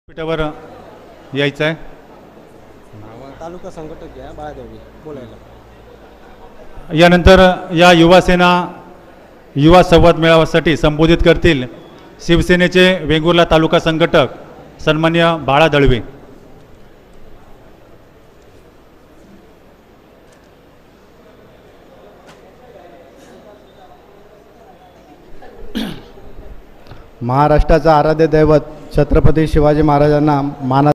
पीठावर यायचं आहे. तालुका संघटक घ्या बाळादेवी बोलायला. यानंतर या युवासेना युवा संवाद मेळाव्यासाठी संबोधित करतील शिवसेनेचे वेंगुर्ला तालुका संघटक सन्मान्य बाळा दळवे. महाराष्ट्राचा आराध्य दैवत छत्रपती शिवाजी महाराजांना माना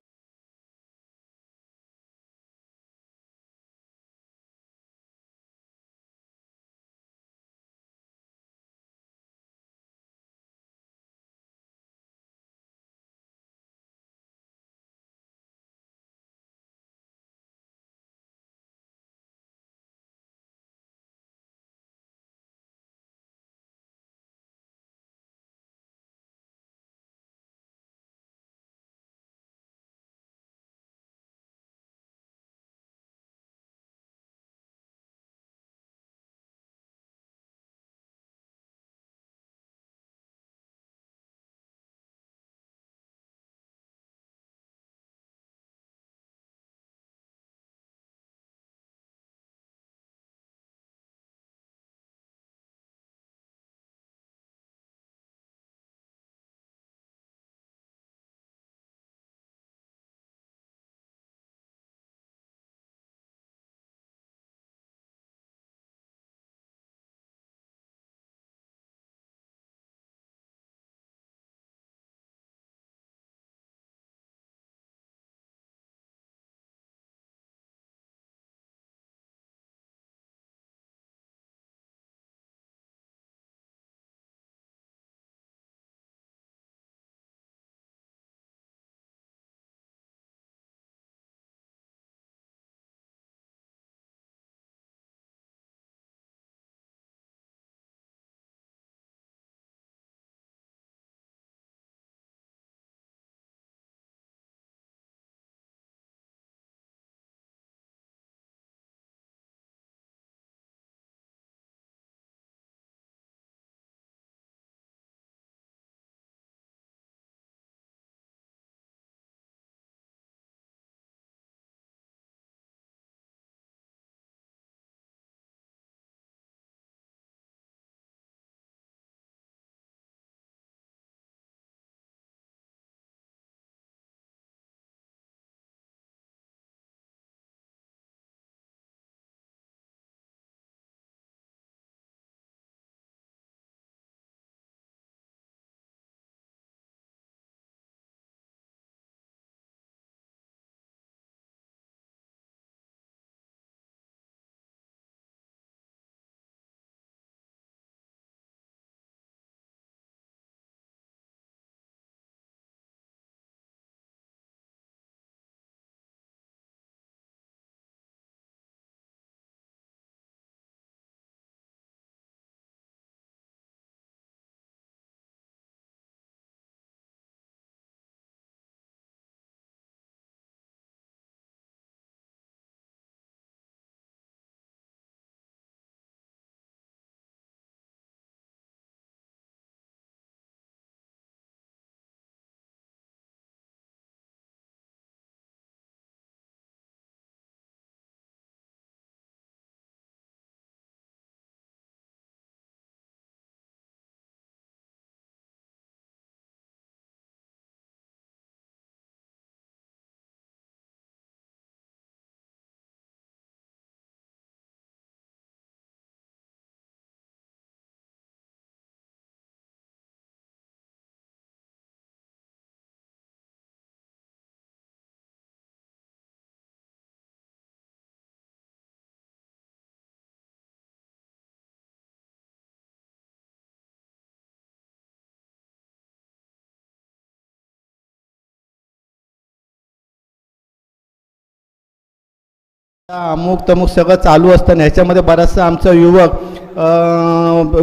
अमुक तमुक सगळं चालू असतं. ह्याच्यामध्ये बराचसा आमचा युवक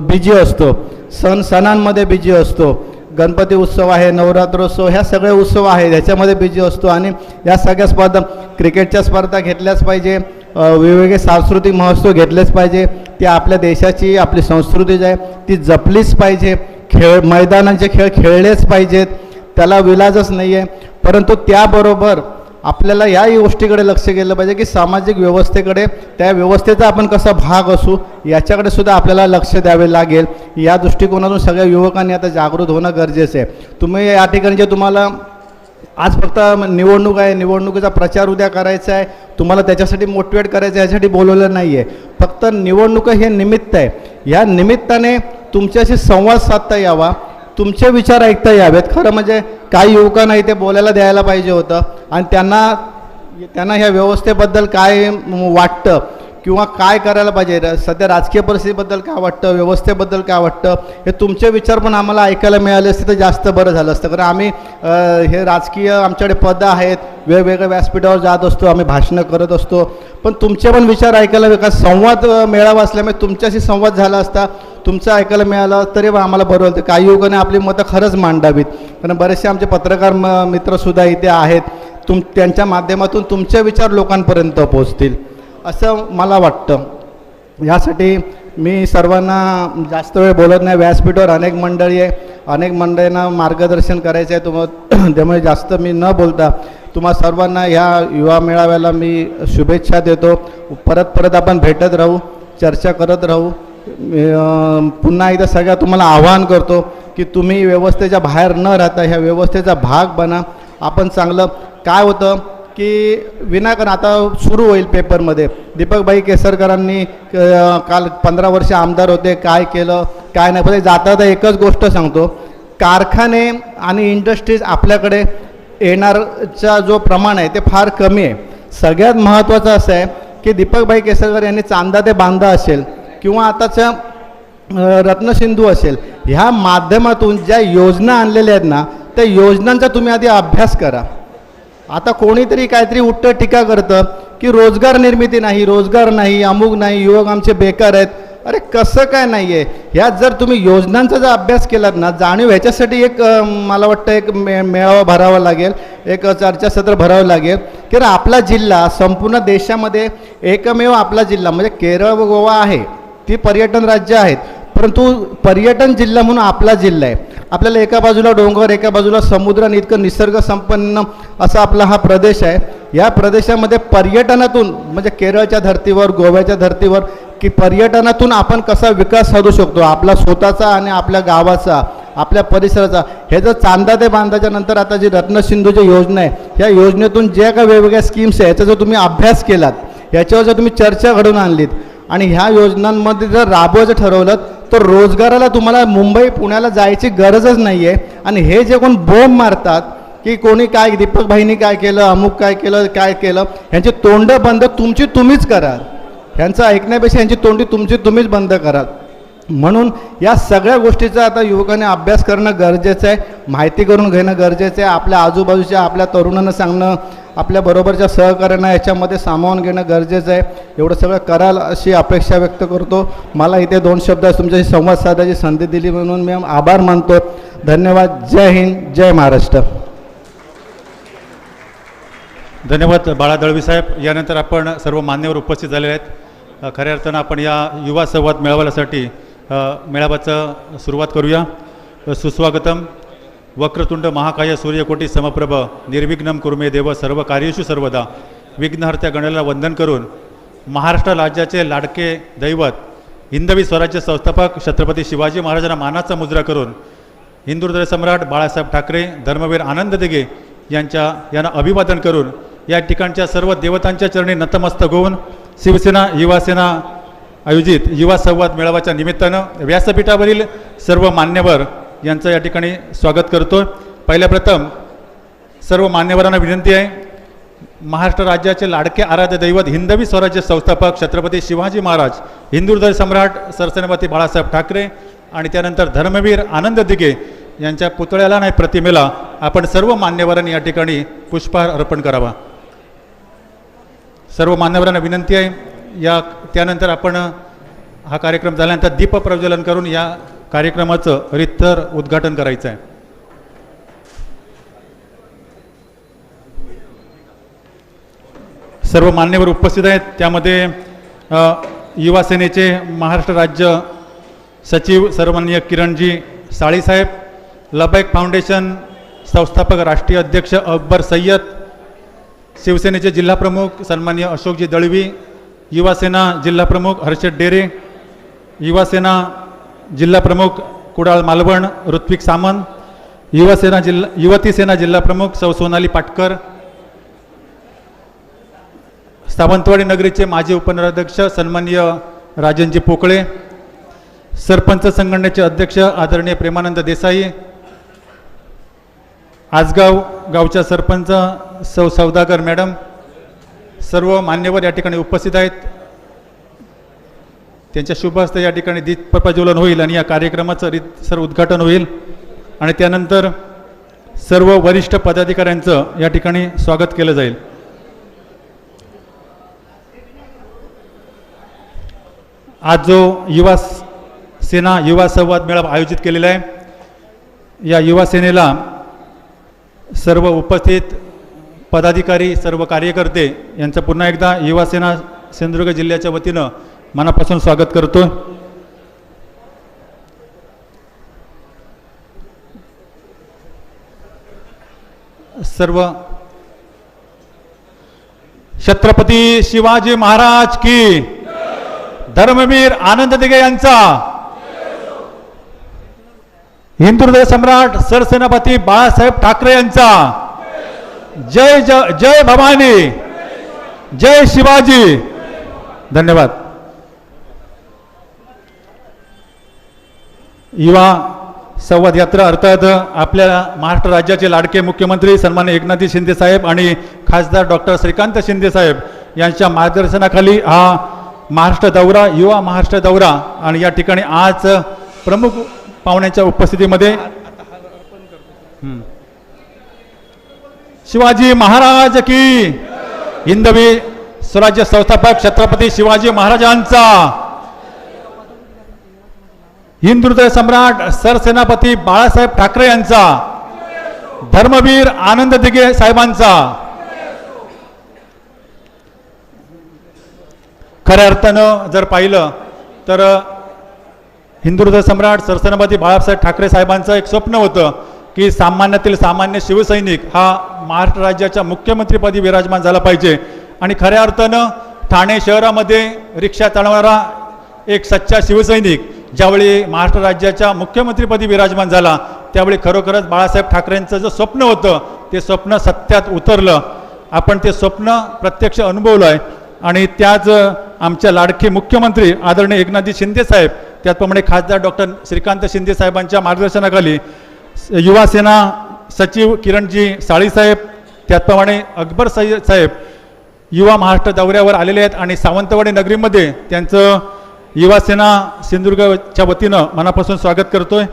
बिजी असतो. सणांमध्ये बिजी असतो. गणपती उत्सव आहे, नवरात्रोत्सव, ह्या सगळे उत्सव आहेत, ह्याच्यामध्ये बिजी असतो. आणि या सगळ्या स्पर्धा, क्रिकेटच्या स्पर्धा घेतल्याच पाहिजे, वेगवेगळे सांस्कृतिक महोत्सव घेतलेच पाहिजे. ते आपल्या देशाची, आपली संस्कृती जी आहे ती जपलीच पाहिजे. मैदानाचे खेळ खेळलेच पाहिजेत, त्याला विलाजच नाही आहे. परंतु त्याबरोबर आपल्याला याही गोष्टीकडे लक्ष केलं पाहिजे की सामाजिक व्यवस्थेकडे, त्या व्यवस्थेचा आपण कसा भाग असू याच्याकडे सुद्धा आपल्याला लक्ष द्यावे लागेल. या दृष्टिकोनातून सगळ्या युवकांनी आता जागृत होणं गरजेचं आहे. तुम्ही या ठिकाणी जे तुम्हाला आज फक्त निवडणूक आहे, निवडणुकीचा प्रचार उद्या करायचा आहे, तुम्हाला त्याच्यासाठी मोटिवेट करायचं आहे, यासाठी बोलवलं नाही आहे. फक्त निवडणूक हे निमित्त आहे. या निमित्ताने तुमच्याशी संवाद साधता यावा, तुमचे विचार ऐकता यावेत. खरं म्हणजे काही युवकांना इथे बोलायला द्यायला पाहिजे होतं आणि त्यांना ह्या व्यवस्थेबद्दल काय वाटतं किंवा काय करायला पाहिजे, सध्या राजकीय परिस्थितीबद्दल काय वाटतं, व्यवस्थेबद्दल काय वाटतं, हे तुमचे विचार पण आम्हाला ऐकायला मिळाले असते तर जास्त बरं झालं असतं. कारण आम्ही हे राजकीय आमच्याकडे पदं आहेत, वेगवेगळ्या व्यासपीठावर जात असतो, आम्ही भाषणं करत असतो, पण तुमचे पण विचार ऐकायला का संवाद मेळावा असल्यामुळे तुमच्याशी संवाद झाला असता, तुमचं ऐकायला मिळालं तरी आम्हाला बरं होतं. काही युवकांनी आपली मतं खरंच मांडावीत, कारण बरेचसे आमचे पत्रकार मित्रसुद्धा इथे आहेत. त्यांच्या माध्यमातून तुमचे विचार लोकांपर्यंत पोहोचतील असं मला वाटतं. यासाठी मी सर्वांना जास्त वेळ बोलत नाही. व्यासपीठावर अनेक मंडळी आहे, अनेक मंडळींना मार्गदर्शन करायचं आहे, त्यामुळे जास्त मी न बोलता तुम्हा सर्वांना ह्या युवा मेळाव्याला मी शुभेच्छा देतो. परत आपण भेटत राहू, चर्चा करत राहू. पुन्हा एकदा सगळ्या तुम्हाला आवाहन करतो की तुम्ही व्यवस्थेच्या बाहेर न राहता ह्या व्यवस्थेचा भाग बना. आपण चांगलं काय होतं की विनाकारण आता सुरू होईल पेपरमध्ये, दीपकभाई केसरकरांनी काल 15 वर्ष आमदार होते, काय केलं काय नाही. पण जाता एकच गोष्ट सांगतो, कारखाने आणि इंडस्ट्रीज आपल्याकडे येणारचा जो प्रमाण आहे ते फार कमी आहे. सगळ्यात महत्त्वाचं असं आहे की दीपकभाई केसरकर यांनी चांदा ते बांधा असेल किंवा आताच्या रत्नसिंधू असेल, ह्या माध्यमातून ज्या योजना आणलेल्या आहेत ना, त्या योजनांचा तुम्ही आधी अभ्यास करा. आता कोणीतरी काहीतरी उलटं टीका करतं की रोजगार निर्मिती नाही, रोजगार नाही, अमुक नाही, युवक आमचे बेकार आहेत. अरे कसं काय नाही आहे, ह्यात जर तुम्ही योजनांचा जर अभ्यास केलात ना, जाणीव ह्याच्यासाठी एक मला वाटतं एक मेळावा भरावा लागेल, एक चर्चासत्र भरावं लागेल की आपला जिल्हा संपूर्ण देशामध्ये एकमेव आपला जिल्हा म्हणजे केरळ व गोवा आहे, ती पर्यटन राज्य आहेत, परंतु पर्यटन जिल्हा म्हणून आपला जिल्हा आहे. आपल्याला एका बाजूला डोंगर, एका बाजूला समुद्र आणि इतकं निसर्ग संपन्न असा आपला हा प्रदेश आहे. या प्रदेशामध्ये पर्यटनातून म्हणजे केरळच्या धर्तीवर, गोव्याच्या धर्तीवर की पर्यटनातून आपण कसा विकास साधू शकतो आपला स्वतःचा आणि आपल्या गावाचा, आपल्या परिसराचा. हे जर चांदा ते बांधाच्या नंतर आता जी रत्नसिंधूची योजना आहे, ह्या योजनेतून ज्या काही वेगवेगळ्या स्कीम्स आहे याचा जर तुम्ही अभ्यास केलात, याच्यावर जर तुम्ही चर्चा घडवून आणलीत आणि ह्या योजनांमध्ये जर राबवायचं ठरवलं तर रोजगाराला तुम्हाला मुंबई पुण्याला जायची गरजच नाही आहे. आणि हे जे कोण बोंब मारतात की कोणी काय दीपकभाईंनी काय केलं, अमुक काय केलं, काय केलं, ह्यांची तोंडं बंद तुमची तुम्हीच करा. ह्यांचं ऐकण्यापेक्षा ह्यांची तोंडी तुमची तुम्हीच बंद करा. म्हणून या सगळ्या गोष्टीचा आता युवकांनी अभ्यास करणं गरजेचं आहे, माहिती करून घेणं गरजेचं आहे. आपल्या आजूबाजूच्या आपल्या तरुणांना सांगणं, आपल्या बरोबरच्या सहकार्यांना याच्यामध्ये सामावून घेणं गरजेचं आहे. एवढं सगळं कराल अशी अपेक्षा व्यक्त करतो. मला इथे 2 शब्द तुमच्याशी संवाद साधायची संधी दिली म्हणून मी आभार मानतो. धन्यवाद. जय हिंद, जय महाराष्ट्र. धन्यवाद बाळा दळवी साहेब. यानंतर आपण सर्व मान्यवर उपस्थित झालेले आहेत. खऱ्या अर्थानं आपण या युवा संवाद मेळाव्यासाठी मेळाव्याचं सुरुवात करूया. सुस्वागतम. वक्रतुंड महाकाय सूर्यकोटी समप्रभ निर्विघ्नं कुर्मे देव सर्व कार्येषु सर्वदा. विघ्नहर्त्या गणाला वंदन करून महाराष्ट्र राज्याचे लाडके दैवत हिंदवी स्वराज्य संस्थापक छत्रपती शिवाजी महाराजांना मानाचा मुजरा करून हिंदू हृदय सम्राट बाळासाहेब ठाकरे, धर्मवीर आनंद दिघे यांना अभिवादन करून या ठिकाणच्या सर्व देवतांच्या चरणी नतमस्तक होऊन शिवसेना युवासेना आयोजित युवा संवाद मेळाव्याच्या निमित्तानं व्यासपीठावरील सर्व मान्यवर यांचं या ठिकाणी स्वागत करतो. पहिल्या प्रथम सर्व मान्यवरांना विनंती आहे, महाराष्ट्र राज्याचे लाडके आराध्य दैवत हिंदवी स्वराज्य संस्थापक छत्रपती शिवाजी महाराज, हिंदू हृदय सम्राट सरसेनापती बाळासाहेब ठाकरे आणि त्यानंतर धर्मवीर आनंद दिघे यांच्या पुतळ्याला नाही प्रतिमेला आपण सर्व मान्यवरांनी या ठिकाणी पुष्पहार अर्पण करावा. सर्व मान्यवरांना विनंती आहे. त्यानंतर आपण हा कार्यक्रम झाल्यानंतर दीप प्रज्वलन करून या कार्यक्रमाचं रितसर उद्घाटन करायचं आहे. सर्व मान्यवर उपस्थित आहेत. त्यामध्ये युवा सेनेचे महाराष्ट्र राज्य सचिव सर्वमान्य किरणजी साळीसाहेब, लबैक फाउंडेशन संस्थापक राष्ट्रीय अध्यक्ष अकबर सय्यद, शिवसेनेचे जिल्हाप्रमुख सन्माननीय अशोकजी दळवी, युवासेना जिल्हाप्रमुख हर्षद डेरे, युवासेना जिल्हाप्रमुख कुडाळ मालवण ऋत्विक सामंत, युवती सेना जिल्हाप्रमुख सौ सोनाली पाटकर, सावंतवाडी नगरीचे माजी उपनगराध्यक्ष सन्माननीय राजनजी पोकळे, सरपंच संघटनेचे अध्यक्ष आदरणीय प्रेमानंद देसाई, आजगाव गावच्या सरपंच सौ सौदागर मॅडम, सर्व मान्यवर या ठिकाणी उपस्थित आहेत. त्यांच्या शुभ हस्ते या ठिकाणी दीप प्रज्वलन होईल आणि या कार्यक्रमाचं रीतसर उद्घाटन होईल आणि त्यानंतर सर्व वरिष्ठ पदाधिकाऱ्यांचं या ठिकाणी स्वागत केलं जाईल. आज जो युवा सेना युवा संवाद मेळावा आयोजित केलेला आहे, या युवा सेनेला सर्व उपस्थित पदाधिकारी सर्व कार्यकर्ते यांचं पुन्हा एकदा युवा सेना सिंधुदुर्ग जिल्ह्याच्या वतीनं मनापासून स्वागत करतो. सर्व छत्रपती शिवाजी महाराज की, धर्मवीर आनंद दिघे यांचा, हिंदुहृदय सम्राट सरसेनापती बाळासाहेब ठाकरे यांचा, जय जय जय भवानी, जय शिवाजी. धन्यवाद. युवा संवाद यात्रा अर्थात आपल्या महाराष्ट्र राज्याचे लाडके मुख्यमंत्री सन्माननीय एकनाथजी शिंदे साहेब आणि खासदार डॉक्टर श्रीकांत शिंदे साहेब यांच्या मार्गदर्शनाखाली हा महाराष्ट्र दौरा, युवा महाराष्ट्र दौरा, आणि या ठिकाणी आज प्रमुख पाहुण्यांच्या उपस्थितीमध्ये शिवाजी महाराज की, हिंदवी स्वराज्य संस्थापक छत्रपती शिवाजी महाराजांचा, हिंदुहृदय सम्राट सरसेनापती बाळासाहेब ठाकरे यांचा, धर्मवीर आनंद दिघे साहेबांचा. खऱ्या अर्थानं जर पाहिलं तर हिंदुहृदय सम्राट सरसेनापती बाळासाहेब ठाकरे साहेबांचं एक स्वप्न होतं की सामान्यातील सामान्य शिवसैनिक हा महाराष्ट्र राज्याच्या मुख्यमंत्रीपदी विराजमान झाला पाहिजे. आणि खऱ्या अर्थानं ठाणे शहरामध्ये रिक्षा चालवणारा एक सच्चा शिवसैनिक ज्यावेळी महाराष्ट्र राज्याच्या मुख्यमंत्रीपदी विराजमान झाला त्यावेळी खरोखरच बाळासाहेब ठाकरेंचं जे स्वप्न होतं ते स्वप्न सत्यात उतरलं. आपण ते स्वप्न प्रत्यक्ष अनुभवलं आहे आणि त्याच आमच्या लाडके मुख्यमंत्री आदरणीय एकनाथजी शिंदे साहेब, त्याचप्रमाणे खासदार डॉक्टर श्रीकांत शिंदे साहेबांच्या मार्गदर्शनाखाली युवा सेना सचिव किरणजी साळीसाहेब, त्याचप्रमाणे अकबर सय्यद साहेब युवा महाराष्ट्र दौऱ्यावर आलेले आहेत आणि सावंतवाडी नगरीमध्ये त्यांचं युवा सेना सिंधुदुर्गच्या वतीनं मनापासून स्वागत करतोय.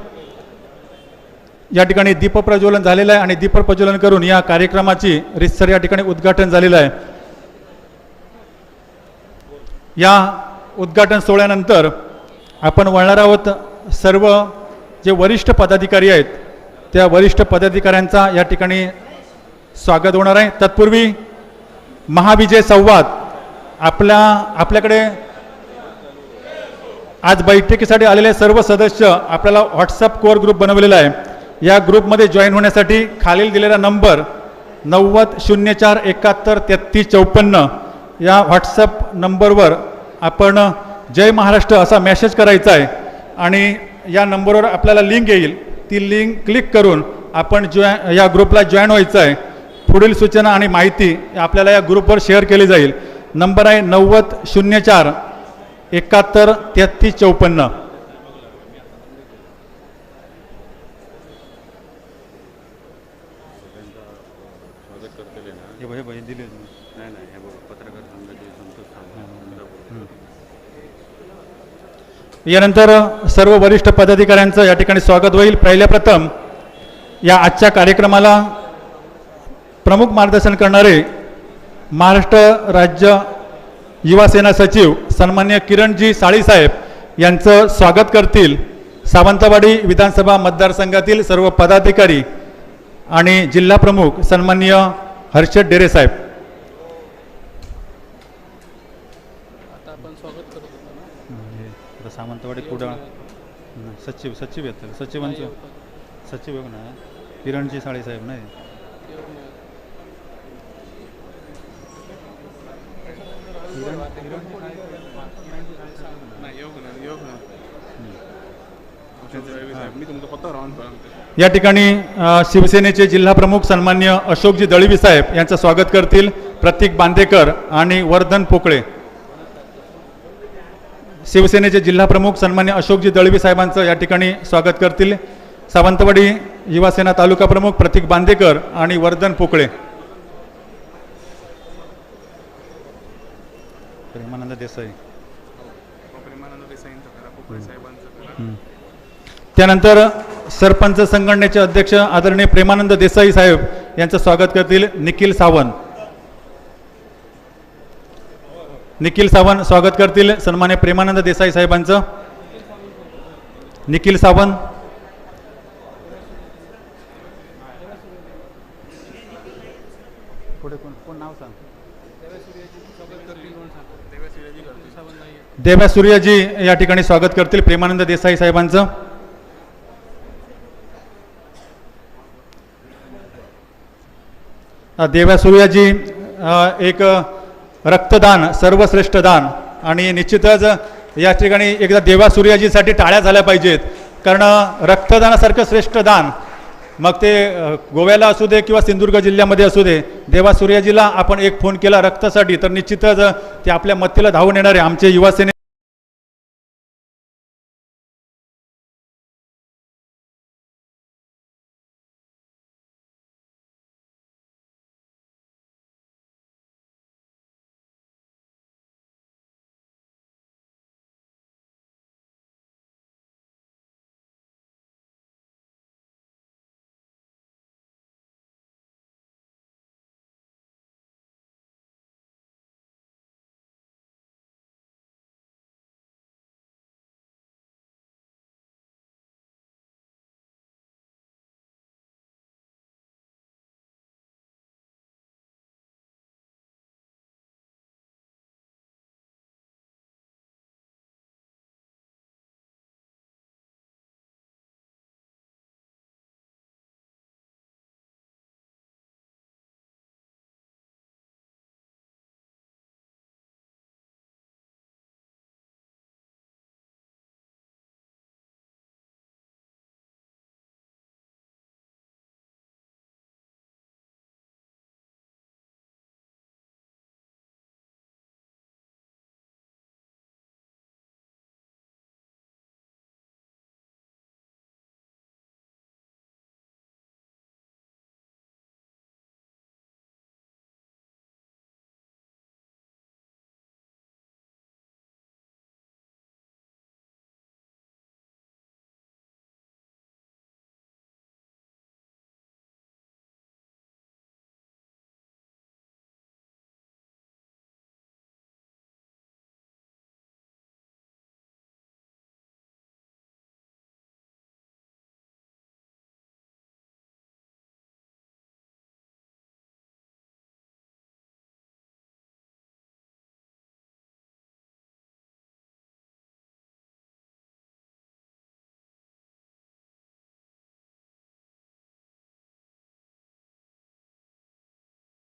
या ठिकाणी दीपप्रज्वलन झालेलं आहे आणि दीपप्रज्वलन करून या कार्यक्रमाची रीतसर या ठिकाणी उद्घाटन झालेलं आहे. या उद्घाटन सोहळ्यानंतर आपण वळणार आहोत सर्व जे वरिष्ठ पदाधिकारी आहेत त्या वरिष्ठ पदाधिकाऱ्यांचा या ठिकाणी स्वागत होणार आहे. तत्पूर्वी महाविजय संवाद आपल्याकडे आज बैठकीसाठी आलेले सर्व सदस्य आपल्याला व्हॉट्सअप कोर ग्रुप बनवलेला आहे. या ग्रुपमध्ये जॉईन होण्यासाठी खालील दिलेला नंबर 9004713354 या व्हॉट्सअप नंबरवर आपण जय महाराष्ट्र असा मेसेज करायचा आहे आणि या नंबरवर आपल्याला लिंक येईल. ती लिंक क्लिक करून आपण या ग्रुपला जॉईन व्हायचं आहे. पुढील सूचना आणि माहिती आपल्याला या ग्रुपवर शेअर केली जाईल. नंबर आहे 9004713354. यानंतर सर्व वरिष्ठ पदाधिकाऱ्यांचं या ठिकाणी स्वागत होईल. पहिल्या प्रथम या आजच्या कार्यक्रमाला प्रमुख मार्गदर्शन करणारे महाराष्ट्र राज्य युवा सेना सचिव सन्माननीय किरणजी साळीसाहेब यांचं स्वागत करतील सावंतवाडी विधानसभा मतदारसंघातील सर्व पदाधिकारी आणि जिल्हा प्रमुख सन्माननीय हर्षद डेरे साहेब. सावंतवाडी कुडाळ सचिव येतील सचिवांचं सचिव ना किरणजी साळेसाहेब नाही. या ठिकाणी शिवसेनेचे जिल्हा प्रमुख सन्मान्य अशोकजी दळवी साहेब यांचं स्वागत करतील प्रतीक बांदेकर आणि वर्धन पोकळे. शिवसेनेचे जिल्हा प्रमुख सन्मान्य अशोकजी दळवी साहेबांचं या ठिकाणी स्वागत करतील सावंतवाडी युवासेना तालुका प्रमुख प्रतीक बांदेकर आणि वर्धन पोकळे. प्रेमानंद देसाई. त्यानंतर सरपंच संघटनेचे अध्यक्ष आदरणीय प्रेमानंद देसाई साहेब यांचं स्वागत करतील निखिल सावंत. निखिल सावंत स्वागत करतील सन्मान्य प्रेमानंद देसाई साहेबांचं. निखिल सावंत. पुढे कोण नाव सांग. देव्या सूर्यजी या ठिकाणी स्वागत करतील प्रेमानंद देसाई साहेबांचं. देव्या सूर्यजी एक रक्तदान सर्वश्रेष्ठ दान आणि निश्चितच या ठिकाणी एकदा देवा सूर्यजीसाठी टाळ्या झाल्या पाहिजेत कारण रक्तदानासारखं श्रेष्ठ दान मग ते गोव्याला असू दे किंवा सिंधुदुर्ग जिल्ह्यामध्ये असू दे देवा सूर्यजीला आपण एक फोन केला रक्तासाठी तर निश्चितच ते आपल्या मत्तेला धावून येणारे आमचे युवासेने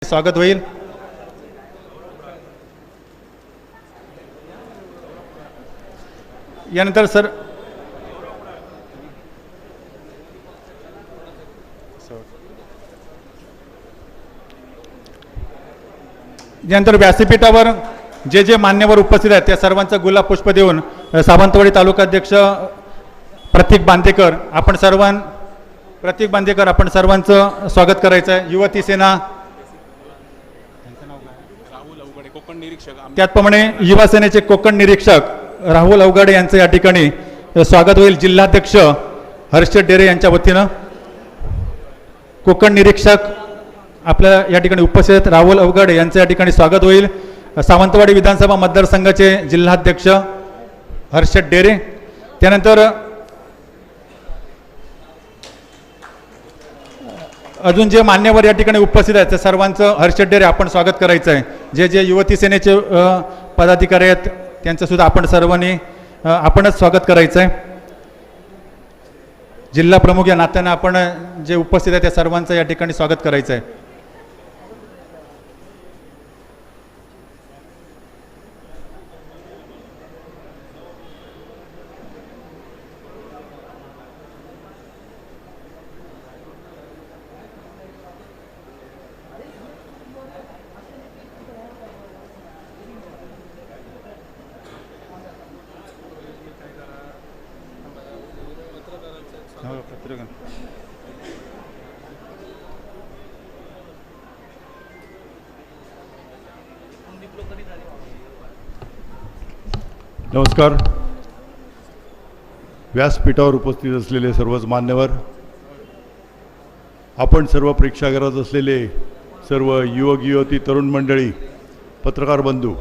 स्वागत होईल. यानंतर सर यानंतर व्यासपीठावर जे जे मान्यवर उपस्थित आहेत त्या सर्वांचा गुलाब पुष्प देऊन सावंतवाडी तालुकाध्यक्ष प्रतीक बांदेकर आपण सर्वांचं स्वागत करायचं आहे. युवती सेना त्याचप्रमाणे युवा सेनेचे कोकण निरीक्षक राहुल अवघडे यांचं या ठिकाणी स्वागत होईल. जिल्हाध्यक्ष हर्षद डेरे यांच्या वतीनं कोकण निरीक्षक आपल्या या ठिकाणी उपस्थित आहेत राहुल अवघडे यांचं या ठिकाणी स्वागत होईल. सावंतवाडी विधानसभा मतदारसंघाचे जिल्हाध्यक्ष हर्षद डेरे. त्यानंतर अजून जे मान्यवर या ठिकाणी उपस्थित आहेत त्या सर्वांचं हर्षद डेरे आपण स्वागत करायचं आहे. जे जे युवती सेनेचे पदाधिकारी आहेत त्यांचं सुद्धा आपण सर्वांनी आपणच स्वागत करायचं आहे. जिल्हा प्रमुख या नात्यानं आपण जे उपस्थित आहे त्या सर्वांचं या ठिकाणी स्वागत करायचं आहे. नमस्कार. व्यासपीठावर उपस्थित असलेले सर्वच मान्यवर, आपण सर्व प्रेक्षागृहात असलेले सर्व युवक युवती, तरुण मंडळी, पत्रकार बंधू,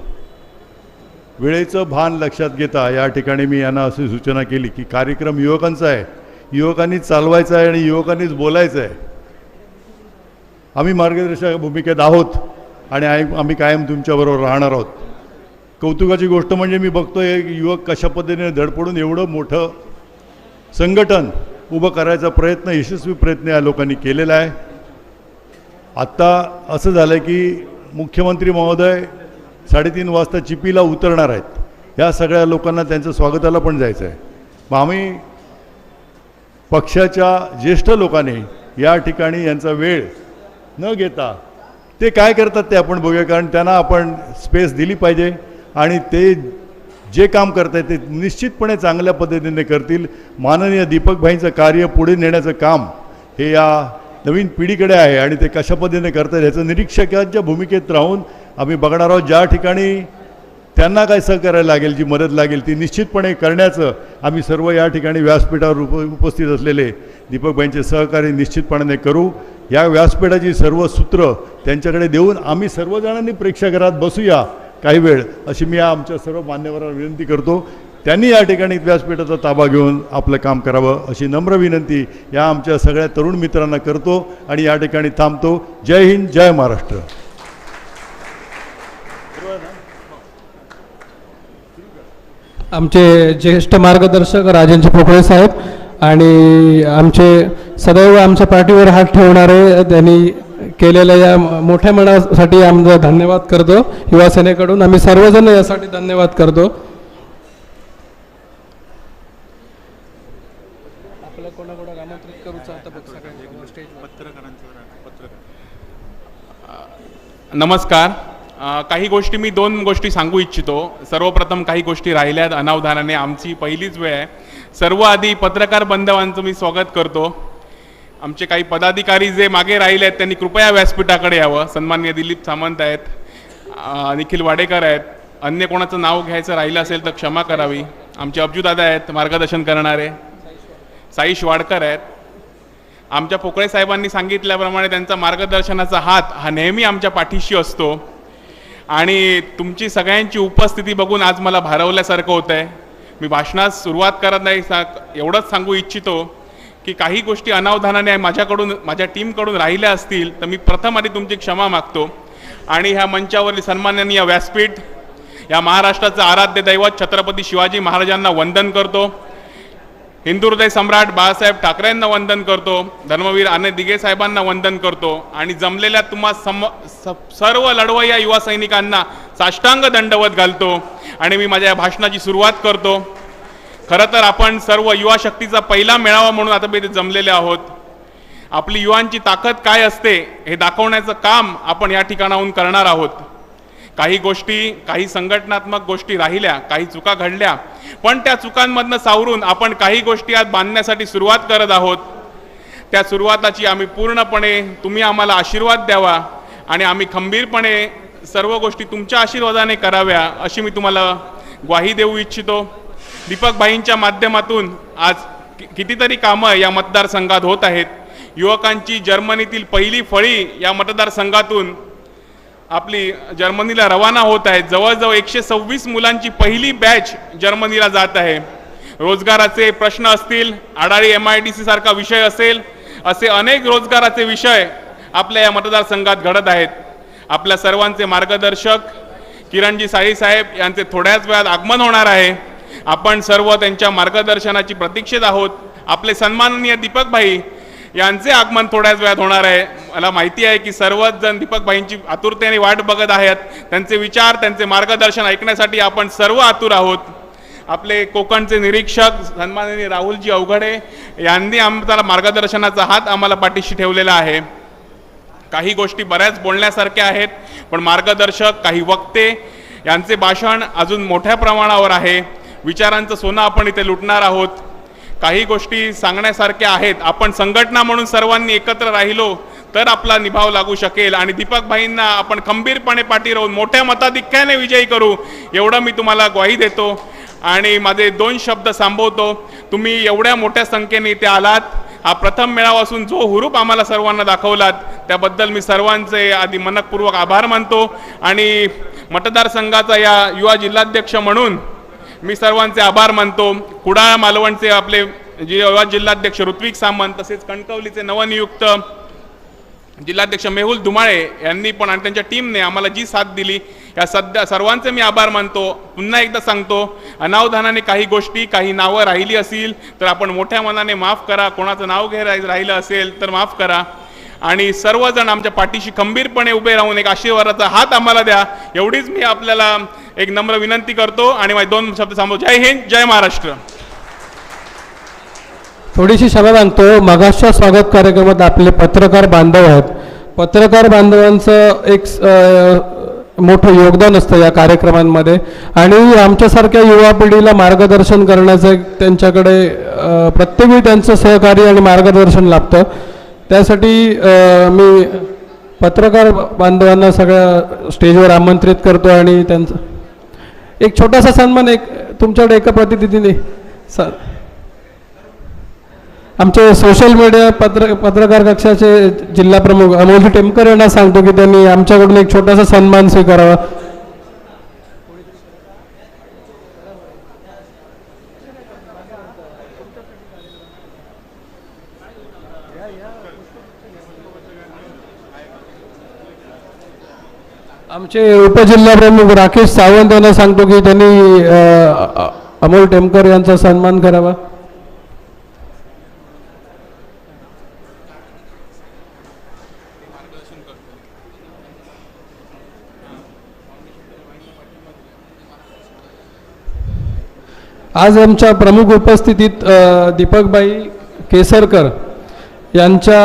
वेळेचं भान लक्षात घेता या ठिकाणी मी यांना अशी सूचना केली की कार्यक्रम युवकांचा आहे, युवकांनीच चालवायचा आहे आणि युवकांनीच बोलायचं आहे. आम्ही मार्गदर्शक भूमिकेत आहोत आणि आम्ही कायम तुमच्याबरोबर राहणार आहोत. कौतुकाची गोष्ट म्हणजे मी बघतोय युवक कशा पद्धतीने धडपडून एवढं मोठं संघटन उभं करायचा प्रयत्न, यशस्वी प्रयत्न या लोकांनी केलेला आहे. आत्ता असं झालं की मुख्यमंत्री महोदय 3:30 वाजता चिपीला उतरणार आहेत. या सगळ्या लोकांना त्यांच्या स्वागताला पण जायचं आहे. मग आम्ही पक्षाच्या ज्येष्ठ लोकांनी या ठिकाणी यांचा वेळ न घेता ते काय करतात ते आपण बघूया, कारण त्यांना आपण स्पेस दिली पाहिजे आणि ते जे काम करत आहेत ते निश्चितपणे चांगल्या पद्धतीने करतील. माननीय दीपक भाईंचं कार्य पुढे नेण्याचं काम हे या नवीन पिढीकडे आहे आणि ते कशा पद्धतीने करतात ह्याचं निरीक्षकांच्या भूमिकेत राहून आम्ही बघणार आहोत. ज्या ठिकाणी त्यांना काय सहकार्य लागेल, जी मदत लागेल ती निश्चितपणे करण्याचं आम्ही सर्व या ठिकाणी व्यासपीठावर उपस्थित असलेले दीपक भाईंचे सहकार्य निश्चितपणे करू. या व्यासपीठाची सर्व सूत्र त्यांच्याकडे देऊन आम्ही सर्वजणांनी प्रेक्षागृहात बसूया काही वेळ, अशी मी आमच्या सर्व मान्यवरांना विनंती करतो. त्यांनी या ठिकाणी व्यासपीठाचा ताबा घेऊन आपलं काम करावं अशी नम्र विनंती या आमच्या सगळ्या तरुण मित्रांना करतो आणि या ठिकाणी थांबतो. जय हिंद, जय महाराष्ट्र. आमचे ज्येष्ठ मार्गदर्शक राजेंद्र पोकळे साहेब आणि आमचे सदैव आमच्या पाठीवर हात ठेवणारे, त्यांनी केलेल्या या मोठ्या मनासाठी आमचा धन्यवाद करतो. युवा सेनेकडून आम्ही सर्वजण यासाठी धन्यवाद करतो. नमस्कार. काही गोष्टी मी 2 गोष्टी सांगू इच्छितो. सर्वप्रथम काही गोष्टी राहिल्यात अनावधानाने, आमची पहिलीच वेळ आहे. सर्व आधी पत्रकार बांधवांचं मी स्वागत करतो. आमचे काही पदाधिकारी जे मागे राहिले आहेत त्यांनी कृपया व्यासपीठाकडे यावं. सन्माननीय दिलीप सामंत आहेत, निखिल वाडेकर आहेत, अन्य कोणाचं नाव घ्यायचं राहिलं असेल तर क्षमा करावी. आमचे अब्जूदादा आहेत मार्गदर्शन करणारे, साईश वाडकर आहेत. आमच्या पोकळे साहेबांनी सांगितल्याप्रमाणे त्यांचा मार्गदर्शनाचा हात हा नेहमी आमच्या पाठीशी असतो आणि तुमची सगळ्यांची उपस्थिती बघून आज मला भारावल्यासारखं होतं आहे. मी भाषणास सुरुवात करत नाही, एवढंच सांगू इच्छितो की काही गोष्टी अनावधानाने माझ्याकडून, माझ्या टीमकडून राहिल्या असतील तर मी प्रथम आधी तुमची क्षमा मागतो. आणि ह्या मंचावरील सन्माननीय व्यासपीठ, या महाराष्ट्राचं आराध्य दैवत छत्रपती शिवाजी महाराजांना वंदन करतो. हिंदू हृदय सम्राट बाळासाहेब ठाकरेंना वंदन करतो. धर्मवीर आनंद दिघे साहेबांना वंदन करतो आणि जमलेल्या तुम्हा सर्व लढवय्या युवा सैनिकांना साष्टांग दंडवत घालतो आणि मी माझ्या भाषणाची सुरुवात करतो. खरं तर आपण सर्व युवा शक्तीचा पहिला मेळावा म्हणून आता इथे जमलेले आहोत. आपली युवांची ताकद काय असते हे दाखवण्याचं काम आपण या ठिकाणाहून करणार आहोत. काही गोष्टी, काही संघटनात्मक गोष्टी राहिल्या, काही चुका घडल्या, पण त्या चुकांमधनं सावरून आपण काही गोष्टी आज बांधण्यासाठी सुरुवात करत आहोत. त्या सुरुवाताची आम्ही पूर्णपणे, तुम्ही आम्हाला आशीर्वाद द्यावा आणि आम्ही खंबीरपणे सर्व गोष्टी तुमच्या आशीर्वादाने कराव्या अशी मी तुम्हाला ग्वाही देऊ इच्छितो. दीपक भाईंच्या माध्यमातून आज कितीतरी कामं या मतदारसंघात होत आहेत. युवकांची जर्मनीतील पहिली फळी या मतदारसंघातून आपली जर्मनीला रवाना होत आहे. जवळजवळ 126 मुलांची पहिली बॅच जर्मनीला जात आहे. रोजगाराचे प्रश्न असतील, आडाळी MIDC सारखा विषय असेल, असे अनेक रोजगाराचे विषय आपल्या या मतदारसंघात घडत आहेत. आपल्या सर्वांचे मार्गदर्शक किरणजी साळी साहेब यांचे थोड्याच वेळात आगमन होणार आहे. आपण सर्व त्यांच्या मार्गदर्शनाची प्रतीक्षेत आहोत आपले सन्माननीय दीपक भाई यांचे आगमन थोड्याच वेळात होणार आहे. मला माहिती आहे की सर्वच जण दीपक भाईंची आतुरतेने वाट बघत आहेत. त्यांचे विचार, त्यांचे मार्गदर्शन ऐकण्यासाठी आपण सर्व आतुर आहोत. आपले कोकणचे निरीक्षक सन्माननीय राहुलजी अवघडे यांनी आम्हाला मार्गदर्शनाचा हात आम्हाला पाठीशी ठेवलेला आहे. काही गोष्टी बऱ्याच बोलण्यासारख्या आहेत, पण मार्गदर्शक, काही वक्ते यांचे भाषण अजून मोठ्या प्रमाणावर आहे. विचारांचं सोनं आपण इथे लुटणार आहोत. काही गोष्टी सांगण्यासारख्या आहेत. आपण संघटना म्हणून सर्वांनी एकत्र राहिलो तर आपला निभाव लागू शकेल आणि दीपक भाईंना आपण खंबीरपणे पाठी राहून मोठ्या मताधिक्याने विजयी करू, एवढं मी तुम्हाला ग्वाही देतो. आणि माझे 2 शब्द संबोधतो. तुम्ही एवढ्या मोठ्या संख्येने इथे आलात, हा प्रथम मेळावा असून जो हुरूप आम्हाला सर्वांना दाखवलात त्याबद्दल मी सर्वांचे आधी मनपूर्वक आभार मानतो. आणि मतदारसंघाचा या युवा जिल्हाध्यक्ष म्हणून मी सर्वांचे आभार मानतो. कुडाळ मालवणचे आपले युवा जिल्हाध्यक्ष ऋत्विक सामंत, तसेच कणकवलीचे नवनियुक्त जिल्हाध्यक्ष मेहुल धुमाळे यांनी पण आणि त्यांच्या टीमने आम्हाला जी साथ दिली, या सर्वांचे मी आभार मानतो. पुन्हा एकदा सांगतो, अनावधानाने काही गोष्टी, काही नावं राहिली असतील तर आपण मोठ्या मनाने माफ करा. कोणाचं नाव राहिलं असेल तर माफ करा. आणि सर्वजण आमच्या पाठीशी खंबीरपणे उभे राहून एक आशीर्वादाचा हात आम्हाला द्या, एवढीच मी आपल्याला एक नम्र विनंती करतो. आणि माझे 2 शब्द सांगतो. जय हिंद, जय महाराष्ट्र. थोडीशी क्षमा मागतो. मगासच्या स्वागत कार्यक्रमात आपले पत्रकार बांधव आहेत. पत्रकार बांधवांचं एक मोठं योगदान असतं या कार्यक्रमांमध्ये आणि आमच्यासारख्या युवा पिढीला मार्गदर्शन करण्याचं त्यांच्याकडे प्रत्येक वेळी त्यांचं सहकार्य आणि मार्गदर्शन लाभतं. त्यासाठी मी पत्रकार बांधवांना सगळ्या स्टेजवर आमंत्रित करतो आणि त्यांचं एक छोटासा सन्मान तुमच्याकडे एका प्रतिनिधीने आमचे सोशल मीडिया पत्रकार कक्षाचे जिल्हा प्रमुख अमोलजी टेमकर यांना सांगतो की त्यांनी आमच्याकडून एक छोटासा सन्मान स्वीकारावा. आमचे उपजिल्हा प्रमुख राकेश सावंत यांना सांगतो की त्यांनी अमोल टेमकर यांचा सन्मान करावा. आज आमच्या प्रमुख उपस्थितीत दीपकभाई केसरकर यांच्या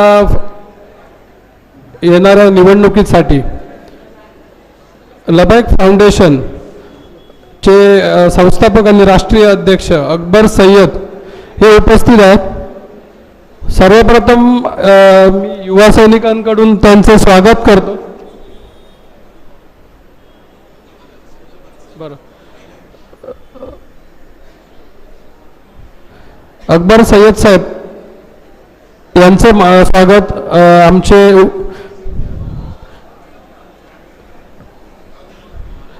येणाऱ्या निवडणुकीसाठी लबैक फाउंडेशन चे संस्थापक आणि राष्ट्रीय अध्यक्ष अकबर सय्यद हे उपस्थित आहेत. सर्वप्रथम मी युवा सैनिकांकडून त्यांचे स्वागत करतो. बरं, अकबर सय्यद साहेब यांचं स्वागत आमचे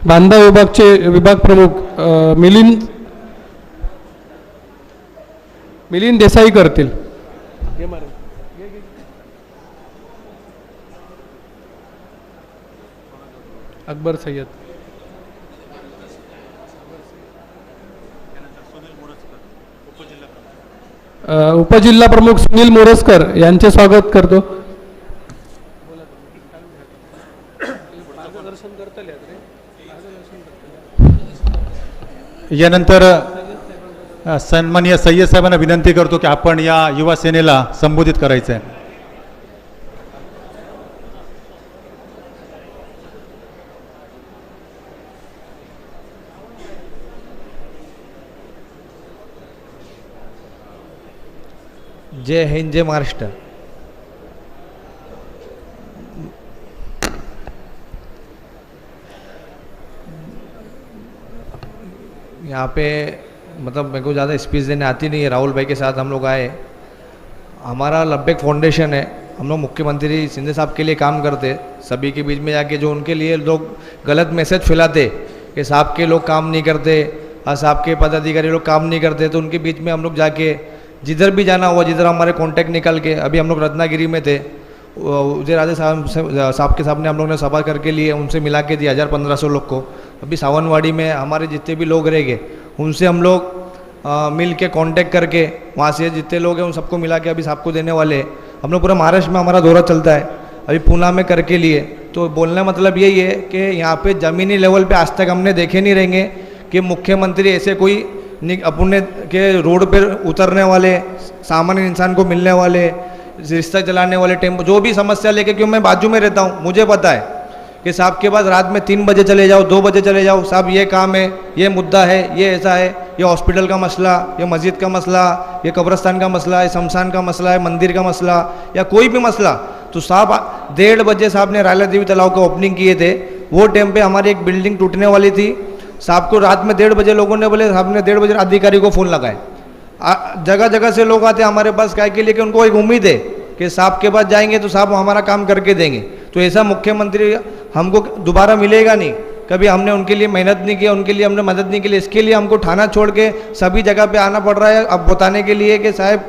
बांधा विभागचे विभाग प्रमुख मिलिंद देसाई करतील. अकबर सय्यद. उपजिल्हा प्रमुख सुनील मोरजकर यांचे स्वागत करतो. यानंतर सन्माननीय सय्यद साहेबांना विनंती करतो की आपण या युवा सेनेला संबोधित करायचं आहे. जय हिंद, जय महाराष्ट्र. यहाँ पे मतलब मेरे को ज़्यादा स्पीच देने आती नहीं है. राहुल भाई के साथ हम लोग आए. हमारा लब्बैक फाउंडेशन है. हम लोग मुख्यमंत्री शिंदे साहब के लिए काम करते. सभी के बीच में जाके जो उनके लिए लोग गलत मैसेज फैलाते कि साहब के लोग काम नहीं करते, साहब के पदाधिकारी लोग काम नहीं करते, तो उनके बीच में हम लोग जाके जिधर भी जाना हुआ, जिधर हमारे कांटेक्ट निकल के, अभी हम लोग रत्नागिरी में थे, उदय राजे साहब के सामने हम लोग ने सभा करके लिए, उनसे मिला के दिया 1500 लोग को. अभी सावनवाड़ी में हमारे जितने भी लोग रह गए उनसे हम लोग मिल के कांटेक्ट करके वहाँ से जितने लोग हैं उन सबको मिला के अभी सबको देने वाले हैं। हम लोग पूरा महाराष्ट्र में हमारा दौरा चलता है, अभी पूना में करके लिए। तो बोलने का मतलब यही है कि यहाँ पे ज़मीनी लेवल पे आज तक हमने देखे नहीं रहेंगे कि मुख्यमंत्री ऐसे कोई अपने के रोड पर उतरने वाले, सामान्य इंसान को मिलने वाले, रिश्ता चलाने वाले, टेम्पो जो भी समस्या लेके, क्यों मैं बाजू में रहता हूँ, मुझे पता है कि साहब के पास रात में 3 बजे चले जाओ, 2 बजे चले जाओ, साहब ये काम है, ये मुद्दा है, ये ऐसा है, ये हॉस्पिटल का मसला, ये मस्जिद का मसला, ये कब्रस्तान का मसला है, शमशान का मसला है, मंदिर का मसला या कोई भी मसला, तो साहब 1:30 बजे साहब ने रायला देवी तालाब का ओपनिंग किए थे। वो टाइम पे हमारी एक बिल्डिंग टूटने वाली थी, साहब को रात में 1:30 बजे लोगों ने बोले, साहब ने 1:30 बजे अधिकारी को फ़ोन लगाए। जगह जगह से लोग आते हमारे पास काय के लिए कि उनको एक उम्मीद है कि साहब के पास जाएंगे तो साहब हमारा काम करके देंगे। तो ऐसा मुख्यमंत्री हमको दोबारा मिलेगा नहीं। कभी हमने उनके लिए मेहनत नहीं किया, उनके लिए हमने मदद नहीं की, इसके लिए हमको थाना छोड़ के सभी जगह पे आना पड़ रहा है अब बताने के लिए कि साहब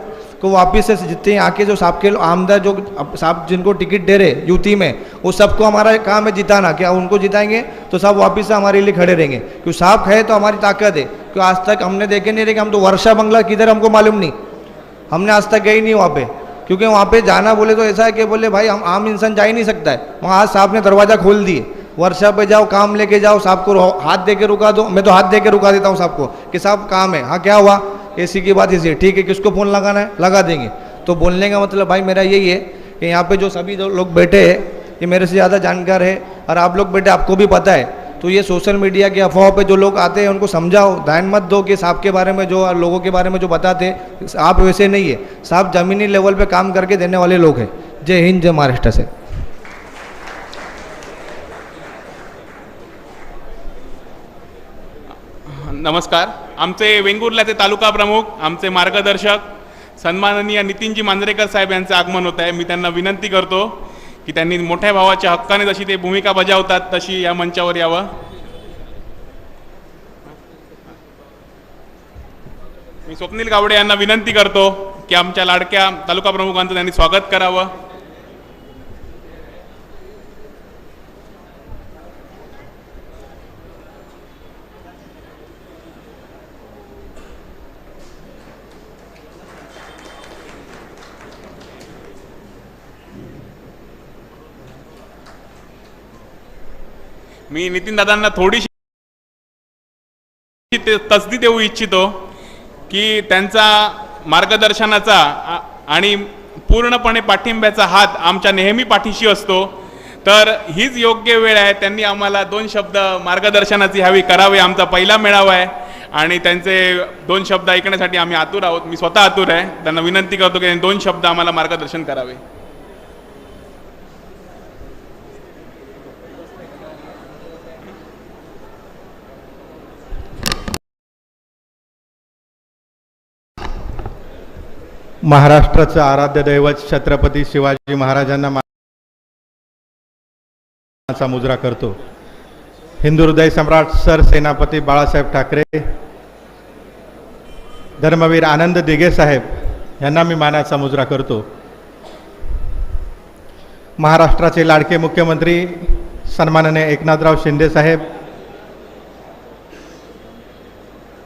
को वापस से जितने आके जो साहब के आमदार जो साहब जिनको टिकट दे रहे यूटी में, वो सबको हमारा काम है जिताना। क्या उनको जिताएंगे तो साहब वापस से हमारे लिए खड़े रहेंगे, क्योंकि साहब है तो हमारी ताकत है। क्योंकि आज तक हमने देखे नहीं रहे कि हम तो वर्षा बंगला किधर हमको मालूम नहीं, हमने आज तक गई नहीं वहाँ पे, क्योंकि वहाँ पे जाना बोले तो ऐसा है कि बोले भाई हम आम इंसान जा ही नहीं सकता है। वहाँ आज साहब ने दरवाज़ा खोल दिए, वर्षा पे जाओ, काम लेके जाओ, साहब को हाथ दे के रुका दो। मैं तो हाथ दे के रुका देता हूँ साहब को कि साहब काम है। हाँ क्या हुआ, एसी की बात ऐसी, ठीक है, किसको फ़ोन लगाना है लगा देंगे। तो बोलने का मतलब भाई मेरा यही है कि यहाँ पे जो सभी जो लोग बैठे हैं ये मेरे से ज़्यादा जानकार है, और आप लोग बैठे आपको भी पता है। तो ये सोशल मीडिया की अफवाह पे जो लोग आते हैं उनको समझाओ, ध्यान मत दो कि साहब के बारे में जो लोगों के बारे में जो बताते आप वैसे नहीं है। साहब ज़मीनी लेवल पे काम करके देने वाले लोग हैं। जय हिंद, जय महाराष्ट्र से। नमस्कार। आमचे वेंगुर्ल्याचे तालुका प्रमुख, आमचे मार्गदर्शक सन्माननीय नितीनजी मांजरेकर साहेब यांचे आगमन होत आहे। मी त्यांना विनंती करतो की त्यांनी मोठ्या भावाच्या हक्काने जशी ते भूमिका बजावतात तशी या मंचावर यावं। मी स्वप्नील गावडे यांना विनंती करतो की आमच्या लाडक्या तालुका प्रमुखांचं त्यांनी स्वागत करावं। मी नितीन दादांना थोडीशी तसदी देऊ इच्छितो की त्यांचा मार्गदर्शनाचा आणि पूर्णपणे पाठिंब्याचा हात आमच्या नेहमी पाठीशी असतो। तर हीच योग्य वेळ आहे, त्यांनी आम्हाला 2 शब्द मार्गदर्शनाची हवी करावे। आमचा पहिला मेळावा आहे आणि त्यांचे 2 शब्द ऐकण्यासाठी आम्ही आतुर आहोत। मी स्वतः आतुर आहे, त्यांना विनंती करतो की त्यांनी 2 शब्द आम्हाला मार्गदर्शन करावे। महाराष्ट्राचं आराध्य दैवत छत्रपती शिवाजी महाराजांना मानाचा मुजरा करतो। हिंदू हृदय सम्राट सरसेनापती बाळासाहेब ठाकरे, धर्मवीर आनंद दिघे साहेब यांना मी मानाचा मुजरा करतो। महाराष्ट्राचे लाडके मुख्यमंत्री सन्माननीय एकनाथराव शिंदे साहेब,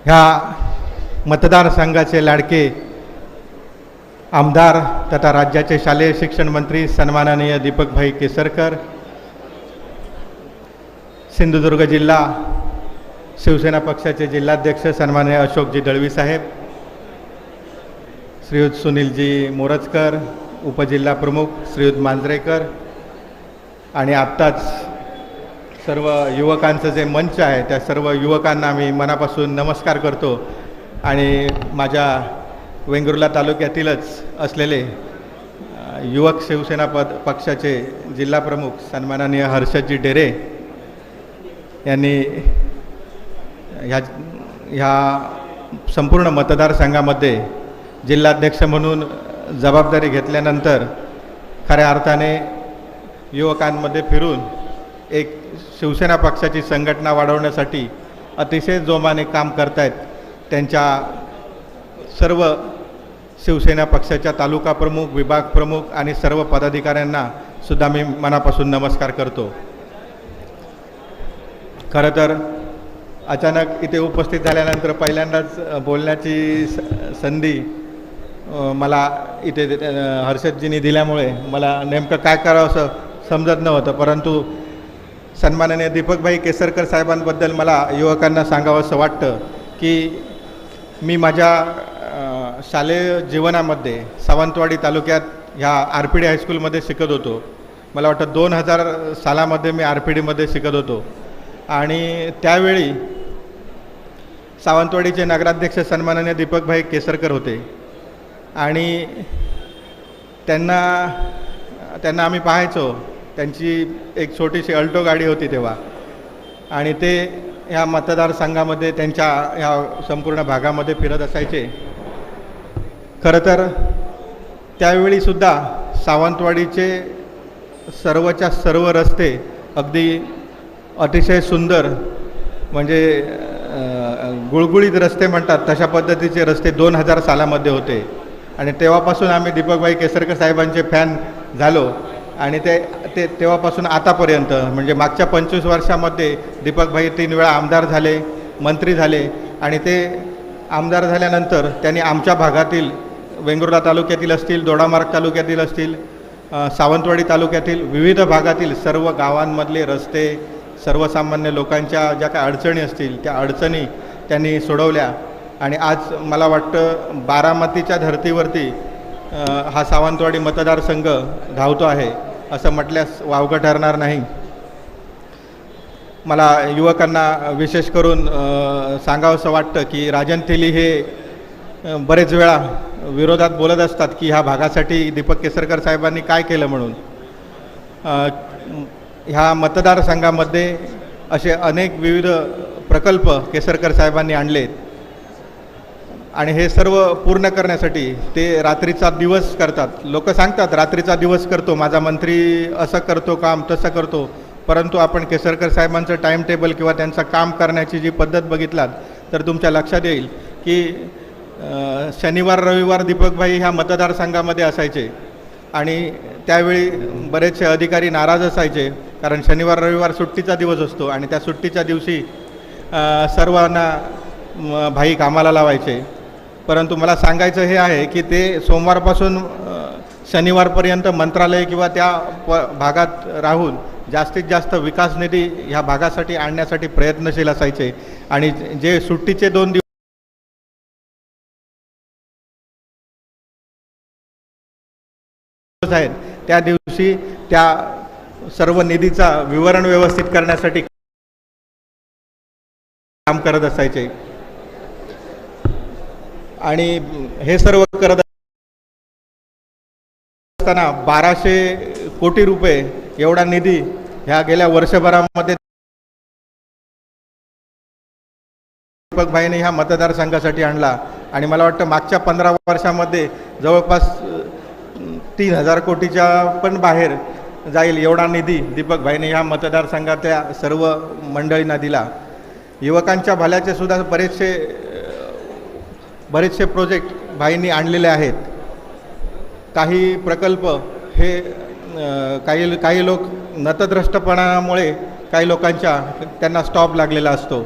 ह्या मतदारसंघाचे लाडके आमदार तथा राज्याचे शालेय शिक्षण मंत्री सन्माननीय दीपकभाई केसरकर, सिंधुदुर्ग जिल्हा शिवसेना पक्षाचे जिल्हाध्यक्ष सन्माननीय अशोकजी दळवी साहेब, श्रीयुत सुनीलजी मोरजकर, उपजिल्हा प्रमुख श्रीयुत मांजरेकर, आणि आत्ताच सर्व युवकांचं जे मंच आहे त्या सर्व युवकांना मी मनापासून नमस्कार करतो। आणि माझ्या वेंगुर्ला तालुक्यातीलच असलेले युवक शिवसेना पक्षाचे जिल्हा प्रमुख सन्माननीय हर्षदजी डेरे यांनी ह्या संपूर्ण मतदारसंघामध्ये जिल्हाध्यक्ष म्हणून जबाबदारी घेतल्यानंतर खऱ्या अर्थाने युवकांमध्ये फिरून एक शिवसेना पक्षाची संघटना वाढवण्यासाठी अतिशय जोमाने काम करतायत। त्यांच्या सर्व शिवसेना पक्षाच्या तालुका प्रमुख, विभाग प्रमुख आणि सर्व पदाधिकाऱ्यांना सुद्धा मी मनापासून नमस्कार करतो। खरं तर अचानक इथे उपस्थित झाल्यानंतर पहिल्यांदाच बोलण्याची संधी मला इथे हर्षदजींनी दिल्यामुळे मला नेमकं काय करावं असं समजत नव्हतं, परंतु सन्माननीय दीपकभाई केसरकर साहेबांबद्दल मला युवकांना सांगावं असं वाटतं की मी माझ्या शालेय जीवनामध्ये सावंतवाडी तालुक्यात ह्या RPD हायस्कूलमध्ये शिकत होतो. मला वाटतं 2000 सालामध्ये मी RPDमध्ये शिकत होतो आणि त्यावेळी सावंतवाडीचे नगराध्यक्ष सन्माननीय दीपकभाई केसरकर होते आणि त्यांना आम्ही पाहायचो. त्यांची एक छोटीशी अल्टो गाडी होती तेव्हा आणि ते ह्या मतदारसंघामध्ये त्यांच्या ह्या संपूर्ण भागामध्ये फिरत असायचे. खरं तर त्यावेळीसुद्धा सावंतवाडीचे सर्वच्या सर्व रस्ते अगदी अतिशय सुंदर, म्हणजे गुळगुळीत रस्ते म्हणतात तशा पद्धतीचे रस्ते 2000 सालामध्ये होते आणि तेव्हापासून आम्ही दीपकभाई केसरकर साहेबांचे फॅन झालो आणि तेव्हापासून आतापर्यंत म्हणजे मागच्या 25 वर्षामध्ये दीपकभाई 3 वेळा आमदार झाले, मंत्री झाले आणि ते आमदार झाल्यानंतर त्यांनी आमच्या भागातील वेंगुर्ला तालुक्यातील असतील, दोडामार्ग तालुक्यातील असतील, सावंतवाडी तालुक्यातील विविध भागातील सर्व गावांमधले रस्ते, सर्वसामान्य लोकांच्या ज्या काही अडचणी असतील त्या अडचणी त्यांनी सोडवल्या आणि आज मला वाटतं बारामतीच्या धर्तीवरती हा सावंतवाडी मतदारसंघ धावतो आहे असं म्हटल्यास वावगं ठरणार नाही. मला युवकांना विशेष करून सांगावंसं वाटतं की राजन तेली हे बरेच वेळा विरोधात बोलत असतात की ह्या भागासाठी दीपक केसरकर साहेबांनी काय केलं म्हणून. ह्या मतदारसंघामध्ये असे अनेक विविध प्रकल्प केसरकर साहेबांनी आणलेत आणि हे सर्व पूर्ण करण्यासाठी ते रात्रीचा दिवस करतात. लोक सांगतात रात्रीचा दिवस करतो, माझा मंत्री असं करतो काम, तसं करतो, परंतु आपण केसरकर साहेबांचं टाईम टेबल किंवा त्यांचं काम करण्याची जी पद्धत बघितलात तर तुमच्या लक्षात येईल की शनिवार रविवार दीपकभाई ह्या मतदारसंघामध्ये असायचे आणि त्यावेळी बरेचसे अधिकारी नाराज असायचे कारण शनिवार रविवार सुट्टीचा दिवस असतो आणि त्या सुट्टीच्या दिवशी सर्वांना भाई कामाला लावायचे. परंतु मला सांगायचं हे आहे की ते सोमवारपासून शनिवारपर्यंत मंत्रालय किंवा त्या भागात राहून जास्तीत जास्त विकास निधी ह्या भागासाठी आणण्यासाठी प्रयत्नशील असायचे आणि जे सुट्टीचे 2 दिवस आहेत त्या दिवशी त्या सर्व निधीचा विवरण व्यवस्थित करण्यासाठी काम करत असायचे आणि हे सर्व करत असताना 1200 कोटी रुपये एवढा निधी ह्या गेल्या वर्षभरामध्ये दीपकभाईने ह्या मतदारसंघासाठी आणला आणि मला वाटतं मागच्या 15 वर्षामध्ये जवळपास 3000 कोटीच्या पण बाहेर जाईल एवढा निधी दीपकभाईने ह्या मतदारसंघातल्या सर्व मंडळींना दिला. युवकांच्या भल्याचे सुद्धा बरेचसे प्रोजेक्ट भाईंनी आणलेले आहेत. काही प्रकल्प हे काही लोक नतद्रष्टपणामुळे काही लोकांच्या त्यांना स्टॉप लागलेला असतो.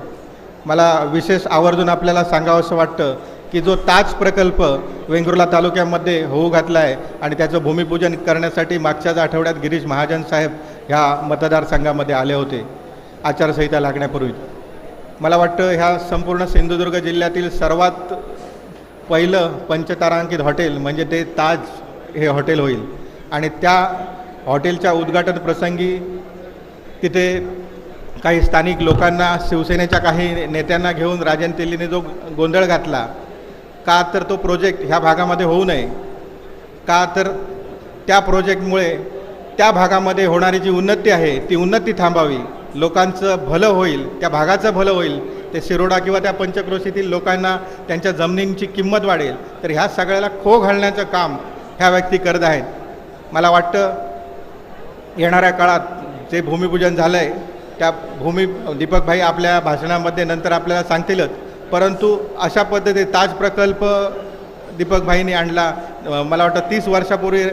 मला विशेष आवर्जून आपल्याला सांगावंसं वाटतं की जो ताज प्रकल्प वेंगुर्ला तालुक्यामध्ये होऊ घातला आहे आणि त्याचं भूमिपूजन करण्यासाठी मागच्याच आठवड्यात गिरीश महाजन साहेब ह्या मतदारसंघामध्ये आले होते आचारसंहिता लागण्यापूर्वी. मला वाटतं ह्या संपूर्ण सिंधुदुर्ग जिल्ह्यातील सर्वात पहिलं पंचतारांकित हॉटेल म्हणजे ते ताज हे हॉटेल होईल आणि त्या हॉटेलच्या उद्घाटन प्रसंगी तिथे काही स्थानिक लोकांना, शिवसेनेच्या काही नेत्यांना घेऊन राजन तेलीने जो गोंधळ घातला, का तर तो प्रोजेक्ट ह्या भागामध्ये होऊ नये, का तर त्या प्रोजेक्टमुळे त्या भागामध्ये होणारी जी उन्नती आहे ती उन्नती थांबावी, लोकांचं भलं होईल, त्या भागाचं भलं होईल, ते शिरोडा किंवा त्या पंचक्रोशीतील लोकांना त्यांच्या जमिनींची किंमत वाढेल. तर ह्या सगळ्याला खो घालण्याचं काम ह्या व्यक्ती करत आहेत. मला वाटतं येणाऱ्या काळात जे भूमिपूजन झालं आहे त्या दीपकभाई आपल्या भाषणामध्ये नंतर आपल्याला सांगतीलच, परंतु अशा पद्धतीने ताज प्रकल्प दीपकभाईंनी आणला. मला वाटतं 30 वर्षापूर्वी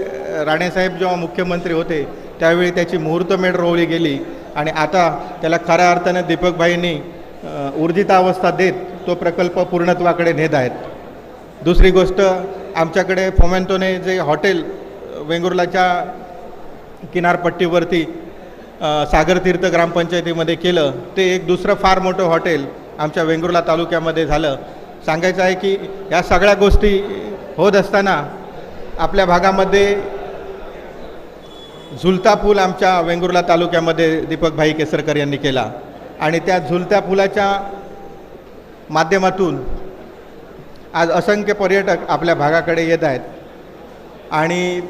राणेसाहेब जेव्हा मुख्यमंत्री होते त्यावेळी त्याची मुहूर्तमेढ रोवली गेली आणि आता त्याला खऱ्या अर्थाने दीपकभाईंनी ऊर्जितावस्था देत तो प्रकल्प पूर्णत्वाकडे नेत आहेत. दुसरी गोष्ट, आमच्याकडे फोमेंटोने जे हॉटेल वेंगुर्लाच्या किनारपट्टीवरती सागरतीर्थ ग्रामपंचायतीमध्ये केलं, ते एक दुसरं फार मोठं हॉटेल आमच्या वेंगुर्ला तालुक्यामध्ये झालं. सांगायचं आहे की या सगळ्या गोष्टी होत असताना आपल्या भागामध्ये झुलता पूल आमच्या वेंगुर्ला तालुक्यामध्ये दीपकभाई केसरकर यांनी केला आणि त्या झुलत्या पुलाच्या माध्यमातून आज असंख्य पर्यटक आपल्या भागाकडे येत आहेत. आणि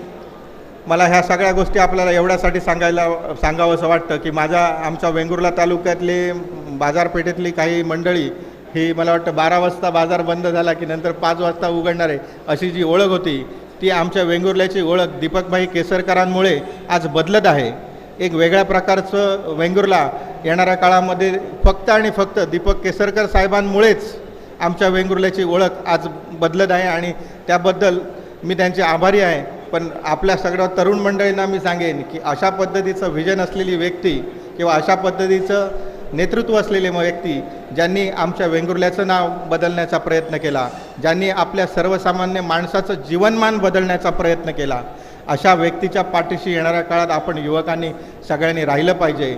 मला ह्या सगळ्या गोष्टी आपल्याला एवढ्यासाठी सांगावंसं वाटतं की आमच्या वेंगुर्ला तालुक्यातले बाजारपेठेतली काही मंडळी ही मला वाटतं 12 वाजता बाजार बंद झाला की नंतर 5 वाजता उघडणार आहे अशी जी ओळख होती, ती आमच्या वेंगुर्ल्याची ओळख दीपकभाई केसरकरांमुळे आज बदलत आहे. एक वेगळ्या प्रकारचं वेंगुर्ला येणाऱ्या काळामध्ये फक्त आणि फक्त दीपक केसरकर साहेबांमुळेच आमच्या वेंगुर्ल्याची ओळख आज बदलत आहे आणि त्याबद्दल मी त्यांचे आभारी आहे. पण आपल्या सगळ्या तरुण मंडळींना मी सांगेन की अशा पद्धतीचं व्हिजन असलेली व्यक्ती किंवा अशा पद्धतीचं नेतृत्व असलेले व्यक्ती ज्यांनी आमच्या वेंगुर्ल्याचं नाव बदलण्याचा प्रयत्न केला, ज्यांनी आपल्या सर्वसामान्य माणसाचं जीवनमान बदलण्याचा प्रयत्न केला, अशा व्यक्तीच्या पाठीशी येणाऱ्या काळात आपण युवकांनी सगळ्यांनी राहिलं पाहिजे.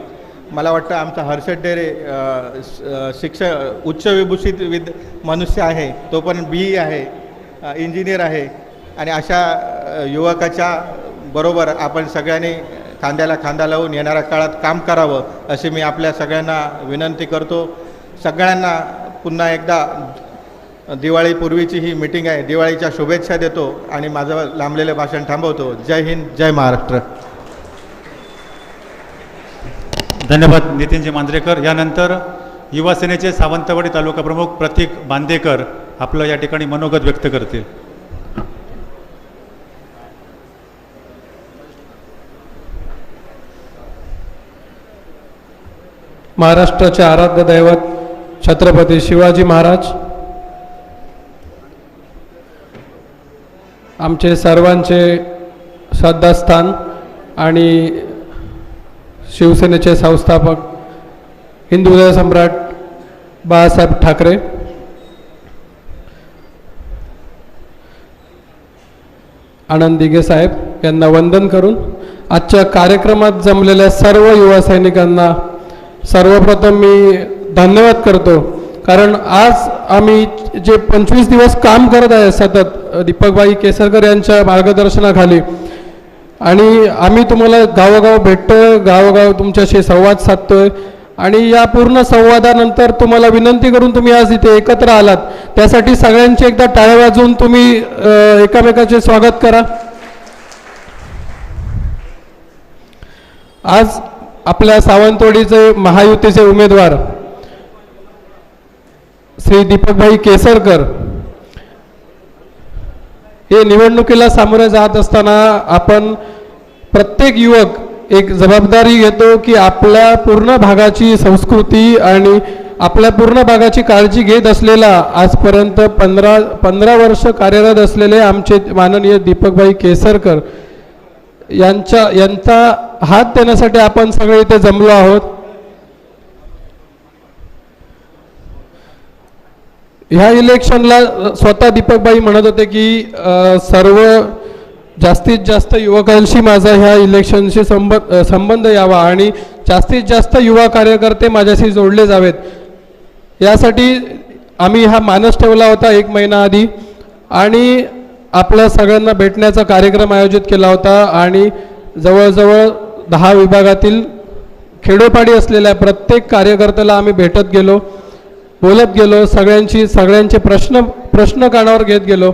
मला वाटतं आमचा हर्षद डेरे उच्च विभूषित मनुष्य आहे, तो पण BE आहे, इंजिनियर आहे आणि अशा युवकाच्या बरोबर आपण सगळ्यांनी खांद्याला खांदा लावून येणाऱ्या काळात काम करावं अशी मी आपल्या सगळ्यांना विनंती करतो. सगळ्यांना पुन्हा एकदा दिवाळीपूर्वीची ही मीटिंग आहे, दिवाळीच्या शुभेच्छा देतो आणि माझं लांबलेलं भाषण थांबवतो. जय हिंद, जय महाराष्ट्र. धन्यवाद नितीनजी मांजरेकर. यानंतर युवा सेनेचे सावंतवाडी तालुका प्रमुख प्रतीक बांदेकर आपलं या ठिकाणी मनोगत व्यक्त करतील. महाराष्ट्राचे आराध्य दैवत छत्रपती शिवाजी महाराज, आमचे सर्वांचे श्रद्धास्थान आणि शिवसेनेचे संस्थापक हिंदू सम्राट बाळासाहेब ठाकरे, आनंद दिघे साहेब यांना वंदन करून आजच्या कार्यक्रमात जमलेल्या सर्व युवा सैनिकांना सर्वप्रथम मी धन्यवाद करतो. कारण आज आम्ही जे 25 दिवस काम करत आहे सतत दीपकभाई केसरकर यांच्या मार्गदर्शनाखाली, आणि आम्ही तुम्हाला गावोगाव भेटतोय, गावोगाव तुमच्याशी संवाद साधतोय आणि या पूर्ण संवादानंतर तुम्हाला विनंती करून तुम्ही आज इथे एकत्र आलात, त्यासाठी सगळ्यांची एकदा टाळ्या वाजवून तुम्ही एकमेकाचे स्वागत करा. आज आपल्या सावंतवाडीचे महायुतीचे उमेदवार श्री दीपकभाई केसरकर हे निवडणुकीला सामोरे जात असताना आपण प्रत्येक युवक एक जबाबदारी घेतो की आपल्या पूर्ण भागाची संस्कृती आणि आपल्या पूर्ण भागाची काळजी घेत असलेला आजपर्यंत 15 वर्ष कार्यरत असलेले आमचे माननीय दीपकभाई केसरकर यांचा हात देण्यासाठी आपण सगळे इथे जमलो आहोत. ह्या इलेक्शनला स्वतः दीपकभाई म्हणत होते की सर्व जास्तीत जास्त युवकांशी माझा ह्या इलेक्शनशी संबंध यावा आणि जास्तीत जास्त युवा कार्यकर्ते माझ्याशी जोडले जावेत, यासाठी आम्ही हा मानस ठेवला होता 1 महिना आधी आणि आपल्या सगळ्यांना भेटण्याचा कार्यक्रम आयोजित केला होता आणि जवळजवळ 10 विभागातील खेडोपाडी असलेल्या प्रत्येक कार्यकर्त्याला आम्ही भेटत गेलो, बोलत गेलो, सगळ्यांचे प्रश्न कानावर घेत गेलो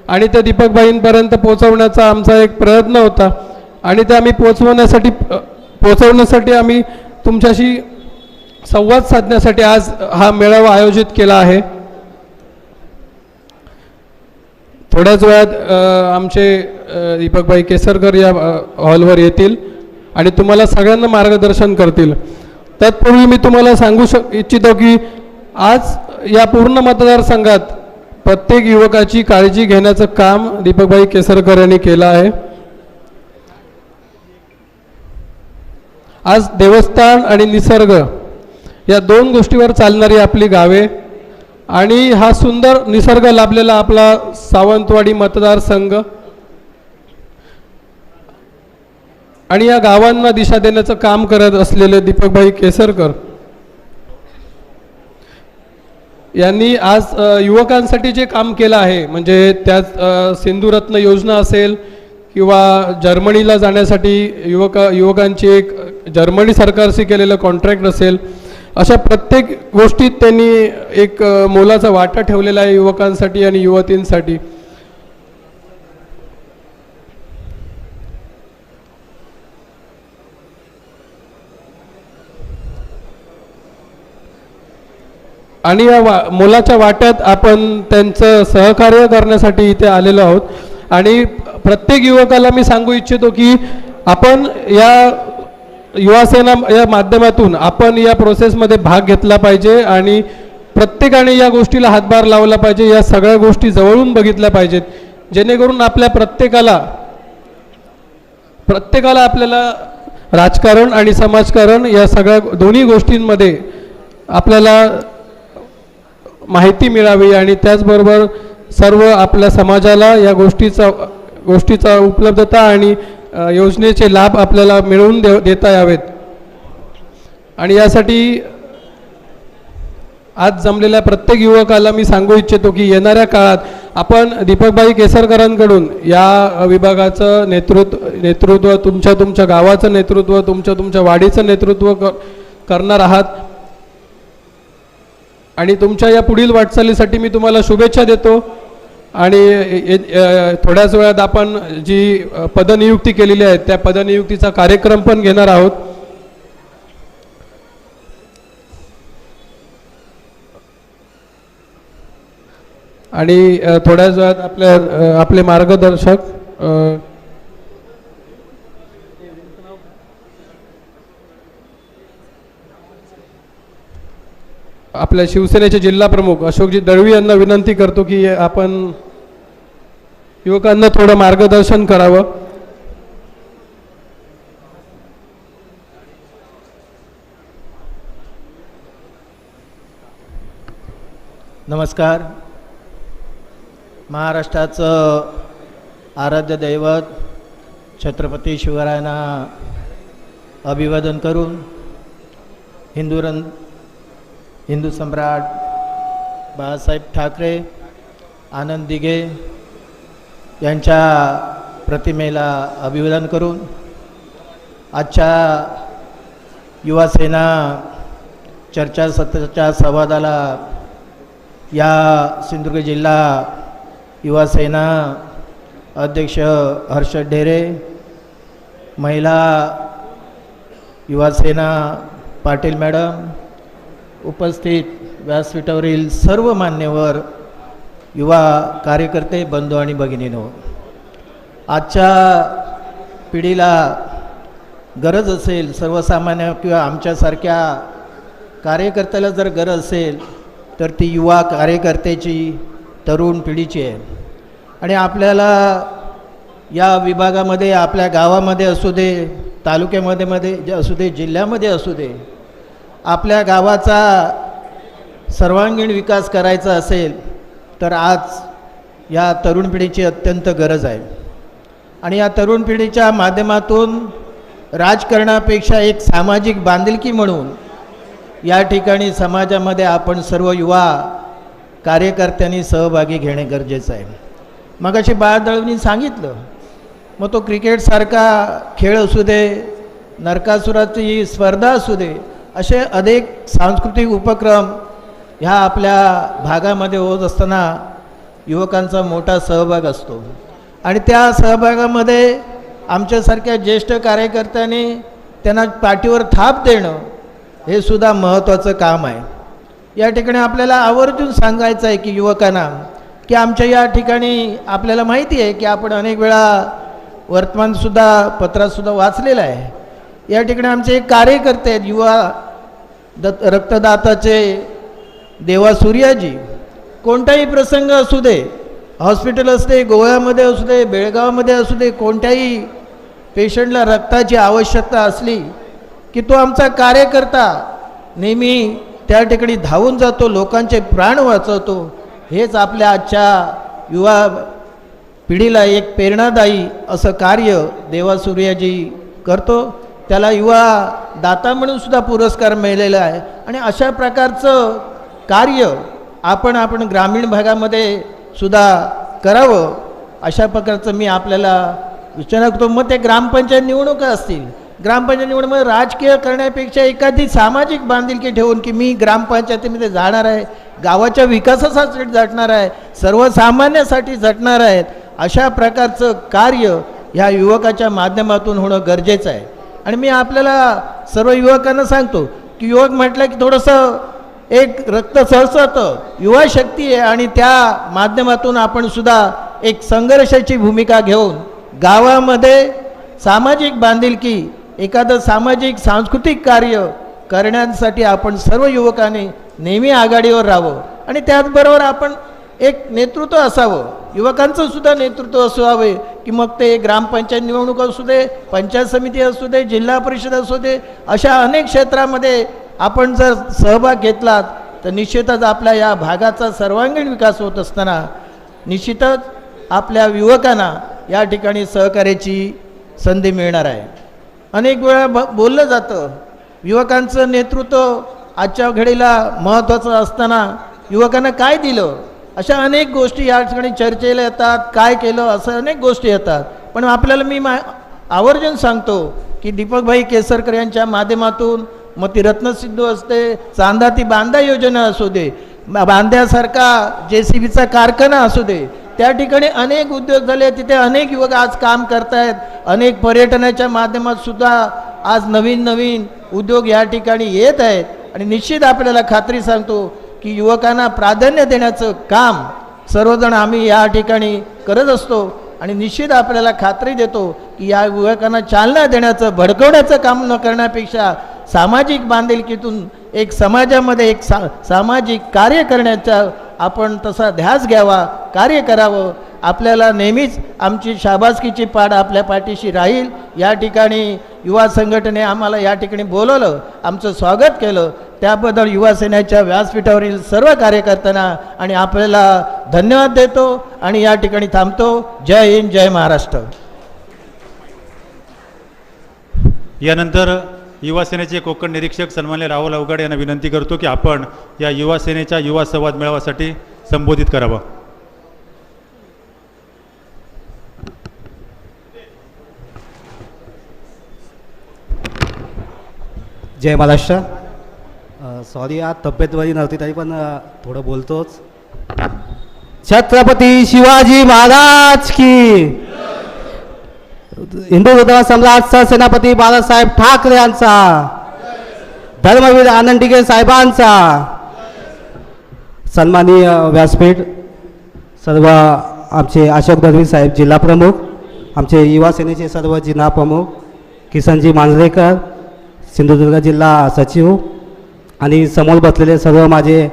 आणि ते दीपकभाईंपर्यंत पोहोचवण्याचा आमचा एक प्रयत्न होता आणि ते आम्ही पोहोचवण्यासाठी आम्ही तुमच्याशी संवाद साधण्यासाठी आज हा मेळावा आयोजित केला आहे. थोड्याच वेळात आमचे दीपकभाई केसरकर या हॉलवर येतील आणि तुम्हाला सगळ्यांना मार्गदर्शन करतील. तत्पूर्वी मी तुम्हाला सांगू इच्छितो की आज या पूर्ण मतदारसंघात प्रत्येक युवकाची काळजी घेण्याचं काम दीपकभाई केसरकर यांनी केलं आहे. आज देवस्थान आणि निसर्ग या दोन गोष्टीवर चालणारी आपली गावे आणि हा सुंदर निसर्ग लाभलेला आपला सावंतवाडी मतदारसंघ आणि या गावांना दिशा देण्याचं काम करत असलेले दीपकभाई केसरकर यांनी आज युवकांसाठी जे काम केलं आहे, म्हणजे त्यात सिंधुरत्न योजना असेल किंवा जर्मनीला जाण्यासाठी युवकांची एक जर्मनी सरकारशी केलेलं कॉन्ट्रॅक्ट असेल, अशा प्रत्येक गोष्टीत त्यांनी एक मोलाचा वाटा ठेवलेला आहे युवकांसाठी आणि युवतींसाठी. आणि या मोलाच्या वाट्यात आपण त्यांचं सहकार्य करण्यासाठी इथे आलेलो आहोत. आणि प्रत्येक युवकाला मी सांगू इच्छितो की आपण या युवासेना या माध्यमातून आपण या प्रोसेसमध्ये भाग घेतला पाहिजे आणि प्रत्येकाने या गोष्टीला हातभार लावला पाहिजे, या सगळ्या गोष्टी जवळून बघितल्या पाहिजेत, जेणेकरून आपल्या प्रत्येकाला आपल्याला राजकारण आणि समाजकारण या सगळ्या दोन्ही गोष्टींमध्ये आपल्याला माहिती मिळावी आणि त्याचबरोबर सर्व आपल्या समाजाला या गोष्टीचा उपलब्धता आणि योजनेचे लाभ आपल्याला मिळवून देता यावेत. आणि यासाठी आज जमलेल्या प्रत्येक युवकाला मी सांगू इच्छितो की येणाऱ्या काळात आपण दीपकभाई केसरकरांकडून या विभागाचं नेतृत्व तुमच्या गावाचं नेतृत्व तुमच्या वाडीचं नेतृत्व करणार आहात. आणि तुमच्या या पुढील वाटचालीसाठी मी तुम्हाला शुभेच्छा देतो. आणि थोड्याच वेळात आपण जी पदनियुक्ती केलेली आहे त्या पदनियुक्तीचा कार्यक्रम पण घेणार आहोत. आणि थोड्याच वेळात आपले मार्गदर्शक आपल्या शिवसेनेचे जिल्हा प्रमुख अशोकजी दळवी यांना विनंती करतो की आपण युवकांना थोडं मार्गदर्शन करावं. नमस्कार. महाराष्ट्राचं आराध्य दैवत छत्रपती शिवरायांना अभिवादन करून हिंदू सम्राट बाळासाहेब ठाकरे, आनंद दिघे यांच्या प्रतिमेला अभिवादन करून आजच्या युवासेना चर्चासत्राच्या संवादाला या सिंधुदुर्ग जिल्हा युवासेना अध्यक्ष हर्षद ढेरे, महिला युवासेना पाटील मॅडम, उपस्थित व्यासपीठावरील सर्व मान्यवर युवा कार्यकर्ते बंधू आणि भगिनींनो, आजच्या पिढीला गरज असेल, सर्वसामान्य किंवा आमच्यासारख्या कार्यकर्त्याला जर गरज असेल तर ती युवा कार्यकर्त्याची, तरुण पिढीची आहे. आणि आपल्याला या विभागामध्ये, आपल्या गावामध्ये असू दे, तालुक्यामध्ये असू दे, जिल्ह्यामध्ये असू दे, आपल्या गावाचा सर्वांगीण विकास करायचा असेल तर आज या तरुण पिढीची अत्यंत गरज आहे. आणि या तरुण पिढीच्या माध्यमातून राजकारणापेक्षा एक सामाजिक बांधिलकी म्हणून या ठिकाणी समाजामध्ये आपण सर्व युवा कार्यकर्त्यांनी सहभागी घेणे गरजेचं आहे. मगाशी बाळदळवींनी सांगितलं, मग तो क्रिकेटसारखा खेळ असू दे, नरकासुराची स्पर्धा असू दे, असे अनेक सांस्कृतिक उपक्रम ह्या आपल्या भागामध्ये होत असताना युवकांचा मोठा सहभाग असतो. आणि त्या सहभागामध्ये आमच्यासारख्या ज्येष्ठ कार्यकर्त्यांनी त्यांना पाठीवर थाप देणं हे सुद्धा महत्त्वाचं काम आहे. या ठिकाणी आपल्याला आवर्जून सांगायचं आहे की युवकांना की आमच्या या ठिकाणी आपल्याला माहिती आहे की आपण अनेक वेळा वर्तमानसुद्धा पत्रातसुद्धा वाचलेलं आहे. या ठिकाणी आमचे एक कार्यकर्ते आहेत, युवा रक्तदाताचे देवा सूर्याजी. कोणताही प्रसंग असू दे, हॉस्पिटल असू दे, गोव्यामध्ये असू दे, बेळगावमध्ये असू दे, कोणत्याही पेशंटला रक्ताची आवश्यकता असली की तो आमचा कार्यकर्ता नेहमी त्या ठिकाणी धावून जातो, लोकांचे प्राण वाचवतो. हेच आपल्या आजच्या युवा पिढीला एक प्रेरणादायी असं कार्य देवासूर्याजी करतो. त्याला युवा दाता म्हणून सुद्धा पुरस्कार मिळालेला आहे. आणि अशा प्रकारचं कार्य आपण ग्रामीण भागामध्ये सुद्धा करावं, अशा प्रकारचं मी आपल्याला विचार करतो. मग ते ग्रामपंचायत निवडणुका असतील, ग्रामपंचायत निवडणूक राजकीय करण्यापेक्षा एखादी सामाजिक बांधिलकी ठेवून की मी ग्रामपंचायतीमध्ये जाणार आहे, गावाच्या विकासासाठी झटणार आहे, सर्वसामान्यासाठी झटणार आहेत, अशा प्रकारचं कार्य ह्या युवकाच्या माध्यमातून होणं गरजेचं आहे. आणि मी आपल्याला सर्व युवकांना सांगतो की युवक म्हटलं की थोडंसं एक रक्त सळसळतं, युवा शक्ती आहे. आणि त्या माध्यमातून आपण सुद्धा एक संघर्षाची भूमिका घेऊन गावामध्ये सामाजिक बांधिलकी, एखादं सामाजिक सांस्कृतिक कार्य करण्यासाठी आपण सर्व युवकांनी नेहमी आघाडीवर राहावं. आणि त्याचबरोबर आपण एक नेतृत्व असावं, युवकांचं सुद्धा नेतृत्व असावे की मग ते ग्रामपंचायत निवडणूक असू दे, पंचायत समिती असू दे, जिल्हा परिषद असू दे, अशा अनेक क्षेत्रामध्ये आपण जर सहभाग घेतलात तर निश्चितच आपल्या या भागाचा सर्वांगीण विकास होत असताना निश्चितच आपल्या युवकांना या ठिकाणी सहकार्याची संधी मिळणार आहे. अनेक वेळा बोललं जातं युवकांचं नेतृत्व आजच्या घडीला महत्त्वाचं असताना युवकांना काय दिलं, अशा अनेक गोष्टी या ठिकाणी चर्चेला येतात. काय केलं असं अनेक गोष्टी येतात. पण आपल्याला मी आवर्जून सांगतो की दीपकभाई केसरकर यांच्या माध्यमातून मग ती रत्नसिंधू असते, चांदा ती बांधा योजना असू दे, बांध्यासारखा JCBचा कारखाना असू दे, त्या ठिकाणी अनेक उद्योग झाले, तिथे अनेक युवक आज काम करत आहेत. अनेक पर्यटनाच्या माध्यमात सुद्धा आज नवीन नवीन उद्योग या ठिकाणी येत आहेत. आणि निश्चित आपल्याला खात्री सांगतो की युवकांना प्राधान्य देण्याचं काम सर्वजण आम्ही या ठिकाणी करत असतो. आणि निश्चित आपल्याला खात्री देतो की या युवकांना चालना देण्याचं, भडकवण्याचं काम न करण्यापेक्षा सामाजिक बांधिलकीतून एक समाजामध्ये एक सामाजिक कार्य करण्याचा आपण तसा ध्यास घ्यावा, कार्य करावं. आपल्याला नेहमीच आमची शाबासकीची पाड आपल्या पाठीशी राहील. या ठिकाणी युवा संघटने आम्हाला या ठिकाणी बोलवलं, आमचं स्वागत केलं, त्याबद्दल युवा सेनेच्या व्यासपीठावरील सर्व कार्यकर्त्यांना आणि आपल्याला धन्यवाद देतो आणि या ठिकाणी थांबतो. जय हिंद, जय महाराष्ट्र. यानंतर युवा सेनेचे कोकण निरीक्षक सन्माननीय राहुल अवघड यांना विनंती करतो की आपण या युवा सेनेच्या युवा संवाद मेळाव्यासाठी संबोधित करावं. जय महाराष्ट्र. सॉरी आज तब्येत बरी नव्हती तरी पण थोडं बोलतोच. छत्रपती शिवाजी महाराज की, हिंदू हृदय सम्राट सरसेनापती बाळासाहेब ठाकरे यांचा, धर्मवीर आनंदीगे साहेबांचा, सन्माननीय व्यासपीठ, सर्व आमचे अशोक दळवी साहेब जिल्हा प्रमुख, आमचे युवा सेनेचे सर्व जिल्हा प्रमुख, किसनजी मांजरेकर सिंधुदुर्ग जिल्हा सचिव आणि समोर बसलेले सर्व माझे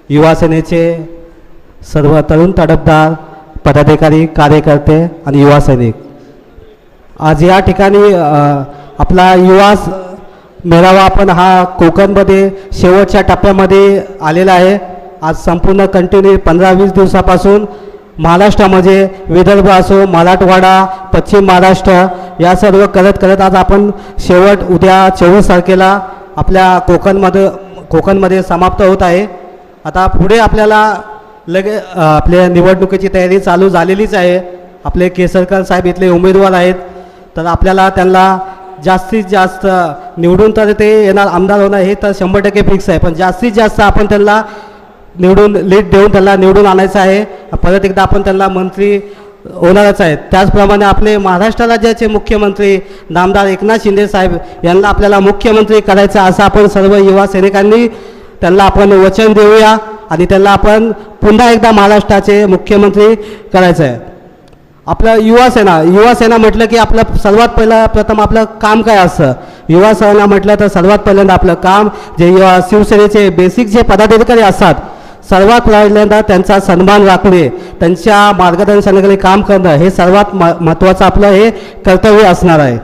युवा सेनेचे सर्व तरुण तडफदार पदाधिकारी, कार्यकर्ते आणि युवा सैनिक, आज या ठिकाणी आपला युवा मेळावा आपण हा कोकणमध्ये शेवटच्या टप्प्यामध्ये आलेला आहे. आज संपूर्ण कंटिन्यू 15-20 दिवसापासून महाराष्ट्रामध्ये विदर्भ असो, मराठवाडा, पश्चिम महाराष्ट्र या सर्व करत करत आज आपण शेवट उद्या 24 तारखेला आपल्या कोकणमध्ये समाप्त होत आहे. आता पुढे आपल्याला आपल्या निवडणुकीची तयारी चालू झालेलीच आहे. आपले केसरकर साहेब इथले उमेदवार आहेत, तर आपल्याला त्यांना जास्तीत जास्त निवडून तर ते येणार, आमदार होणार हे तर 100% फिक्स आहे, पण जास्तीत जास्त आपण त्यांना निवडून लीड देऊन त्यांना निवडून आणायचं आहे. परत एकदा आपण त्यांना मंत्री होणारच आहेत. त्याचप्रमाणे आपले महाराष्ट्र राज्याचे मुख्यमंत्री नामदार एकनाथ शिंदे साहेब यांना आपल्याला मुख्यमंत्री करायचं असं आपण सर्व युवा सैनिकांनी त्यांना आपण वचन देऊया आणि त्यांना आपण पुन्हा एकदा महाराष्ट्राचे मुख्यमंत्री करायचं आहे. आपलं युवा सेना म्हटलं की आपलं सर्वात प्रथम आपलं काम काय असतं. युवा सेना म्हटलं तर सर्वात पहिल्यांदा आपलं काम जे शिवसेनेचे बेसिक जे पदाधिकारी असतात सर्वात पहिल्यांदा त्यांचा सन्मान राखणे, त्यांच्या मार्गदर्शनाखाली काम करणं हे सर्वात महत्त्वाचं आपलं हे कर्तव्य असणार आहे.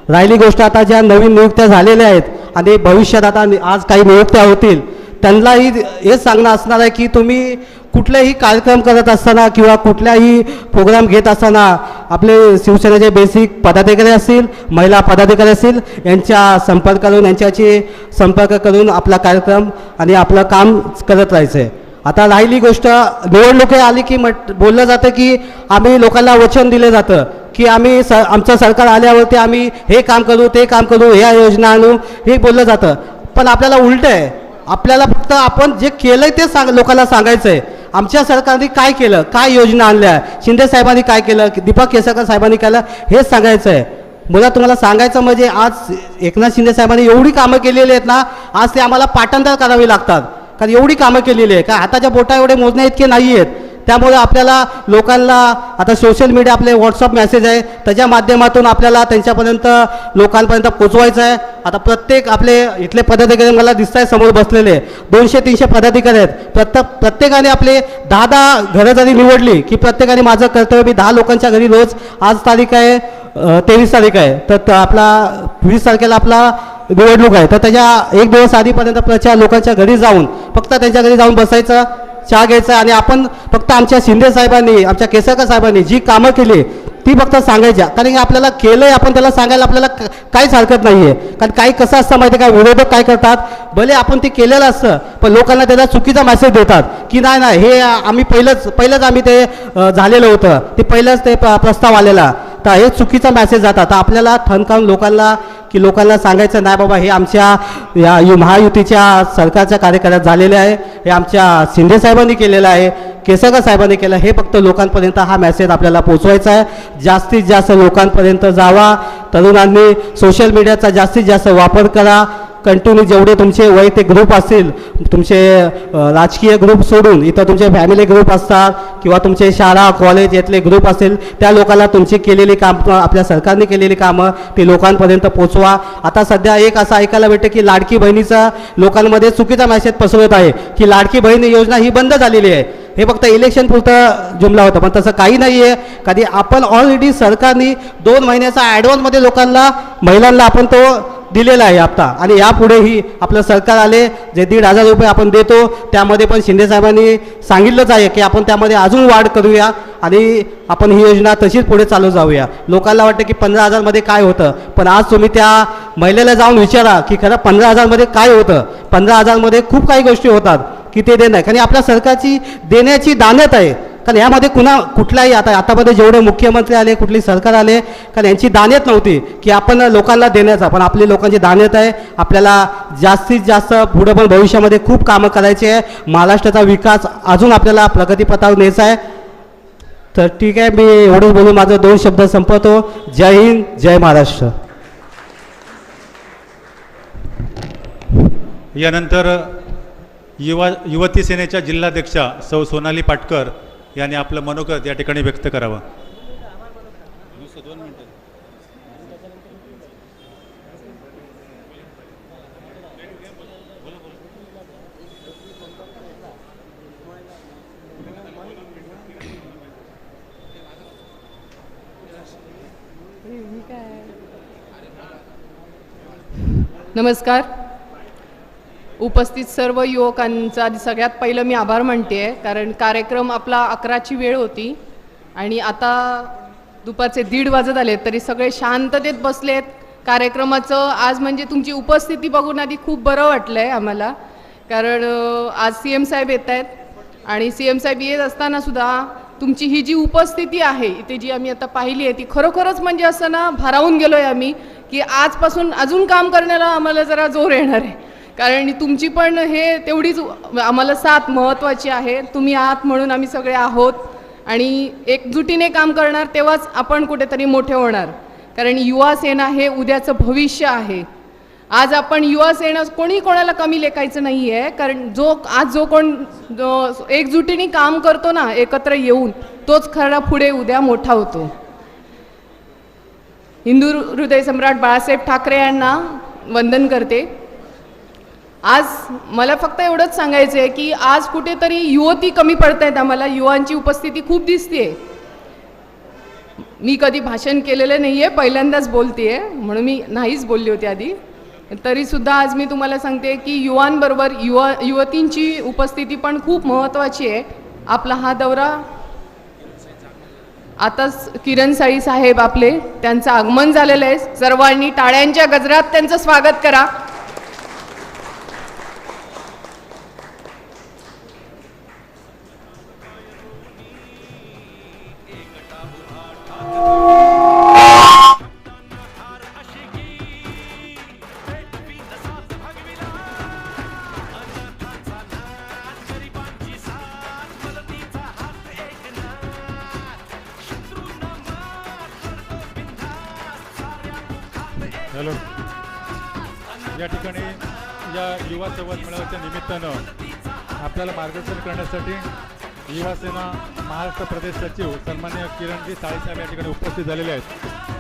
राहिली गोष्ट आता ज्या नवीन नियुक्त्या झालेल्या आहेत आणि भविष्यात आता आज काही नियुक्त्या होतील, त्यांनाही हेच सांगणं असणार आहे की तुम्ही कुठलेही कार्यक्रम करत असताना किंवा कुठल्याही प्रोग्राम घेत असताना आपले शिवसेनेचे बेसिक पदाधिकारी असतील, महिला पदाधिकारी असतील, यांच्या संपर्क करून यांच्याशी संपर्क करून आपला कार्यक्रम आणि आपलं काम करत राहायचं आहे. आता राहिली गोष्ट निवडणुकी आली की बोललं जातं की आम्ही लोकांना वचन दिलं जातं की आम्ही आमचं सरकार आल्यावरती आम्ही हे काम करू, ते काम करू, ह्या योजना आणू, हे बोललं जातं. पण आपल्याला उलटं आहे, आपल्याला फक्त आपण जे केलं आहे ते लोकांना सांगायचं आहे. आमच्या सरकारने काय केलं, काय योजना आणल्या, शिंदे साहेबांनी काय केलं, दीपक केसरकर साहेबांनी केलं, हेच सांगायचं आहे. मला तुम्हाला सांगायचं म्हणजे आज एकनाथ शिंदे साहेबांनी एवढी कामं केलेली आहेत ना, आज ते आम्हाला पाठांतर करावी लागतात, कारण एवढी कामं केलेली आहे का हाताच्या बोटा एवढे मोजण्या इतके नाही आहेत. त्यामुळे आपल्याला लोकांना आता सोशल मीडिया आपले व्हॉट्सअप मेसेज आहे, त्याच्या माध्यमातून आपल्याला त्यांच्यापर्यंत लोकांपर्यंत पोचवायचं आहे. आता प्रत्येक आपले इथले पदाधिकारी मला दिसत आहे समोर बसलेले 200-300 पदाधिकारी आहेत. प्रत्येकाने आपले 10 घरं जरी निवडली की प्रत्येकाने माझं कर्तव्य, मी 10 लोकांच्या घरी रोज, आज तारीख आहे 23 तारीख आहे, तर आपला 20 तारखेला आपला निवडणूक आहे, तर त्याच्या एक दिवस आधीपर्यंत प्रचार लोकांच्या घरी जाऊन फक्त त्यांच्या घरी जाऊन बसायचं, चहा घ्यायचा आणि आपण फक्त आमच्या शिंदे साहेबांनी, आमच्या केसरकर साहेबांनी जी कामं केली ती फक्त सांगायच्या. कारण की आपल्याला केलं आहे, आपण त्याला सांगायला आपल्याला काहीच हरकत नाही आहे. कारण काही कसं असतं माहिती आहे का, विरोधक काय करतात, भले आपण ते केलेलं असतं पण लोकांना त्याला चुकीचा मेसेज देतात की नाही नाही हे आम्ही पहिलंच आम्ही ते झालेलं होतं, ते पहिलंच ते प्रस्ताव आलेला, तर हे चुकीचा मेसेज जातात. तर आपल्याला ठणकावून लोकांना सांगायचं नाही बाबा हे आमच्या या महायुतीच्या सरकारच्या कार्यकाळात झालेले आहे, हे आमच्या शिंदे साहेबांनी केलेलं आहे, केसरकर साहेबांनी केलं. हे फक्त लोकांपर्यंत हा मेसेज आपल्याला पोचवायचा आहे. जास्तीत जास्त लोकांपर्यंत जावा. तरुणांनी सोशल मीडियाचा जास्तीत जास्त वापर करा. कंटिन्यू जेवढे तुमचे वैयक्तिक ग्रुप असतील, तुमचे राजकीय ग्रुप सोडून इथं तुमचे फॅमिली ग्रुप असतात किंवा तुमचे शाळा कॉलेज यातले ग्रुप असतील, त्या लोकांना तुमची केलेली कामं, आपल्या सरकारने केलेली कामं ती लोकांपर्यंत पोचवा. आता सध्या एक असं ऐकायला भेटतं की लाडकी बहिणीचा लोकांमध्ये चुकीचा मेसेज पसरवत आहे की लाडकी बहीण योजना ही बंद झालेली आहे, हे फक्त इलेक्शन पुरतं जुमला होतं. पण तसं काही नाही आहे. कधी आपण ऑलरेडी सरकारने 2 महिन्याचा ॲडव्हान्समध्ये लोकांना, महिलांना आपण तो दिलेला आहे हप्ता, आणि यापुढेही आपलं सरकार आले जे 1,500 रुपये आपण देतो त्यामध्ये पण शिंदे साहेबांनी सांगितलंच आहे की आपण त्यामध्ये अजून वाढ करूया आणि आपण ही योजना तशीच पुढे चालू जाऊया. लोकांना वाटतं की 15,000मध्ये काय होतं, पण आज तुम्ही त्या महिलेला जाऊन विचारा की खरं 15,000मध्ये काय होतं. 15,000मध्ये खूप काही गोष्टी होतात की ते देणं आहे, कारण आपल्या सरकारची देण्याची दानत आहे. कारण यामध्ये कुठल्याही आतामध्ये जेवढे मुख्यमंत्री आले, कुठली सरकार आले, कारण यांची दानत नव्हती की आपण लोकांना देण्याचा, पण आपली लोकांची दानत आहे. आपल्याला जास्तीत जास्त पुढे पण भविष्यामध्ये खूप कामं करायची आहे. महाराष्ट्राचा विकास अजून आपल्याला प्रगतीपथावर न्यायचा आहे. तर ठीक आहे, मी एवढंच बोलून माझं 2 शब्द संपवतो. जय हिंद, जय महाराष्ट्र. यानंतर युवती सेनेच्या जिल्हाध्यक्षा सौ सोनाली पाटकर यांनी आपलं मनोगत या ठिकाणी व्यक्त करावं. नमस्कार. उपस्थित सर्व युवकांचा सगळ्यात पहिलं मी आभार म्हणते आहे, कारण कार्यक्रम आपला 11ची वेळ होती आणि आता दुपारचे 1:30 वाजत आले तरी सगळे शांततेत बसलेत. कार्यक्रमाचं आज म्हणजे तुमची उपस्थिती बघून आधी खूप बरं वाटलं आहे आम्हाला, कारण आज CM साहेब येत आहेत आणि CM साहेब येत असतानासुद्धा तुमची ही जी उपस्थिती आहे इथे जी आम्ही आता पाहिली आहे ती खरोखरच म्हणजे असं ना भारावून गेलो आहे आम्ही की आजपासून अजून काम करण्याला आम्हाला जरा जोर येणार आहे, कारण तुमची पण हे तेवढीच आम्हाला साथ महत्त्वाची आहे. तुम्ही आहात म्हणून आम्ही सगळे आहोत आणि एकजुटीने काम करणार तेव्हाच आपण कुठेतरी मोठे होणार, कारण युवा सेना हे उद्याचं भविष्य आहे. आज आपण युवा सेना कोणी कोणाला कमी लेखायचं नाही आहे, कारण जो कोण एकजुटीने काम करतो ना एकत्र येऊन तोच खरा पुढे उद्या मोठा होतो. हिंदू हृदय सम्राट बाळासाहेब ठाकरे यांना वंदन करते. आज मला फक्त एवढंच सांगायचं आहे की आज कुठेतरी युवती कमी पडत आहेत, आम्हाला युवांची उपस्थिती खूप दिसते. मी कधी भाषण केलेलं नाही आहे, पहिल्यांदाच बोलते आहे, म्हणून मी नाहीच बोलली होती आधी. तरीसुद्धा आज मी तुम्हाला सांगते की युवांबरोबर युवतींची उपस्थिती पण खूप महत्त्वाची आहे. आपला हा दौरा आताच किरण साळी साहेब आपले त्यांचं आगमन झालेलं आहे. सर्वांनी टाळ्यांच्या गजरात त्यांचं स्वागत करा. हॅलो, या ठिकाणी या युवा संवाद मेळाव्याच्या निमित्तानं आपल्याला मार्गदर्शन करण्यासाठी युवा सेना महाराष्ट्र प्रदेश सचिव सन्मान्य किरणजी साळीसाहेब या ठिकाणी उपस्थित झालेले आहेत.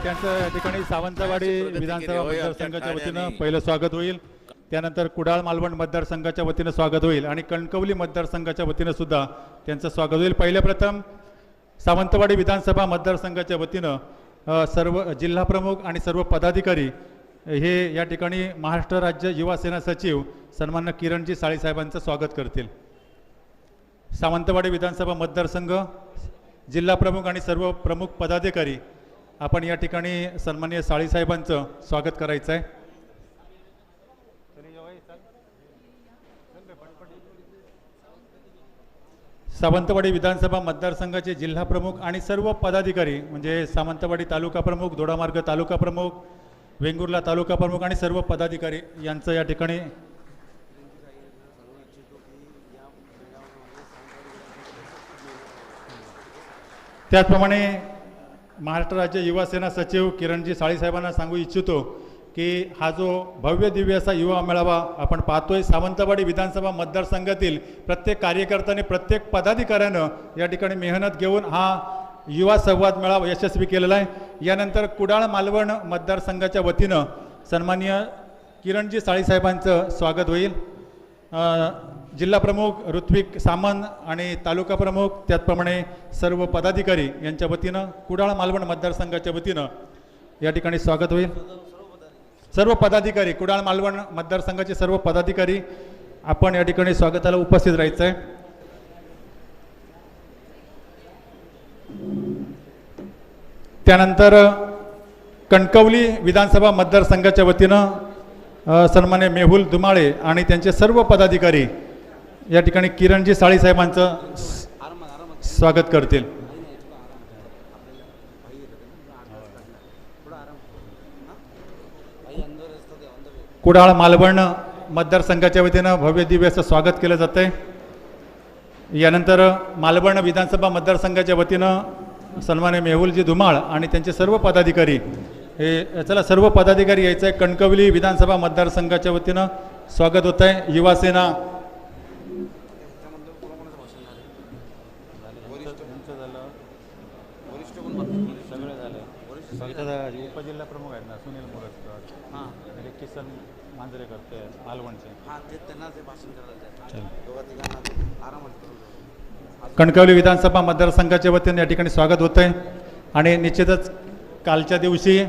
त्यांचं या ठिकाणी सावंतवाडी विधानसभा मतदारसंघाच्या वतीनं पहिलं स्वागत होईल. त्यानंतर कुडाळ मालवण मतदारसंघाच्या वतीनं स्वागत होईल आणि कणकवली मतदारसंघाच्या वतीनं सुद्धा त्यांचं स्वागत होईल. पहिल्या प्रथम सावंतवाडी विधानसभा मतदारसंघाच्या वतीनं सर्व जिल्हाप्रमुख आणि सर्व पदाधिकारी हे या ठिकाणी महाराष्ट्र राज्य युवा सेना सचिव सन्मान्य किरणजी साळीसाहेबांचं स्वागत करतील. सावंतवाडी विधानसभा मतदारसंघ जिल्हाप्रमुख आणि सर्व प्रमुख पदाधिकारी आपण या ठिकाणी सन्मान्य साळीसाहेबांचं स्वागत करायचं आहे. सावंतवाडी विधानसभा मतदारसंघाचे जिल्हाप्रमुख आणि सर्व पदाधिकारी म्हणजे सावंतवाडी तालुका प्रमुख, दोडामार्ग तालुका प्रमुख, वेंगुर्ला तालुका प्रमुख आणि सर्व पदाधिकारी यांचं या ठिकाणी त्याचप्रमाणे महाराष्ट्र राज्य युवा सेना सचिव किरणजी साळीसाहेबांना सांगू इच्छितो की हा जो भव्य दिव्य असा युवा मेळावा आपण पाहतोय, सावंतवाडी विधानसभा मतदारसंघातील प्रत्येक कार्यकर्त्याने प्रत्येक पदाधिकाऱ्यानं या ठिकाणी मेहनत घेऊन हा युवा संवाद मेळावा यशस्वी केलेला आहे. यानंतर कुडाळ मालवण मतदारसंघाच्या वतीनं सन्माननीय किरणजी साळीसाहेबांचं स्वागत होईल. जिल्हाप्रमुख ऋत्विक सामंत आणि तालुका प्रमुख त्याचप्रमाणे सर्व पदाधिकारी यांच्या वतीनं कुडाळ मालवण मतदारसंघाच्या वतीनं या ठिकाणी स्वागत होईल. सर्व पदाधिकारी कुडाळ मालवण मतदारसंघाचे सर्व पदाधिकारी आपण या ठिकाणी स्वागताला उपस्थित राहायचं आहे. त्यानंतर कणकवली विधानसभा मतदारसंघाच्या वतीनं सन्मान्य मेहुल दुमाळे आणि त्यांचे सर्व पदाधिकारी या ठिकाणी किरणजी साळीसाहेबांचं स्वागत करतील. कुडाळ मालवण मतदारसंघाच्या वतीनं भव्य दिव्य असं स्वागत केलं जातं आहे. यानंतर मालवण विधानसभा मतदारसंघाच्या वतीनं सन्मान्य मेहुलजी धुमाळ आणि त्यांचे सर्व पदाधिकारी हे चला सर्व पदाधिकारी यायचं आहे. कणकवली विधानसभा मतदारसंघाच्या वतीनं स्वागत होत आहे. युवा सेना उपजिल्हा प्रमुख आहेत ना, सुनील मुरटकर, किसन मांजरेकर ते मालवणचे. कणकवली विधानसभा मतदारसंघाच्या वतीने या ठिकाणी स्वागत होतं आहे. आणि निश्चितच कालच्या दिवशी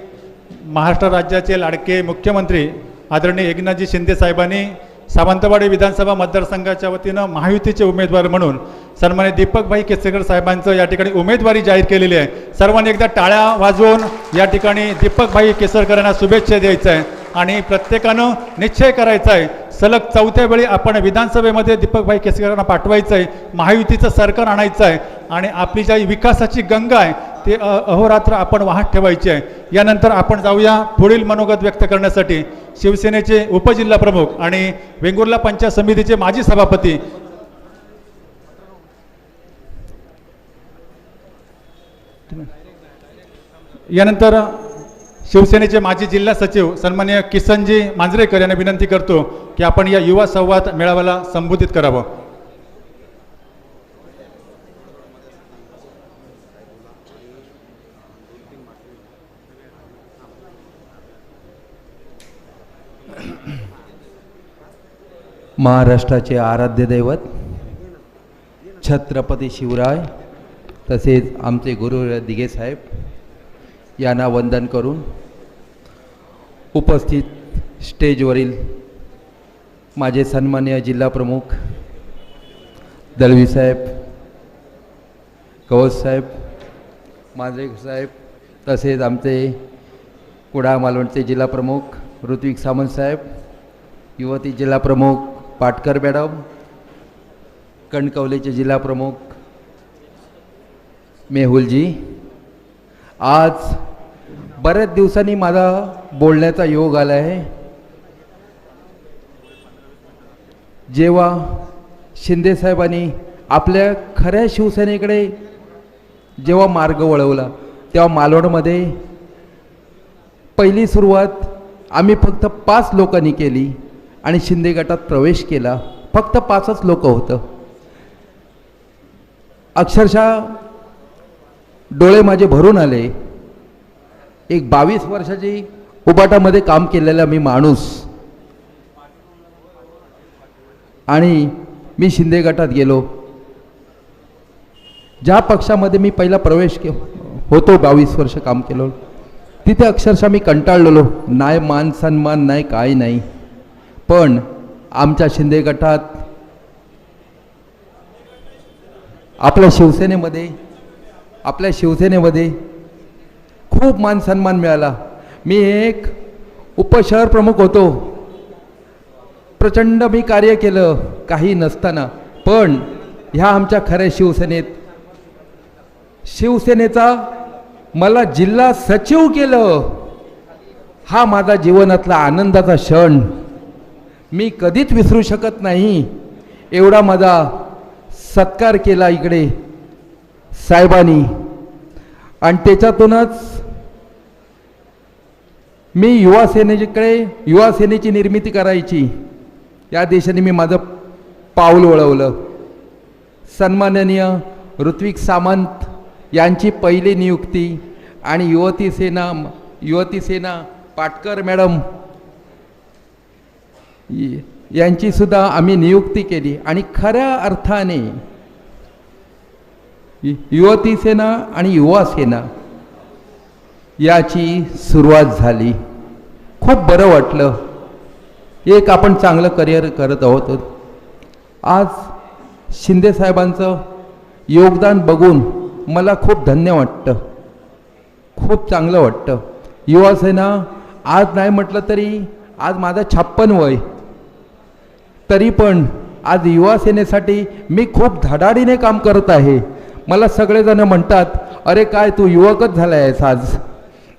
महाराष्ट्र राज्याचे लाडके मुख्यमंत्री आदरणीय एकनाथजी शिंदे साहेबांनी सावंतवाडी विधानसभा मतदारसंघाच्या वतीनं महायुतीचे उमेदवार म्हणून सन्मान्य दीपकभाई केसरकर साहेबांचं या ठिकाणी उमेदवारी जाहीर केलेली आहे. सर्वांनी एकदा टाळ्या वाजवून या ठिकाणी दीपकभाई केसरकरांना शुभेच्छा द्यायचं आहे आणि प्रत्येकानं निश्चय करायचा आहे सलग 4थ्या वेळी आपण विधानसभेमध्ये दीपकभाई केसरकरांना पाठवायचं आहे, महायुतीचं सरकार आणायचं आहे आणि आपली जी विकासाची गंगा आहे ते अहोरात्र आपण वाहत ठेवायची आहे. यानंतर आपण जाऊया पुढील मनोगत व्यक्त करण्यासाठी शिवसेनेचे उपजिल्हा प्रमुख आणि वेंगुर्ला पंचायत समितीचे माजी सभापती यानंतर शिवसेनेचे माजी जिल्हा सचिव सन्माननीय किसनजी मांजरेकर यांना विनंती करतो की आपण या युवा संवाद मेळाव्याला संबोधित करावं. महाराष्ट्राचे आराध्य दैवत छत्रपती शिवराय तसेच आमचे गुरु दिघे साहेब यांना वंदन करून उपस्थित स्टेजवरील माझे सन्माननीय जिल्हाप्रमुख दळवी साहेब, गवस साहेब, मांजरेकर साहेब, तसेच आमचे कुडाळ मालवणचे जिल्हाप्रमुख ऋत्विक सामंत साहेब, युवती जिल्हाप्रमुख पाटकर मॅडम, कणकवलीचे जिल्हाप्रमुख मेहुलजी, आज बऱ्याच दिवसांनी माझा बोलण्याचा योग आला आहे. जेव्हा शिंदेसाहेबांनी आपल्या खऱ्या शिवसेनेकडे जेव्हा मार्ग वळवला तेव्हा मालवणमध्ये पहिली सुरुवात आम्ही फक्त 5 लोकांनी केली आणि शिंदे गटात प्रवेश केला. फक्त 5च लोक होतं. अक्षरशः डोळे माझे भरून आले. एक 22 वर्षाची उबाटामध्ये काम केलेला मी माणूस आणि मी शिंदे गटात गेलो. ज्या पक्षामध्ये मी पहिला प्रवेश होतो 22 वर्ष काम केलो तिथे अक्षरशः मी कंटाळलेलो. नाही मान सन्मान नाही, काही नाही. पण आमच्या शिंदे गटात आपल्या शिवसेनेमध्ये खूप मान सन्मान मिळाला. मी एक उपशहर प्रमुख होतो. प्रचंड मी कार्य केलं काही नसताना. पण ह्या आमच्या खऱ्या शिवसेनेचा मला जिल्हा सचिव केलं. हा माझा जीवनातला आनंदाचा क्षण मी कधीच विसरू शकत नाही. एवढा माझा सत्कार केला इकडे साहेबांनी आणि त्याच्यातूनच मी युवा सेनेची निर्मिती करायची या दिशेने मी माझं पाऊल वळवलं. सन्माननीय ऋत्विक सामंत यांची पहिली नियुक्ती आणि युवती सेना पाटकर मॅडम यांची सुद्धा आम्ही नियुक्ती केली आणि खऱ्या अर्थाने युवती सेना आणि युवा सेना याची सुरुवात झाली. खूप बरं वाटलं. एक आपण चांगलं करिअर करत आहोत. आज शिंदे साहेबांचं योगदान बघून मला खूप धन्य वाटतं, खूप चांगलं वाटतं. युवासेना आज नाही म्हटलं तरी आज माझं 56 वय, तरी पण आज युवासेनेसाठी मी खूप धडाडीने काम करत आहे. मला सगळेजण म्हणतात, अरे काय तू युवकच झाला आहेस आज.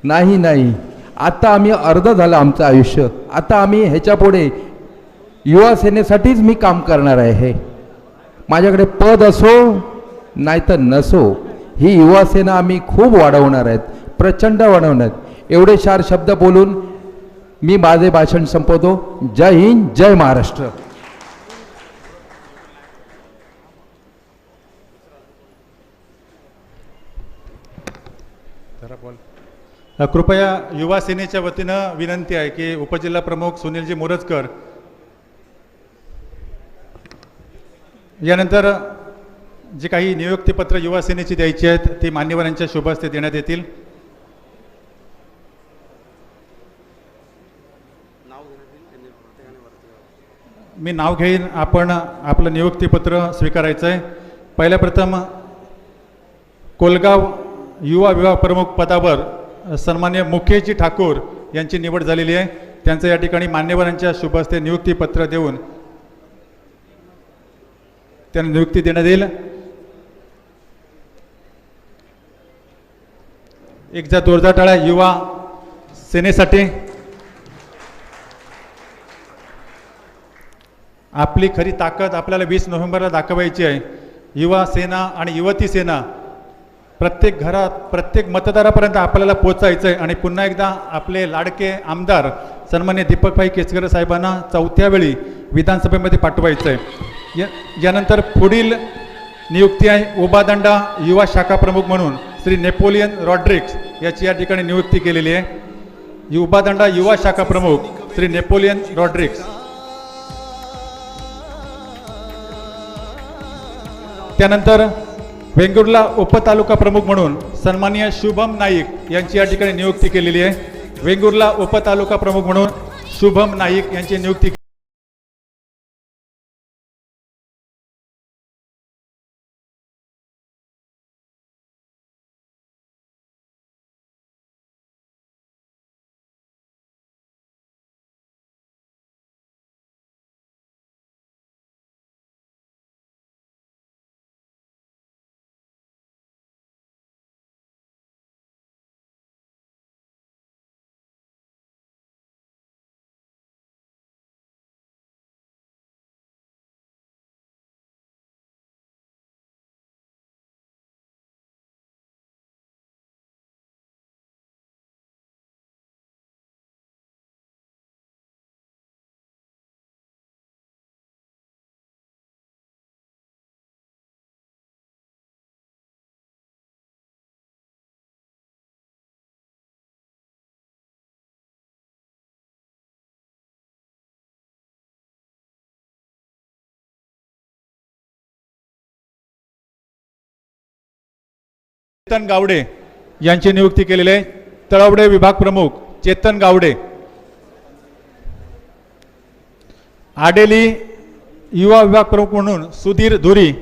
नाही, आता आम्ही अर्ध झालं आमचं आयुष्य. आता आम्ही ह्याच्यापुढे युवासेनेसाठीच मी काम करणार आहे. माझ्याकडे पद असो नाही तर नसो, ही युवासेना आम्ही खूप वाढवणार आहेत, प्रचंड वाढवणार आहेत. एवढे 4 शब्द बोलून मी माझे भाषण संपवतो. जय हिंद, जय महाराष्ट्र. कृपया युवा सेनेच्या वतीनं विनंती आहे की उपजिल्हा प्रमुख सुनीलजी मोरजकर यानंतर जी काही नियुक्तीपत्र युवा सेनेची द्यायची आहेत ती मान्यवरांच्या शुभ हस्ते देण्यात येतील. मी नाव घेईन, आपण आपलं नियुक्तीपत्र स्वीकारायचं आहे. पहिल्या प्रथम कोलगाव युवा विभाग प्रमुख पदावर सन्मान्य मुकेशजी ठाकूर यांची निवड झालेली आहे. त्यांचं या ठिकाणी मान्यवरांच्या शुभ हस्ते नियुक्तीपत्र देऊन त्यांना नियुक्ती देण्यात येईल. एकदा जोरदार टाळ्या युवा सेनेसाठी. आपली खरी ताकद आपल्याला 20 नोव्हेंबरला दाखवायची आहे. युवा सेना आणि युवती सेना प्रत्येक घरात, प्रत्येक मतदारापर्यंत आपल्याला पोचायचं आहे आणि पुन्हा एकदा आपले लाडके आमदार सन्मान्य दीपकभाई केसकर साहेबांना 4थ्या वेळी विधानसभेमध्ये पाठवायचं आहे. यानंतर पुढील नियुक्ती आहे उबादांडा युवा शाखा प्रमुख म्हणून श्री नेपोलियन रॉड्रिक्स याची या ठिकाणी नियुक्ती केलेली आहे. उबादांडा युवा शाखा प्रमुख श्री नेपोलियन रॉड्रिक्स. त्यानंतर वेंगुर्ला उपतालुका प्रमुख म्हणून सन्माननीय शुभम नाईक यांची या ठिकाणी नियुक्ती केलेली आहे. वेंगुर्ला उपतालुका प्रमुख म्हणून शुभम नाईक यांची नियुक्ती. चेतन गावडे यांची नियुक्ती केलेली आहे. तळवडे विभाग प्रमुख चेतन गावडे. आडेली युवा विभाग प्रमुख म्हणून सुधीर धुरी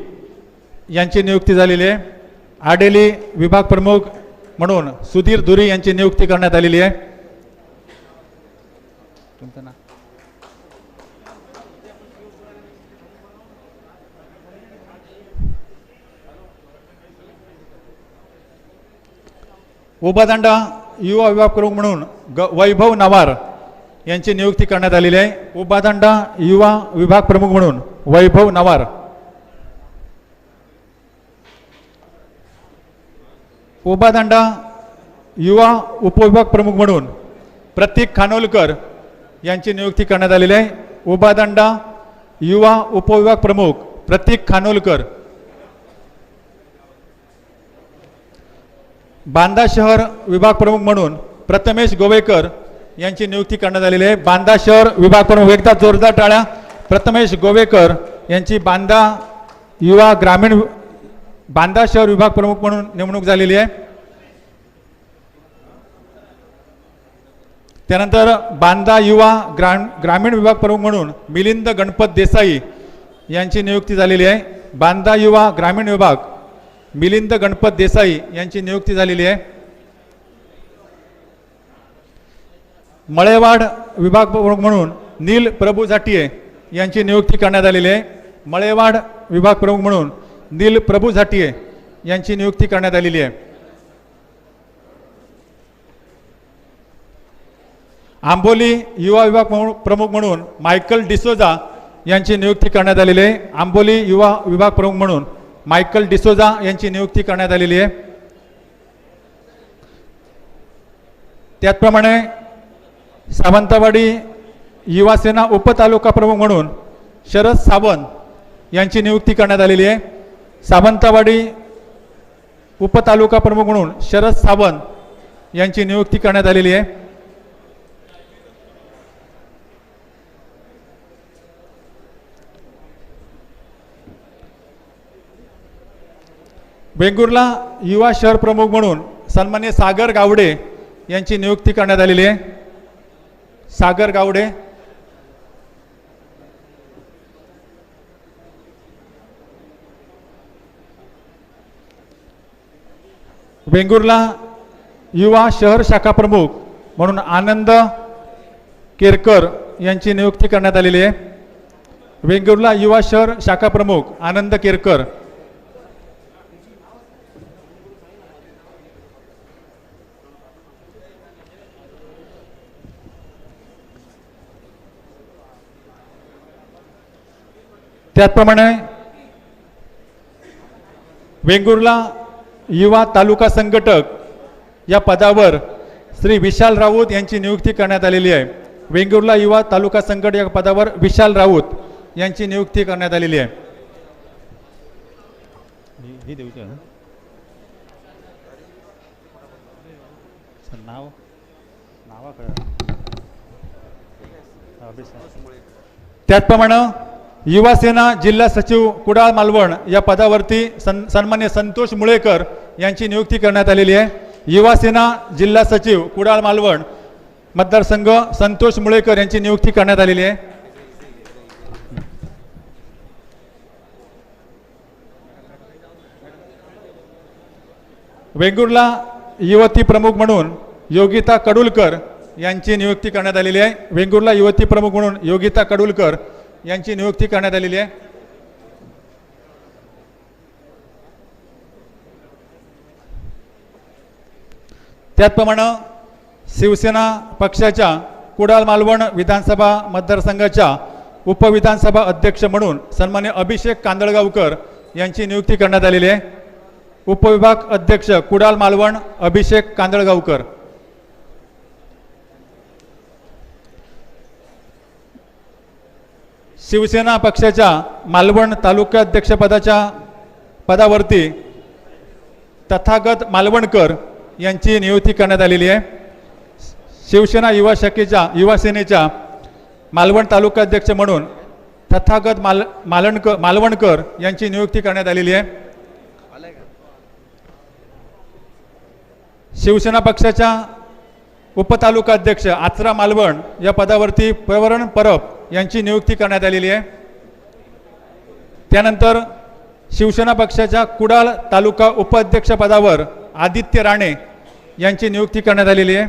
यांची नियुक्ती झालेली आहे. आडेली विभाग प्रमुख म्हणून सुधीर धुरी यांची नियुक्ती करण्यात आलेली आहे. तुमचं नाव? उबादांडा युवा विभाग प्रमुख म्हणून वैभव नवार यांची नियुक्ती करण्यात आलेली आहे. उबादांडा युवा विभाग प्रमुख म्हणून वैभव नवार. उबादांडा युवा उपविभाग प्रमुख म्हणून प्रतीक खानोलकर यांची नियुक्ती करण्यात आलेली आहे. उबादांडा युवा उपविभाग प्रमुख प्रतीक खानोलकर. बांदा शहर विभाग प्रमुख म्हणून प्रथमेश गोवेकर यांची नियुक्ती करण्यात आलेली आहे. बांदा शहर विभाग प्रमुख, एकदा जोरदार टाळ्या. प्रथमेश गोवेकर यांची बांदा युवा ग्रामीण बांदा शहर विभाग प्रमुख म्हणून नेमणूक झालेली आहे. त्यानंतर बांदा युवा ग्रामीण विभाग प्रमुख म्हणून मिलिंद गणपत देसाई यांची नियुक्ती झालेली आहे. बांदा युवा ग्रामीण विभाग मिलिंद गणपत देसाई यांची नियुक्ती झालेली आहे. मळेवाड विभाग प्रमुख म्हणून नील प्रभू झाटिये यांची नियुक्ती करण्यात आलेली आहे. मळेवाड विभाग प्रमुख म्हणून नील प्रभू झाटिये यांची नियुक्ती करण्यात आलेली आहे. आंबोली युवा विभाग प्रमुख म्हणून मायकल डिसोजा यांची नियुक्ती करण्यात आलेली आहे. आंबोली युवा विभाग प्रमुख म्हणून मायकल डिसोजा यांची नियुक्ती करण्यात आलेली आहे. त्याचप्रमाणे सावंतवाडी युवा सेना उपतालुका प्रमुख म्हणून शरद सावंत यांची नियुक्ती करण्यात आलेली आहे. सावंतवाडी उपतालुका प्रमुख म्हणून शरद सावंत यांची नियुक्ती करण्यात आलेली आहे. वेंगुर्ला युवा शहर प्रमुख म्हणून सन्माननीय सागर गावडे यांची नियुक्ती करण्यात आलेली आहे. सागर गावडे. वेंगुर्ला युवा शहर शाखा प्रमुख म्हणून आनंद केरकर यांची नियुक्ती करण्यात आलेली आहे. वेंगुर्ला युवा शहर शाखा प्रमुख आनंद केरकर. त्याचप्रमाणे वेंगुर्ला युवा तालुका संघटक या पदावर श्री विशाल राऊत यांची नियुक्ती करण्यात आलेली आहे. वेंगुर्ला युवा तालुका संघटक या पदावर विशाल राऊत यांची नियुक्ती करण्यात आलेली आहे. त्याचप्रमाणे युवा सेना जिल्हा सचिव कुडाळ मालवण या पदावरती सन्मान्य संतोष मुळेकर यांची नियुक्ती करण्यात आलेली आहे. युवा सेना जिल्हा सचिव कुडाळ मालवण मतदारसंघ संतोष मुळेकर यांची नियुक्ती करण्यात आलेली आहे. वेंगुर्ला युवती प्रमुख म्हणून योगिता कडुलकर यांची नियुक्ती करण्यात आलेली आहे. वेंगुर्ला युवती प्रमुख म्हणून योगिता कडुलकर यांची नियुक्ती करण्यात आलेली आहे. त्याचप्रमाणे शिवसेना पक्षाच्या कुडाळ मालवण विधानसभा मतदारसंघाच्या उपविधानसभा अध्यक्ष म्हणून सन्मान्य अभिषेक कांदळगावकर यांची नियुक्ती करण्यात आलेली आहे. उपविभाग अध्यक्ष कुडाळ मालवण अभिषेक कांदळगावकर. शिवसेना पक्षाच्या मालवण तालुकाध्यक्षपदाच्या पदावरती तथागत मालवणकर यांची नियुक्ती करण्यात आलेली आहे. शिवसेना युवा सेनेच्या मालवण तालुकाध्यक्ष म्हणून तथागत मालवणकर यांची नियुक्ती करण्यात आलेली आहे. शिवसेना पक्षाच्या उपतालुकाध्यक्ष आचरा मालवण या पदावरती प्रवरण परब यांची नियुक्ती करण्यात आलेली आहे. त्यानंतर शिवसेना पक्षाच्या कुडाळ तालुका उपाध्यक्ष पदावर आदित्य राणे यांची नियुक्ती करण्यात आलेली आहे.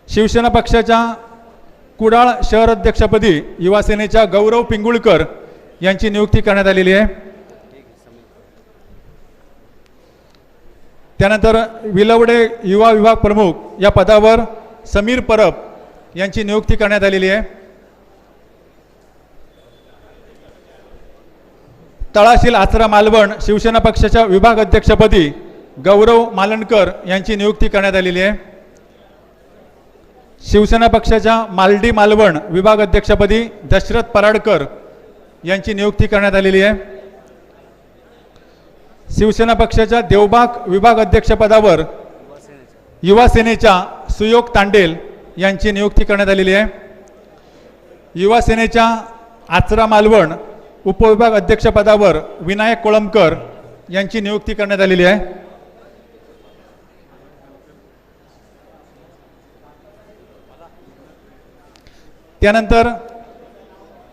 शिवसेना पक्षाच्या कुडाळ शहर अध्यक्षपदी युवा सेनेच्या गौरव पिंगुळकर यांची नियुक्ती करण्यात आलेली आहे. त्यानंतर विलवडे युवा विभाग प्रमुख या पदावर समीर परब यांची नियुक्ती करण्यात आलेली आहे. तळाशील आचरा मालवण शिवसेना पक्षाच्या विभाग अध्यक्षपदी गौरव मालणकर यांची नियुक्ती करण्यात आलेली आहे. शिवसेना पक्षाच्या मालडी मालवण विभाग अध्यक्षपदी दशरथ पराडकर यांची नियुक्ती करण्यात आलेली आहे. शिवसेना पक्षाच्या देवबाग विभाग अध्यक्षपदावर युवा सेनेच्या सुयोग तांडेल यांची नियुक्ती करण्यात आलेली आहे. युवा सेनेच्या आचरा मालवण उपविभाग अध्यक्षपदावर विनायक कोळंबकर यांची नियुक्ती करण्यात आलेली आहे. त्यानंतर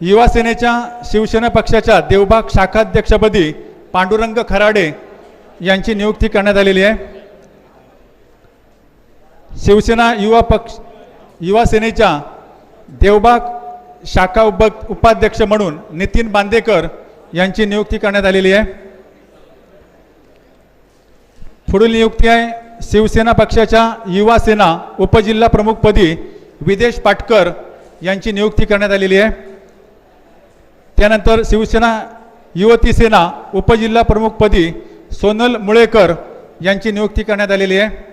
युवा सेनेच्या शिवसेना पक्षाच्या देवबाग शाखाध्यक्षपदी पांडुरंग खराडे यांची नियुक्ती करण्यात आलेली आहे. शिवसेना युवा सेनेच्या देवबाग शाखा उपाध्यक्ष म्हणून नितीन बांदेकर यांची नियुक्ती करण्यात आलेली आहे. पुढील नियुक्ती आहे शिवसेना पक्षाच्या युवा सेना उपजिल्हा प्रमुखपदी विदेश पाटकर यांची नियुक्ती करण्यात आलेली आहे. त्यानंतर शिवसेना युवती सेना उपजिल्हा प्रमुखपदी सोनल मुळेकर यांची नियुक्ती करण्यात आलेली आहे.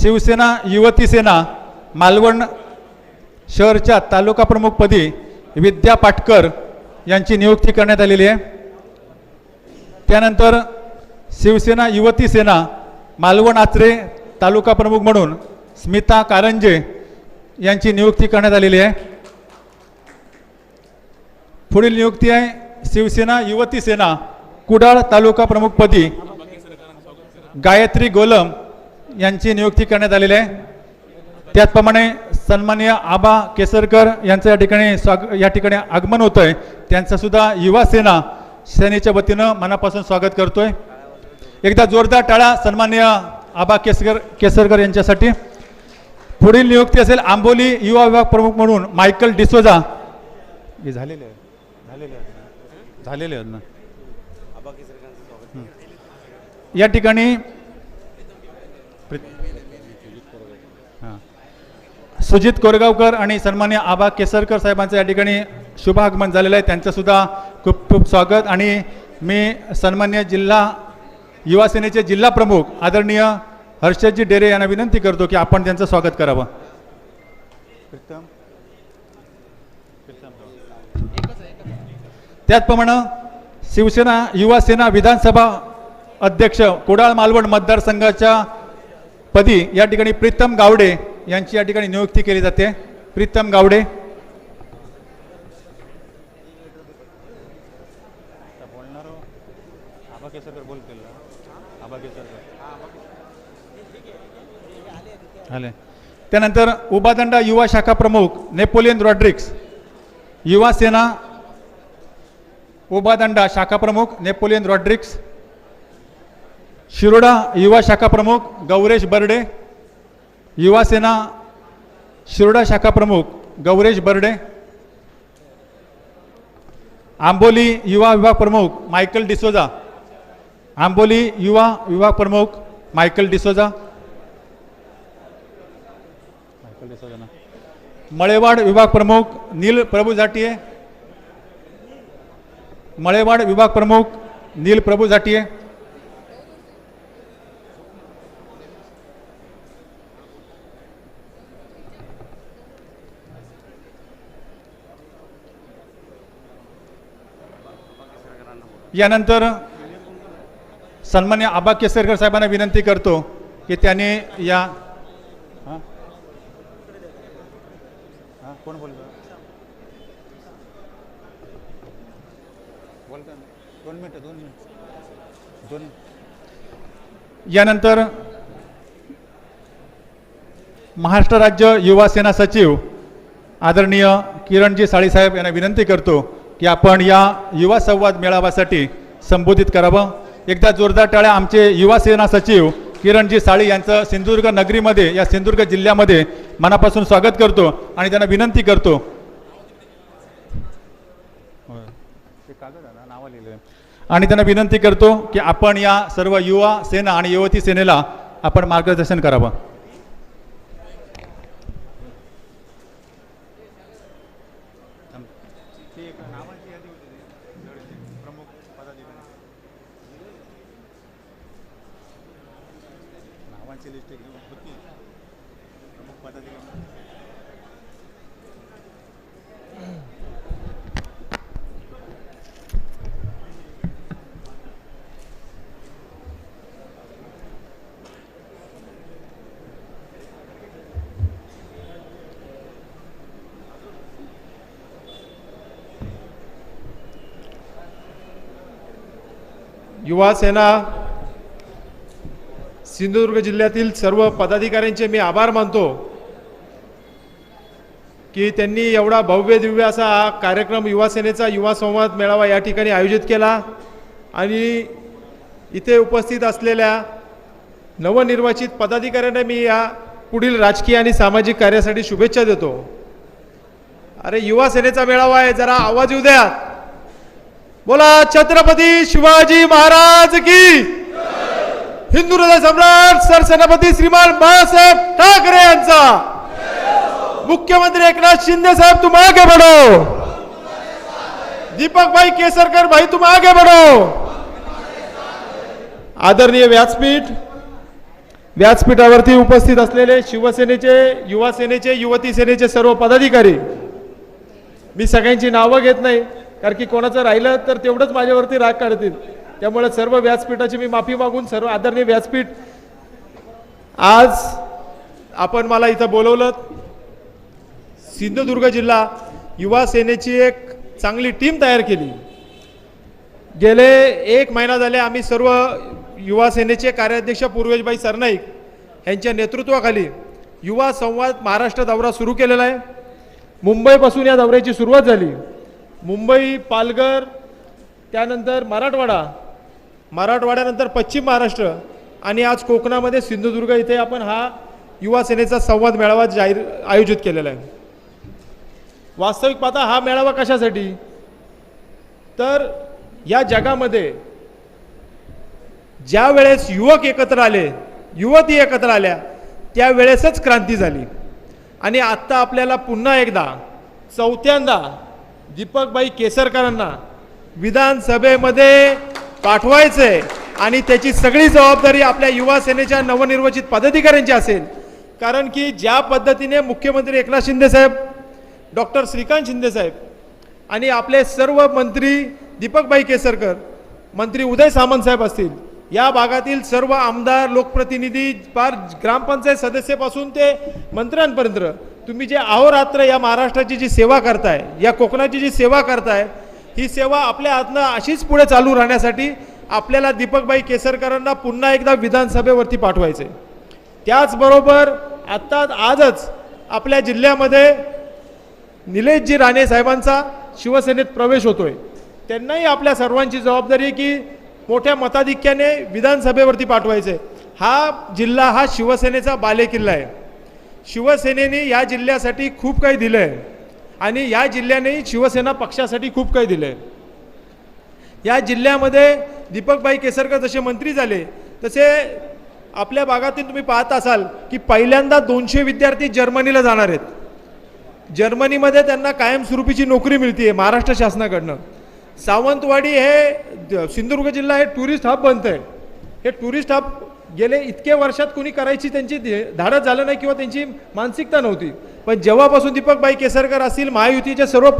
शिवसेना युवती सेना मालवण शहरच्या तालुका प्रमुखपदी विद्या पाटकर यांची नियुक्ती करण्यात आलेली आहे. त्यानंतर शिवसेना युवती सेना मालवण आचरे तालुका प्रमुख म्हणून स्मिता कारंजे यांची नियुक्ती करण्यात आलेली आहे. पुढील नियुक्ती आहे शिवसेना युवती सेना कुडाळ तालुका प्रमुखपदी गायत्री गोलम यांची नियुक्ती करण्यात आलेली आहे. त्याचप्रमाणे सन्माननीय आबा केसरकर यांचं या ठिकाणी आगमन होतं आहे. त्यांचं सुद्धा युवा सेनेच्या वतीनं मनापासून स्वागत करतोय. एकदा जोरदार टाळा सन्माननीय आबा केसरकर यांच्यासाठी. पुढील नियुक्ती असेल आंबोली युवा विभाग प्रमुख म्हणून मायकल डिसोजा. हे झालेले आहे ना या ठिकाणी सुजित कोरगावकर आणि सन्मान्य आबा केसरकर साहेबांचं या ठिकाणी शुभ आगमन झालेलं आहे. त्यांचं सुद्धा खूप खूप स्वागत. आणि मी सन्मान्य युवा सेनेचे जिल्हा प्रमुख आदरणीय हर्षदजी डेरे यांना विनंती करतो की आपण त्यांचं स्वागत करावं. त्याचप्रमाणे शिवसेना युवा सेना विधानसभा अध्यक्ष कुडाळ मालवण मतदारसंघाच्या पदी या ठिकाणी प्रीतम गावडे यांची या ठिकाणी नियुक्ती केली जाते. प्रीतम गावडे. आले. त्यानंतर उबादंडा युवा शाखा प्रमुख नेपोलियन रॉड्रिक्स, युवा सेना उबादंडा शाखा प्रमुख नेपोलियन रॉड्रिक्स. शिरोडा युवा शाखा प्रमुख गौरेश बर्डे, युवा सेना शिरोडा शाखा प्रमुख गौरेश बर्डे. आंबोली युवा विभाग प्रमुख मायकल डिसोजा, आंबोली युवा विभाग प्रमुख मायकल डिसोजा. मळेवाड विभाग प्रमुख नील प्रभू झाटिये, मळेवाड विभाग प्रमुख नील प्रभू झाटिये. यानंतर सन्मान्य आबा केसरकर साहेबांना विनंती करतो की त्यांनी या कोण बोलतो दोन मिनिट. यानंतर महाराष्ट्र राज्य युवा सेना सचिव आदरणीय किरणजी साळीसाहेब यांना विनंती करतो की आपण या युवा संवाद मेळाव्यासाठी संबोधित करावं. एकदा जोरदार टाळ्या आमचे युवा सेना सचिव किरणजी साळी यांचं सिंधुदुर्ग नगरीमध्ये या सिंधुदुर्ग जिल्ह्यामध्ये मनापासून स्वागत करतो आणि त्यांना विनंती करतो. आणि त्यांना विनंती करतो की आपण या सर्व युवा सेना आणि युवती सेनेला आपण मार्गदर्शन करावं. युवा सेना सिंधुदुर्ग जिल्ह्यातील सर्व पदाधिकाऱ्यांचे मी आभार मानतो की त्यांनी एवढा भव्य दिव्य असा हा कार्यक्रम युवा सेनेचा युवा संवाद मेळावा या ठिकाणी आयोजित केला. आणि इथे उपस्थित असलेल्या नवनिर्वाचित पदाधिकाऱ्यांना मी या पुढील राजकीय आणि सामाजिक कार्यासाठी शुभेच्छा देतो. अरे युवा सेनेचा मेळावा आहे, जरा आवाज येऊ द्या. बोला छत्रपती शिवाजी महाराज की, हिंदू हृदय सम्राट सरसेनापती श्रीमान बाळासाहेब ठाकरे यांचा, मुख्यमंत्री एकनाथ शिंदे साहब तुम आगे बढ़ो, दीपक भाई केसरकर भाई तुम आगे बढ़ो. आदरणीय व्यासपीठावरती उपस्थित असलेले शिवसेनेचे, युवा सेनेचे, युवती सेनेचे सर्व पदाधिकारी, मी सगळ्यांची नावं घेत नाही कारण की कोणाचं राहिलं तर तेवढंच माझ्यावरती राग काढतील, त्यामुळे सर्व व्यासपीठाची मी माफी मागून सर्व आदरणीय व्यासपीठ, आज आपण मला इथं बोलवलं. सिंधुदुर्ग जिल्हा युवा सेनेची एक चांगली टीम तयार केली. गेले 1 महिना झाले आम्ही सर्व युवा सेनेचे कार्याध्यक्ष पूर्वेशभाई सरनाईक यांच्या नेतृत्वाखाली युवा संवाद महाराष्ट्र दौरा सुरू केलेला आहे. मुंबईपासून या दौऱ्याची सुरुवात झाली. मुंबई, पालघर, त्यानंतर मराठवाड्यानंतर पश्चिम महाराष्ट्र आणि आज कोकणामध्ये सिंधुदुर्ग इथे आपण हा युवा सेनेचा संवाद मेळावा आयोजित केलेला आहे. वास्तविक पाहता हा मेळावा कशासाठी, तर या जगामध्ये ज्या वेळेस युवक एकत्र आले, युवती एकत्र आल्या, त्यावेळेसच क्रांती झाली. आणि आत्ता आपल्याला पुन्हा एकदा चौथ्यांदा दीपकभाई केसरकरांना विधानसभेमध्ये पाठवायचंय आणि त्याची सगळी जबाबदारी आपल्या युवा सेनेच्या नवनिर्वाचित पदाधिकाऱ्यांची असेल. कारण की ज्या पद्धतीने मुख्यमंत्री एकनाथ शिंदे साहेब, डॉक्टर श्रीकांत शिंदे साहेब आणि आपले सर्व मंत्री दीपकभाई केसरकर, मंत्री उदय सामंत साहेब असतील, या भागातील सर्व आमदार, लोकप्रतिनिधी, पार ग्रामपंचायत सदस्यापासून ते मंत्र्यांपर्यंत तुम्ही जे अहोरात्र या महाराष्ट्राची जी सेवा करताय, या कोकणाची जी सेवा करताय, ही सेवा आपल्या हातनं अशीच पुढे चालू राहण्यासाठी आपल्याला दीपकभाई केसरकरांना पुन्हा एकदा विधानसभेवरती पाठवायचे. त्याचबरोबर आजच आपल्या जिल्ह्यामध्ये निलेशजी राणे साहेबांचा शिवसेनेत प्रवेश होतोय. त्यांनाही आपल्या सर्वांची जबाबदारी आहे की मोठ्या मताधिक्याने विधानसभेवरती पाठवायचे. हा जिल्हा हा शिवसेनेचा बालेकिल्ला आहे. शिवसेनेने या जिल्ह्यासाठी खूप काही दिलं आहे आणि या जिल्ह्यानेही शिवसेना पक्षासाठी खूप काही दिलं आहे. या जिल्ह्यामध्ये दीपकभाई केसरकर जसे मंत्री झाले तसे आपल्या भागातील तुम्ही पाहत असाल की पहिल्यांदा 200 विद्यार्थी जर्मनीला जाणार आहेत. जर्मनीमध्ये त्यांना कायमस्वरूपीची नोकरी मिळते महाराष्ट्र शासनाकडनं. सावंतवाडी हे सिंधुदुर्ग जिल्हा हे टुरिस्ट हब बनत आहे. हे टुरिस्ट हब गेले इतके वर्षात कुणी करायची त्यांची धाडस झालं नाही किंवा त्यांची मानसिकता नव्हती. पण जेव्हापासून दीपकभाई केसरकर असतील महायुतीचे सर्व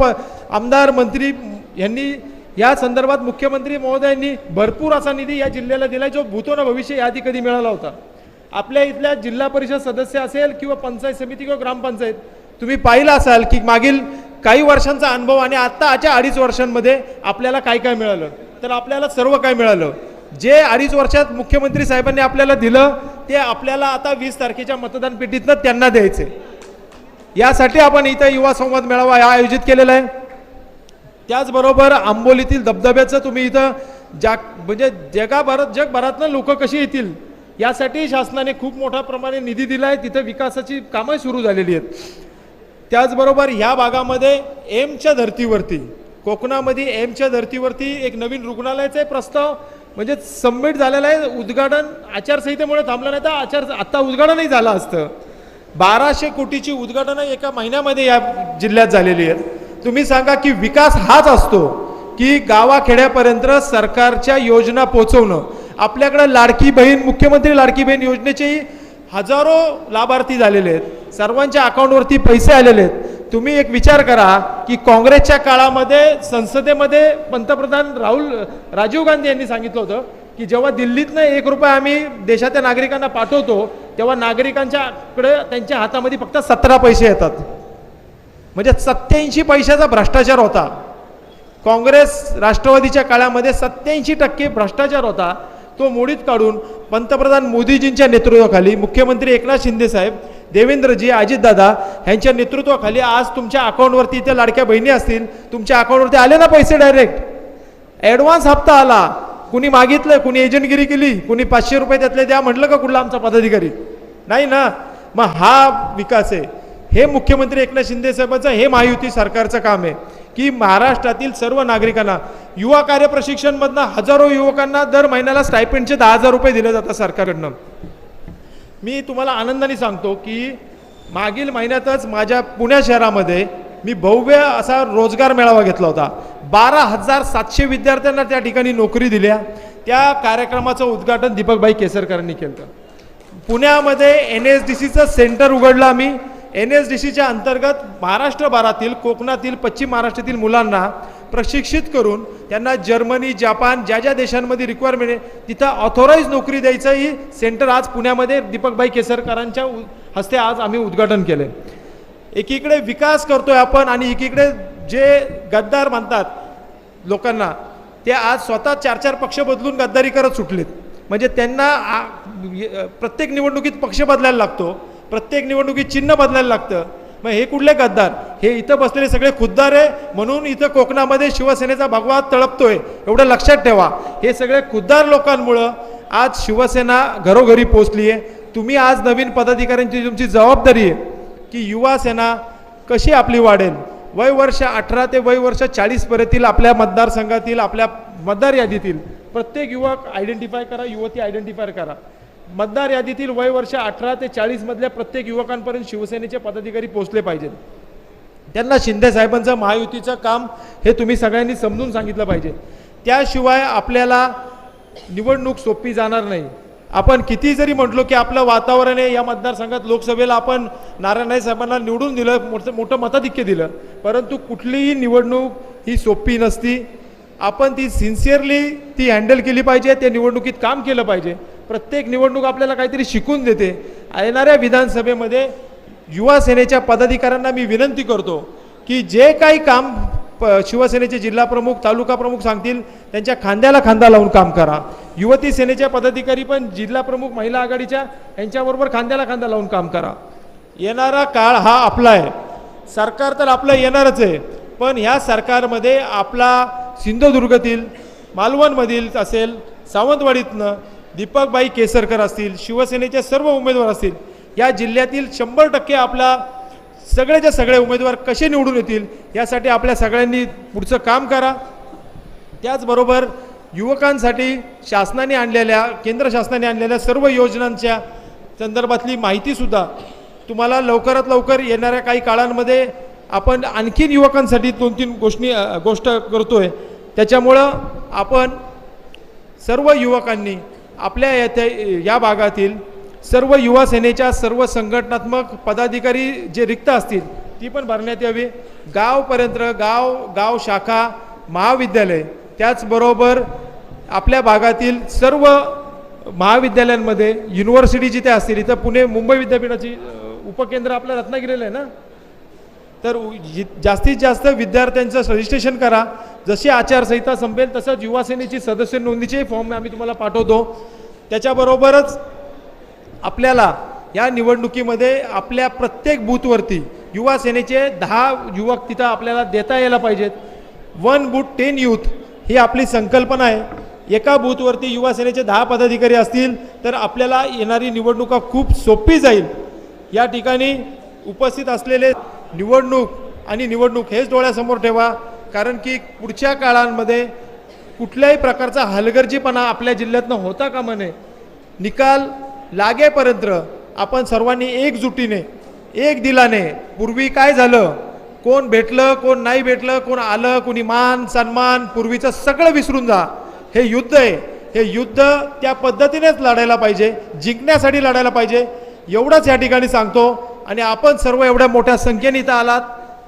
आमदार मंत्री यांनी या संदर्भात मुख्यमंत्री महोदयांनी भरपूर असा निधी या जिल्ह्याला दिला जो भूतोन भविष्य याआधी कधी मिळाला होता. आपल्या इथल्या जिल्हा परिषद सदस्य असेल किंवा पंचायत समिती किंवा ग्रामपंचायत तुम्ही पाहिलं असाल की मागील काही वर्षांचा अनुभव आणि आत्ताच्या 2.5 वर्षांमध्ये आपल्याला काय काय मिळालं. तर आपल्याला सर्व काय मिळालं. जे 2.5 वर्षात मुख्यमंत्री साहेबांनी आपल्याला दिलं ते आपल्याला आता 20 तारखेच्या मतदान पेटीतनं त्यांना द्यायचे. यासाठी आपण इथं युवा संवाद मेळावा आयोजित केलेला आहे. त्याचबरोबर आंबोलीतील धबधब्याचं तुम्ही इथं म्हणजे जगभरातनं लोक कशी येतील यासाठी शासनाने खूप मोठ्या प्रमाणे निधी दिला आहे. तिथं विकासाची कामं सुरू झालेली आहेत. त्याचबरोबर ह्या भागामध्ये एमच्या धर्तीवरती कोकणामध्ये एमच्या धर्तीवरती एक नवीन रुग्णालयाचा प्रस्ताव म्हणजे सबमिट झालेला आहे. उद्घाटन आचारसंहितेमुळे थांबलं नाही तर आत्ता उद्घाटनही झालं असतं. 1200 कोटीची उद्घाटनं एका महिन्यामध्ये या जिल्ह्यात झालेली आहेत. तुम्ही सांगा की विकास हाच असतो की गावाखेड्यापर्यंत सरकारच्या योजना पोहोचवणं. आपल्याकडे लाडकी बहीण मुख्यमंत्री लाडकी बहीण योजनेचेही हजारो लाभार्थी झालेले आहेत. सर्वांच्या अकाउंटवरती पैसे आलेले आहेत. तुम्ही एक विचार करा की काँग्रेसच्या काळामध्ये संसदेमध्ये पंतप्रधान राजीव गांधी यांनी सांगितलं होतं की जेव्हा दिल्लीतनं 1 रुपया आम्ही देशाच्या नागरिकांना पाठवतो तेव्हा नागरिकांच्याकडे त्यांच्या हातामध्ये फक्त 17 पैसे येतात. म्हणजे 87 पैशाचा भ्रष्टाचार होता. काँग्रेस राष्ट्रवादीच्या काळामध्ये 87% भ्रष्टाचार होता. तो मोडीत काढून पंतप्रधान मोदीजींच्या नेतृत्वाखाली मुख्यमंत्री एकनाथ शिंदे साहेब देवेंद्रजी अजितदादा यांच्या नेतृत्वाखाली आज तुमच्या अकाउंटवरती इथे लाडक्या बहिणी असतील तुमच्या अकाउंटवरती आले ना पैसे डायरेक्ट. ॲडव्हान्स हप्ता आला. कुणी मागितलं कुणी एजंटगिरी केली कुणी 500 रुपये त्यातले द्या म्हटलं का कुठला आमचा पदाधिकारी नाही ना. मग हा विकास आहे. हे मुख्यमंत्री एकनाथ शिंदे साहेबांचं हे महायुती सरकारचं काम आहे की महाराष्ट्रातील सर्व नागरिकांना युवा कार्य प्रशिक्षणमधनं हजारो युवकांना दर महिन्याला स्टायपेंडचे 10,000 रुपये दिले जातात सरकारकडनं. मी तुम्हाला आनंदाने सांगतो की मागील महिन्यातच माझ्या पुणे शहरामध्ये मी भव्य असा रोजगार मेळावा घेतला होता. 12,700 विद्यार्थ्यांना त्या ठिकाणी नोकरी दिल्या. त्या कार्यक्रमाचं उद्घाटन दीपकभाई केसरकरांनी केलं. पुण्यामध्ये NSDCचं सेंटर उघडलं आम्ही. NSDCच्या अंतर्गत महाराष्ट्रभरातील कोकणातील पश्चिम महाराष्ट्रातील मुलांना प्रशिक्षित करून त्यांना जर्मनी जपान ज्या देशांमध्ये रिक्वायरमेंट आहे तिथं ऑथोराईज नोकरी द्यायचंही सेंटर आज पुण्यामध्ये दीपकभाई केसरकरांच्या हस्ते आज आम्ही उद्घाटन केलं. एकीकडे विकास करतोय आपण आणि एकीकडे जे गद्दार म्हणतात लोकांना ते आज स्वतः 4-4 पक्ष बदलून गद्दारी करत सुटलेत. म्हणजे त्यांना प्रत्येक निवडणुकीत पक्ष बदलायला लागतो. प्रत्येक निवडणुकीत चिन्ह बदलायला लागतं. मग हे कुठले गद्दार. हे इथं बसलेले सगळे खुद्दार आहे म्हणून इथं कोकणामध्ये शिवसेनेचा भगवा तळपतोय एवढं लक्षात ठेवा. हे सगळे खुद्दार लोकांमुळं आज शिवसेना घरोघरी पोचली आहे. तुम्ही आज नवीन पदाधिकाऱ्यांची तुमची जबाबदारी आहे की युवा सेना कशी आपली वाढेल. वय वर्ष 18 ते वय वर्ष 40 पर्यंतील आपल्या मतदारसंघातील आपल्या मतदार यादीतील प्रत्येक युवक आयडेंटिफाय करा युवती आयडेंटिफाय करा. मतदार यादीतील वय वर्ष 18 ते 40 मधल्या प्रत्येक युवकांपर्यंत शिवसेनेचे पदाधिकारी पोहोचले पाहिजेत. त्यांना शिंदे साहेबांचं महायुतीचं काम हे तुम्ही सगळ्यांनी समजून सांगितलं पाहिजे. त्याशिवाय आपल्याला निवडणूक सोपी जाणार नाही. आपण किती जरी म्हटलो की आपलं वातावरण आहे या मतदारसंघात लोकसभेला आपण नारायण साहेबांना निवडून दिलं मोठं मताधिक्य दिलं परंतु कुठलीही निवडणूक ही सोपी नसती. आपण ती सिन्सिअरली ती हँडल केली पाहिजे. त्या निवडणुकीत काम केलं पाहिजे. प्रत्येक निवडणूक आपल्याला काहीतरी शिकून देते. येणाऱ्या विधानसभेमध्ये युवा सेनेच्या पदाधिकाऱ्यांना मी विनंती करतो की जे काही काम शिवसेनेचे जिल्हा प्रमुख तालुका प्रमुख सांगतील त्यांच्या खांद्याला खांदा लावून काम करा. युवती सेनेच्या पदाधिकारी पण जिल्हा प्रमुख महिला आघाडीच्या यांच्याबरोबर खांद्याला खांदा लावून काम करा. येणारा काळ हा आपला आहे. सरकार तर आपलं येणारच आहे, पण ह्या सरकारमध्ये आपला सिंधुदुर्गातील मालवणमधील असेल, सावंतवाडीतनं दीपकबाई केसरकर असतील, शिवसेनेचे सर्व उमेदवार असतील, या जिल्ह्यातील 100% आपला सगळेच्या सगळे उमेदवार कसे निवडून येतील यासाठी आपल्या सगळ्यांनी पुढचं काम करा. त्याचबरोबर युवकांसाठी शासनाने आणलेल्या, केंद्र शासनाने आणलेल्या सर्व योजनांच्या संदर्भातली माहितीसुद्धा तुम्हाला लवकरात लवकर येणाऱ्या काही काळांमध्ये आपण आणखीन युवकांसाठी 2-3 गोष्ट करतोय. त्याच्यामुळं आपण सर्व युवकांनी आपल्या या भागातील सर्व युवा सेनेच्या सर्व संघटनात्मक पदाधिकारी जे रिक्त असतील ती पण भरण्यात यावी. गावपर्यंत गाव शाखा महाविद्यालय, त्याचबरोबर आपल्या भागातील सर्व महाविद्यालयांमध्ये युनिव्हर्सिटी जिथे असतील, इथं पुणे मुंबई विद्यापीठाची उपकेंद्र आपल्या रत्नागिरीला आहे ना, तर जास्तीत जास्त विद्यार्थ्यांचं रजिस्ट्रेशन करा. जशी आचारसंहिता संपेल तसंच युवा सेनेची सदस्य नोंदणीचे फॉर्म आम्ही तुम्हाला पाठवतो. त्याच्याबरोबरच आपल्याला या निवडणुकीमध्ये आपल्या प्रत्येक बूथवरती युवा सेनेचे 10 युवक तिथं आपल्याला देता यायला पाहिजेत. 1 बूथ 10 यूथ ही आपली संकल्पना आहे. एका बूथवरती युवा सेनेचे 10 पदाधिकारी असतील तर आपल्याला येणारी निवडणुका खूप सोपी जाईल. या ठिकाणी उपस्थित असलेले निवडणूक हेच डोळ्यासमोर ठेवा, कारण की पुढच्या काळांमध्ये कुठल्याही प्रकारचा हलगर्जीपणा आपल्या जिल्ह्यातनं होता कामा नये. निकाल लागेपर्यंत आपण सर्वांनी एकजुटीने, एक दिलाने, पूर्वी काय झालं, कोण भेटलं कोण नाही भेटलं, कोण आलं कोणी मान सन्मान पूर्वीचं सगळं विसरून जा. हे युद्ध आहे, हे युद्ध त्या पद्धतीनेच लढायला पाहिजे, जिंकण्यासाठी लढायला पाहिजे. एवढंच या ठिकाणी सांगतो. आणि आपण सर्व एवढ्या मोठ्या संख्येने इथं आलात,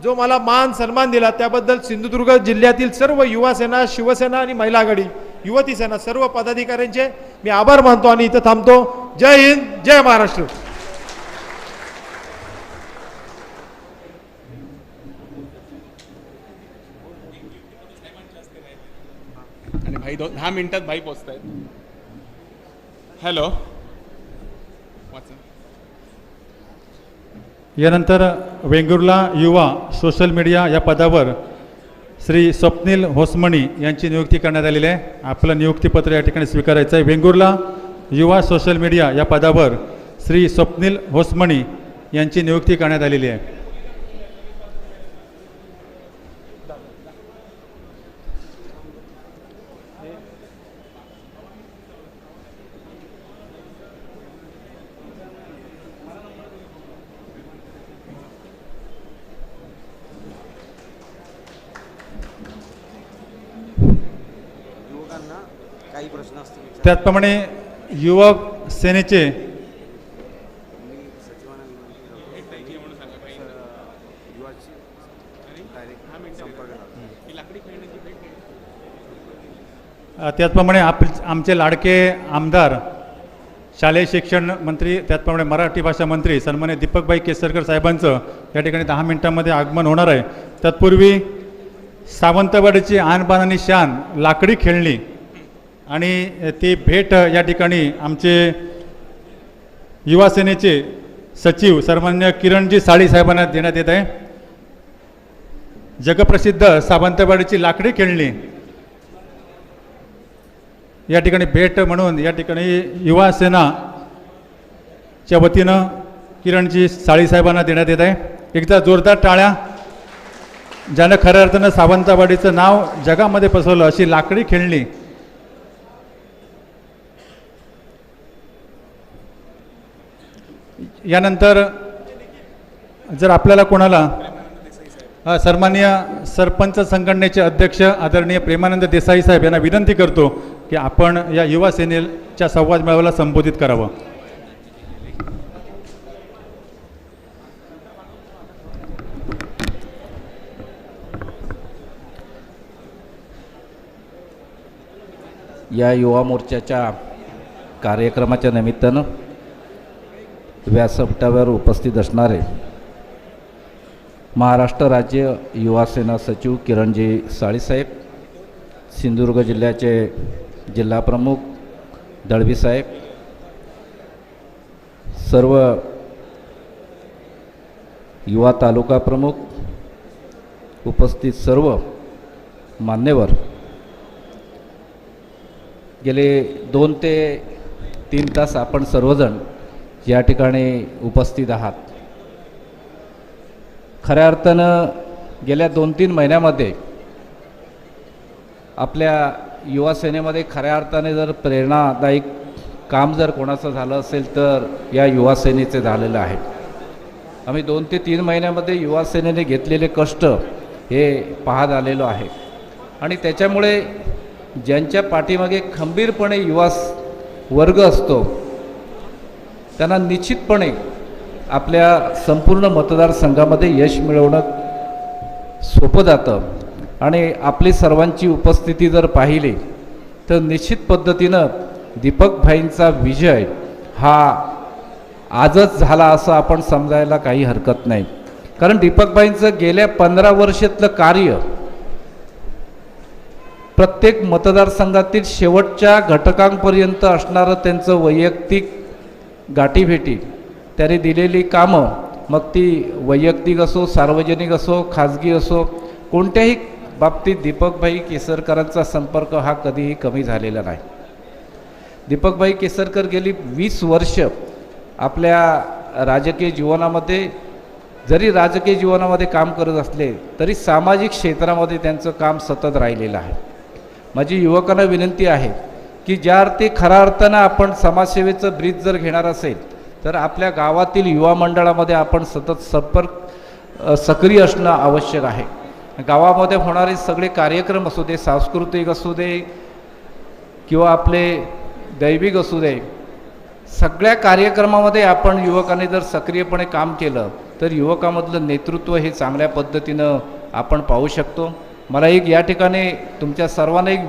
जो मला मान सन्मान दिला त्याबद्दल सिंधुदुर्ग जिल्ह्यातील सर्व युवा सेना, शिवसेना आणि महिला आघाडी, युवती सेना सर्व पदाधिकाऱ्यांचे मी आभार मानतो आणि इथं थांबतो. जय हिंद, जय महाराष्ट्र. आणि भाई 10 मिनिटात भाई पोचतायत. हॅलो. यानंतर वेंगुर्ला युवा सोशल मीडिया या पदावर श्री स्वप्नील होसमणी यांची नियुक्ती करण्यात आलेली आहे. आपलं नियुक्तीपत्र या ठिकाणी स्वीकारायचं आहे. वेंगुर्ला युवा सोशल मीडिया या पदावर श्री स्वप्नील होसमणी यांची नियुक्ती करण्यात आलेली आहे. त्याचप्रमाणे युवक सेनेचे आमचे लाडके आमदार, शालेय शिक्षण मंत्री, त्याचप्रमाणे मराठी भाषा मंत्री सन्मान्य दीपकबाई केसरकर साहेबांचं या ठिकाणी 10 मिनिटांमध्ये आगमन होणार आहे. तत्पूर्वी सावंतवाडीची आणबाण आणि शान लाकडी खेळणी आणि ती भेट या ठिकाणी आमचे युवा सेनेचे सचिव सन्मान्य किरणजी साळी साहेबांना देण्यात येत आहे. जगप्रसिद्ध सावंतवाडीची लाकडी खेळणी या ठिकाणी भेट म्हणून या ठिकाणी युवा सेनाच्या वतीनं किरणजी साळी साहेबांना देण्यात येत आहे. एकदा जोरदार टाळ्या. ज्यानं खऱ्या अर्थानं सावंतवाडीचं नाव जगामध्ये पसरवलं अशी लाकडी खेळणी यानंतर जर आपल्याला कोणाला सन्माननीय सरपंच संघटनेचे अध्यक्ष आदरणीय प्रेमानंद देसाई साहेब यांना विनंती करतो की आपण या युवा सेनेच्या संवाद मेळाव्याला संबोधित करावं. या युवा मोर्चाच्या कार्यक्रमाच्या निमित्तानं व्यासपीठावर उपस्थित असणारे महाराष्ट्र राज्य युवा सेना सचिव किरणजी साळीसाहेब, सिंधुदुर्ग जिल्ह्याचे जिल्हाप्रमुख दळवी साहेब, सर्व युवा तालुका प्रमुख, उपस्थित सर्व मान्यवर, गेले 2 ते 3 तास आपण सर्वजण या ठिकाणी उपस्थित आहात. खऱ्या अर्थानं गेल्या 2-3 महिन्यामध्ये आपल्या युवा सेनेमध्ये खऱ्या अर्थाने जर प्रेरणादायक काम जर कोणाचं झालं असेल तर या युवा सेनेचे झालेलं आहे. आम्ही 2 ते 3 महिन्यामध्ये युवा सेनेने घेतलेले कष्ट हे पाहत आलेलो आहे आणि त्याच्यामुळे ज्यांच्या पाठीमागे खंबीरपणे युवा वर्ग असतो त्यांना निश्चितपणे आपल्या संपूर्ण मतदारसंघामध्ये यश मिळवणं सोपं जातं. आणि आपली सर्वांची उपस्थिती जर पाहिली तर निश्चित पद्धतीनं दीपकभाईंचा विजय हा आजच झाला असं आपण समजायला काही हरकत नाही. कारण दीपकभाईंचं गेल्या 15 वर्षातलं कार्य प्रत्येक मतदारसंघातील शेवटच्या घटकांपर्यंत असणारं त्यांचं वैयक्तिक गाठीभेटी, त्यांनी दिलेली कामं, मग ती वैयक्तिक असो, सार्वजनिक असो, खाजगी असो, कोणत्याही बाबतीत दीपकभाई केसरकरांचा संपर्क हा कधीही कमी झालेला नाही. दीपकभाई केसरकर गेली 20 वर्ष आपल्या राजकीय जीवनामध्ये, जरी राजकीय जीवनामध्ये काम करत असले तरी सामाजिक क्षेत्रामध्ये त्यांचं काम सतत राहिलेलं आहे. माझी युवकांना विनंती आहे की ज्या अर्थी खऱ्या अर्थानं आपण समाजसेवेचं ब्रीज जर घेणार असेल तर आपल्या गावातील युवा मंडळामध्ये आपण सतत सक्रिय असणं आवश्यक आहे. गावामध्ये होणारे सगळे कार्यक्रम असू दे, सांस्कृतिक असू दे किंवा आपले दैविक असू दे, सगळ्या कार्यक्रमामध्ये आपण युवकांनी जर सक्रियपणे काम केलं तर युवकामधलं नेतृत्व हे चांगल्या पद्धतीनं आपण पाहू शकतो. मला एक या ठिकाणी तुमच्या सर्वांना एक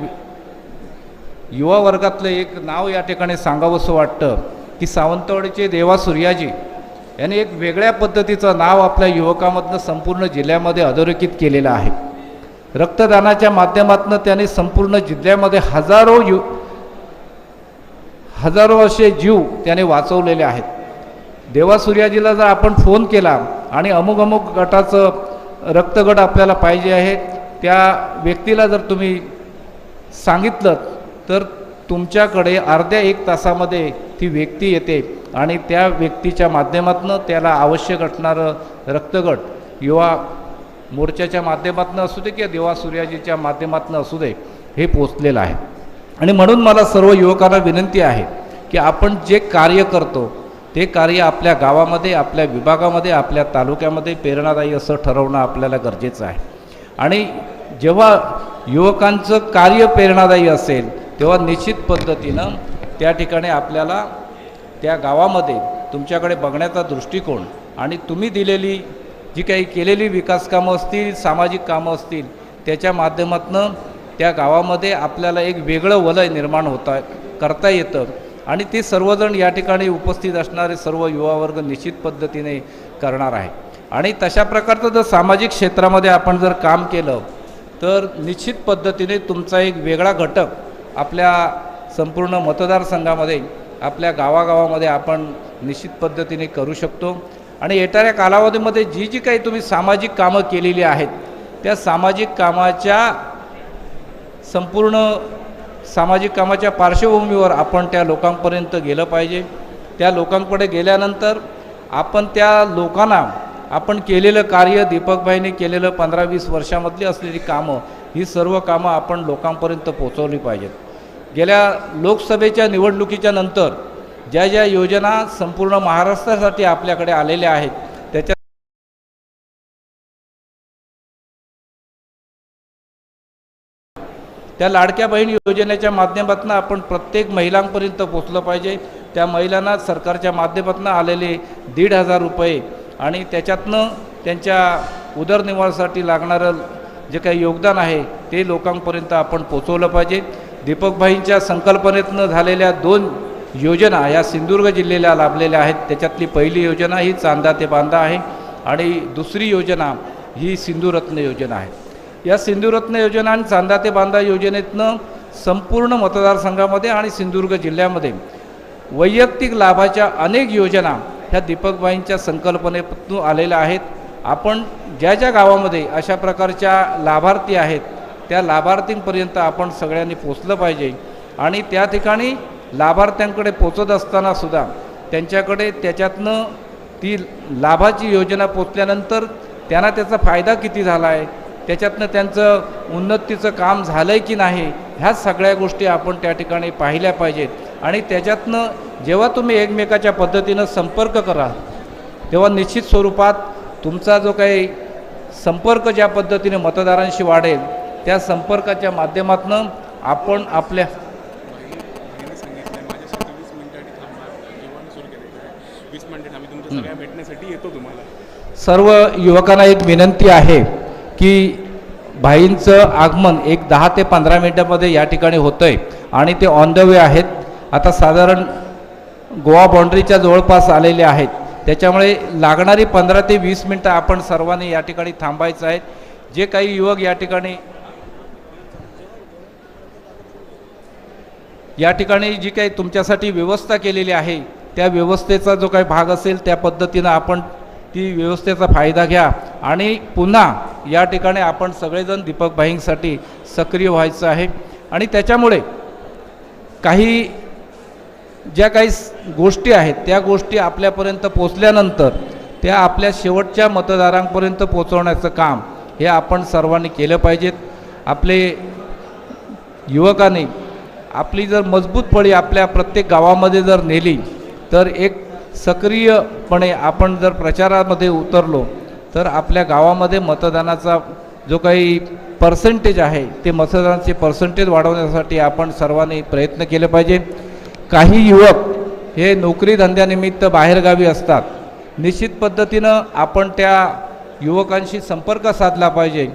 युवा वर्गातलं एक नाव या ठिकाणी सांगावंसं वाटतं की सावंतवाडीचे देवा सूर्याजी यांनी एक वेगळ्या पद्धतीचं नाव आपल्या युवकामधनं संपूर्ण जिल्ह्यामध्ये अधोरेखित केलेलं आहे. रक्तदानाच्या माध्यमातून त्यांनी संपूर्ण जिल्ह्यामध्ये हजारो असे जीव त्याने वाचवलेले आहेत. देवा सूर्याजीला जर आपण फोन केला आणि अमुक गटाचं रक्तगट आपल्याला पाहिजे आहे, त्या व्यक्तीला जर तुम्ही सांगितलं तर तुमच्याकडे अर्ध्या 1 तासामध्ये ती व्यक्ती येते आणि त्या व्यक्तीच्या माध्यमातून त्याला आवश्यक असणारं रक्तगट युवा मोर्चाच्या माध्यमातून असू दे किंवा देवा सूर्याजीच्या माध्यमातून असू दे हे पोचलेलं आहे. आणि म्हणून मला सर्व युवकांना विनंती आहे की आपण जे कार्य करतो ते कार्य आपल्या गावामध्ये, आपल्या विभागामध्ये, आपल्या तालुक्यामध्ये प्रेरणादायी असं ठरवणं आपल्याला गरजेचं आहे. आणि जेव्हा युवकांचं कार्य प्रेरणादायी असेल तेव्हा निश्चित पद्धतीनं त्या ठिकाणी आपल्याला त्या गावामध्ये तुमच्याकडे बघण्याचा दृष्टिकोन आणि तुम्ही दिलेली जी काही केलेली विकास कामं असतील, सामाजिक कामं असतील, त्याच्या माध्यमातून त्या गावामध्ये आपल्याला एक वेगळं वलय निर्माण करता येतं. आणि ते सर्वजण या ठिकाणी उपस्थित असणारे सर्व युवा वर्ग निश्चित पद्धतीने करणार आहे. आणि तशा प्रकारचं जर सामाजिक क्षेत्रामध्ये आपण जर काम केलं तर निश्चित पद्धतीने तुमचा एक वेगळा घटक आपल्या संपूर्ण मतदारसंघामध्ये, आपल्या गावागावामध्ये आपण निश्चित पद्धतीने करू शकतो. आणि येणाऱ्या कालावधीमध्ये जी काही तुम्ही सामाजिक कामं केलेली आहेत त्या सामाजिक कामाच्या पार्श्वभूमीवर आपण त्या लोकांपर्यंत गेलं पाहिजे. त्या लोकांकडे गेल्यानंतर आपण त्या लोकांना आपण केलेलं कार्य, दीपकभाईंनी केलेलं 15-20 वर्षामधली असलेली कामं, ही सर्व कामं आपण लोकांपर्यंत पोहोचवली पाहिजेत. गेल्या लोकसभेच्या निवडणुकीच्या नंतर ज्या ज्या योजना संपूर्ण महाराष्ट्रासाठी आपल्याकडे आलेल्या आहेत त्याच्या त्या लाडक्या बहीण योजनेच्या माध्यमातून आपण प्रत्येक महिलांपर्यंत पोचलं पाहिजे. त्या महिलांना सरकारच्या माध्यमातून आलेले 1,500 रुपये आणि त्याच्यातनं त्यांच्या उदरनिर्वाहासाठी लागणारं जे काही योगदान आहे ते लोकांपर्यंत आपण पोचवलं पाहिजे. दीपकभाईंच्या संकल्पनेतनं झालेल्या 2 योजना या सिंधुदुर्ग जिल्ह्याला लाभलेल्या आहेत. त्याच्यातली पहिली योजना ही चांदा ते बांदा आहे आणि दुसरी योजना ही सिंधुरत्न योजना आहे. या सिंधुरत्न योजना आणि चांदा ते बांदा योजनेतनं संपूर्ण मतदारसंघामध्ये आणि सिंधुदुर्ग जिल्ह्यामध्ये वैयक्तिक लाभाच्या अनेक योजना ह्या दीपकभाईंच्या संकल्पनेतून आलेल्या आहेत. आपण ज्या ज्या गावामध्ये अशा प्रकारच्या लाभार्थी आहेत त्या लाभार्थींपर्यंत आपण सगळ्यांनी पोचलं पाहिजे आणि त्या ठिकाणी लाभार्थ्यांकडे पोचत असताना सुद्धा त्यांच्याकडे त्याच्यातनं ती लाभाची योजना पोचल्यानंतर त्यांना त्याचा फायदा किती झाला आहे, त्याच्यातनं त्यांचं उन्नतीचं काम झालं आहे की नाही, ह्या सगळ्या गोष्टी आपण त्या ठिकाणी पाहिल्या पाहिजेत आणि त्याच्यातनं जेव्हा तुम्ही एकमेकाच्या पद्धतीनं संपर्क करा तेव्हा निश्चित स्वरूपात तुमचा जो काही संपर्क ज्या पद्धतीने मतदारांशी वाढेल त्या संपर्काच्या माध्यमातून आपण आपल्या सर्व युवकांना एक विनंती आहे की भाईंचं आगमन एक 10 ते 15 मिनिटांमध्ये या ठिकाणी होतं आहे आणि ते ऑन द वे आहेत. आता साधारण गोवा बाउंड्रीच्या जवळपास आलेले आहेत, त्याच्यामुळे लागणारी 15 ते 20 मिनटं आपण सर्वांनी या ठिकाणी थांबायचं आहे. जे काही युवक या ठिकाणी जी काही तुमच्यासाठी व्यवस्था केलेली आहे त्या व्यवस्थेचा जो काही भाग असेल त्या पद्धतीनं आपण ती व्यवस्थेचा फायदा घ्या आणि पुन्हा या ठिकाणी आपण सगळेजण दीपक भाईंसाठी सक्रिय व्हायचं आहे. आणि त्याच्यामुळे काही ज्या काही गोष्टी आहेत त्या गोष्टी आपल्यापर्यंत पोचल्यानंतर त्या आपल्या शेवटच्या मतदारांपर्यंत पोचवण्याचं काम हे आपण सर्वांनी केलं पाहिजेत. आपले युवकांनी आपली जर मजबूत फळी आपल्या प्रत्येक गावामध्ये जर नेली तर एक सक्रियपणे आपण जर प्रचारामध्ये उतरलो तर आपल्या गावामध्ये मतदानाचा जो काही पर्सेंटेज आहे ते मतदानाचे पर्सेंटेज वाढवण्यासाठी आपण सर्वांनी प्रयत्न केले पाहिजे. काही युवक हे नोकरी धंद्यानिमित्त बाहेरगावी असतात, निश्चित पद्धतीनं आपण त्या युवकांशी संपर्क साधला पाहिजे.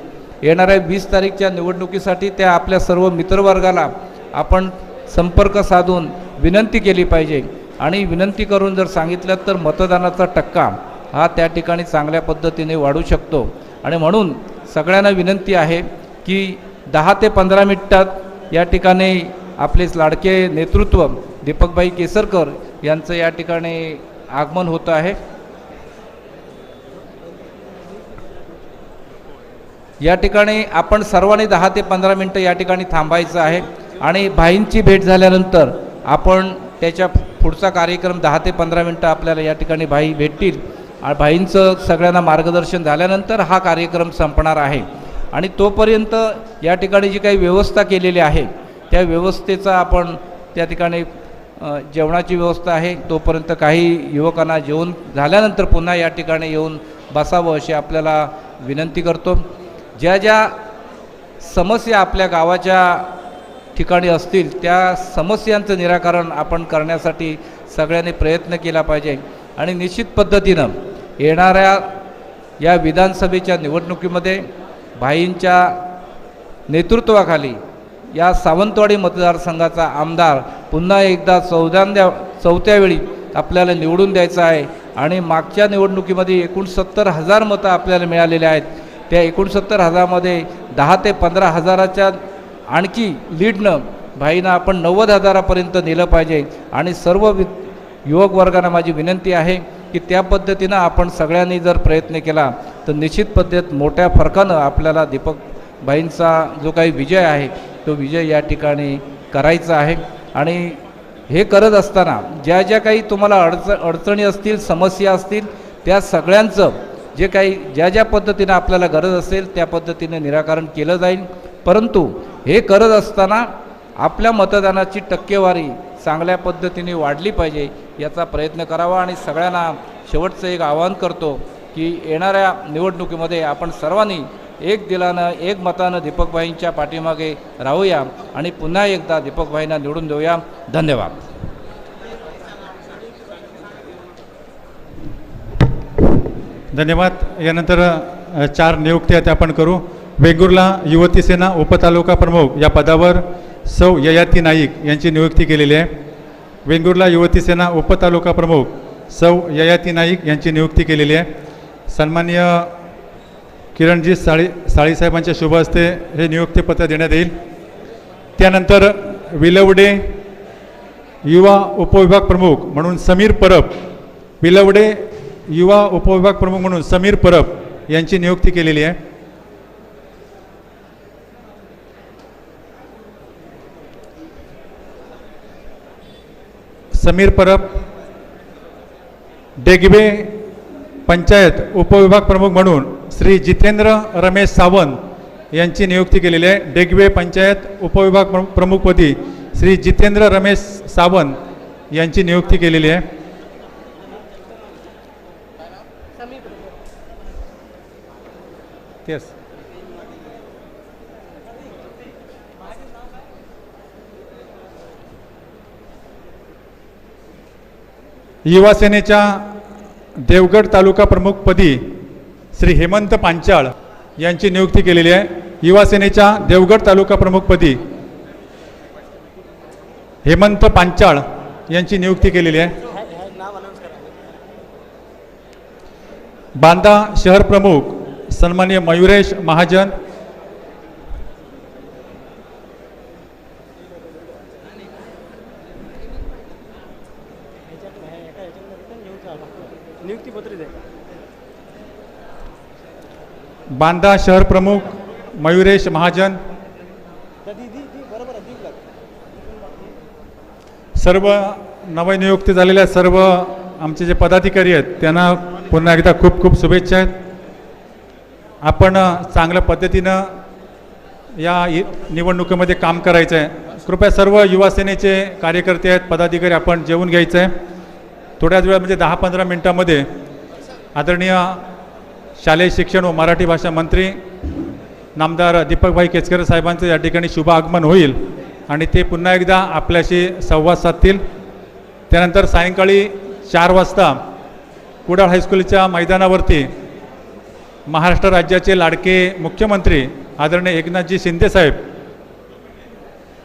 येणाऱ्या 20 तारीखच्या निवडणुकीसाठी त्या आपल्या सर्व मित्रवर्गाला आपण संपर्क साधून विनंती केली पाहिजे आणि विनंती करून जर सांगितलं तर मतदानाचा टक्का हा त्या ठिकाणी चांगल्या पद्धतीने वाढू शकतो. आणि म्हणून सगळ्यांना विनंती आहे की 10 ते 15 मिनिटात या ठिकाणी आपलेच लाडके नेतृत्व दीपकभाई केसरकर यांचं या ठिकाणी आगमन होतं आहे. या ठिकाणी आपण सर्वांनी 10 ते 15 मिनटं या ठिकाणी थांबायचं आहे आणि भाईंची भेट झाल्यानंतर आपण त्याच्या पुढचा कार्यक्रम 10 ते 15 मिनटं आपल्याला या ठिकाणी भाई भेटतील आणि भाईंचं सगळ्यांना मार्गदर्शन झाल्यानंतर हा कार्यक्रम संपणार आहे. आणि तोपर्यंत या ठिकाणी जी काही व्यवस्था केलेली आहे त्या व्यवस्थेचा आपण त्या ठिकाणी जेवणाची व्यवस्था आहे तोपर्यंत काही युवकांना जेवण झाल्यानंतर पुन्हा या ठिकाणी येऊन बसावं अशी आपल्याला विनंती करतो. ज्या ज्या समस्या आपल्या गावाच्या ठिकाणी असतील त्या समस्यांचं निराकरण आपण करण्यासाठी सगळ्यांनी प्रयत्न केला पाहिजे. आणि निश्चित पद्धतीनं येणाऱ्या या विधानसभेच्या निवडणुकीमध्ये भाईंच्या नेतृत्वाखाली या सावंतवाडी मतदारसंघाचा आमदार पुन्हा एकदा चौथ्या वेळी आपल्याला निवडून द्यायचा आहे. आणि मागच्या निवडणुकीमध्ये 69,000 मतं आपल्याला मिळालेले आहेत. त्या 69,000मध्ये 10 ते 15,000च्या आणखी लीडनं भाईंना आपण 90,000पर्यंत नेलं पाहिजे. आणि सर्व युवक वर्गांना माझी विनंती आहे की त्या पद्धतीनं आपण सगळ्यांनी जर प्रयत्न केला तर निश्चित पद्धत मोठ्या फरकानं आपल्याला दीपक भाईंचा जो काही विजय आहे तो विजय या ठिकाणी करायचा आहे. आणि हे करत असताना ज्या ज्या काही तुम्हाला अडचणी असतील, समस्या असतील, त्या सगळ्यांचं जे काही ज्या ज्या पद्धतीनं आपल्याला गरज असेल त्या पद्धतीने निराकरण केलं जाईल. परंतु हे करत असताना आपल्या मतदानाची टक्केवारी चांगल्या पद्धतीने वाढली पाहिजे याचा प्रयत्न करावा. आणि सगळ्यांना शेवटचं एक आवाहन करतो की येणाऱ्या निवडणुकीमध्ये आपण सर्वांनी एक दिलानं एक मतानं दीपकभाईंच्या पाठीमागे राहूया आणि पुन्हा एकदा दीपकभाईंना निवडून देऊया. धन्यवाद. धन्यवाद. यानंतर 4 नियुक्त्या त्या आपण करू. वेंगुर्ला युवती सेना उपतालुका प्रमुख या पदावर सौ ययाती नाईक यांची नियुक्ती केलेली आहे. वेंगुर्ला युवती सेना उपतालुका प्रमुख सौ ययाती नाईक यांची नियुक्ती केलेली आहे. सन्माननीय किरणजी साळीसाहेबांच्या शुभ हस्ते हे नियुक्तीपत्र देण्यात येईल. त्यानंतर विलवडे युवा उपविभाग प्रमुख म्हणून समीर परब, विलवडे युवा उपविभाग प्रमुख म्हणून समीर परब यांची नियुक्ती केलेली आहे. समीर परब डेगवे पंचायत उपविभाग प्रमुख म्हणून श्री जितेंद्र रमेश सावंत यांची नियुक्ती केलेली आहे. डेगवे पंचायत उपविभाग प्रमुखपदी श्री जितेंद्र रमेश सावंत यांची नियुक्ती केलेली आहे. तेच युवा सेनेच्या देवगड तालुका प्रमुखपदी श्री हेमंत पांचाळ यांची नियुक्ती केलेली आहे. युवा सेनेच्या देवगड तालुका प्रमुखपदी हेमंत पांचाळ यांची नियुक्ती केलेली आहे. बांदा शहर प्रमुख सन्माननीय मयुरेश महाजन बांदा शहर प्रमुख मयुरेश महाजन सर्व नवनियुक्ती झालेल्या सर्व आमचे जे पदाधिकारी आहेत त्यांना पुन्हा एकदा खूप खूप शुभेच्छा आहेत. आपण चांगल्या पद्धतीनं या निवडणुकीमध्ये काम करायचं आहे. कृपया सर्व युवा सेनेचे कार्यकर्ते आहेत पदाधिकारी आपण जेवून घ्यायचं आहे. थोड्याच वेळा म्हणजे 10-15 मिनटामध्ये आदरणीय शालेय शिक्षण व मराठी भाषा मंत्री नामदार दीपकभाई केसकर साहेबांचं या ठिकाणी शुभ आगमन होईल आणि ते पुन्हा एकदा आपल्याशी संवाद साधतील. त्यानंतर सायंकाळी 4 वाजता कुडाळ हायस्कूलच्या मैदानावरती महाराष्ट्र राज्याचे लाडके मुख्यमंत्री आदरणीय एकनाथजी शिंदेसाहेब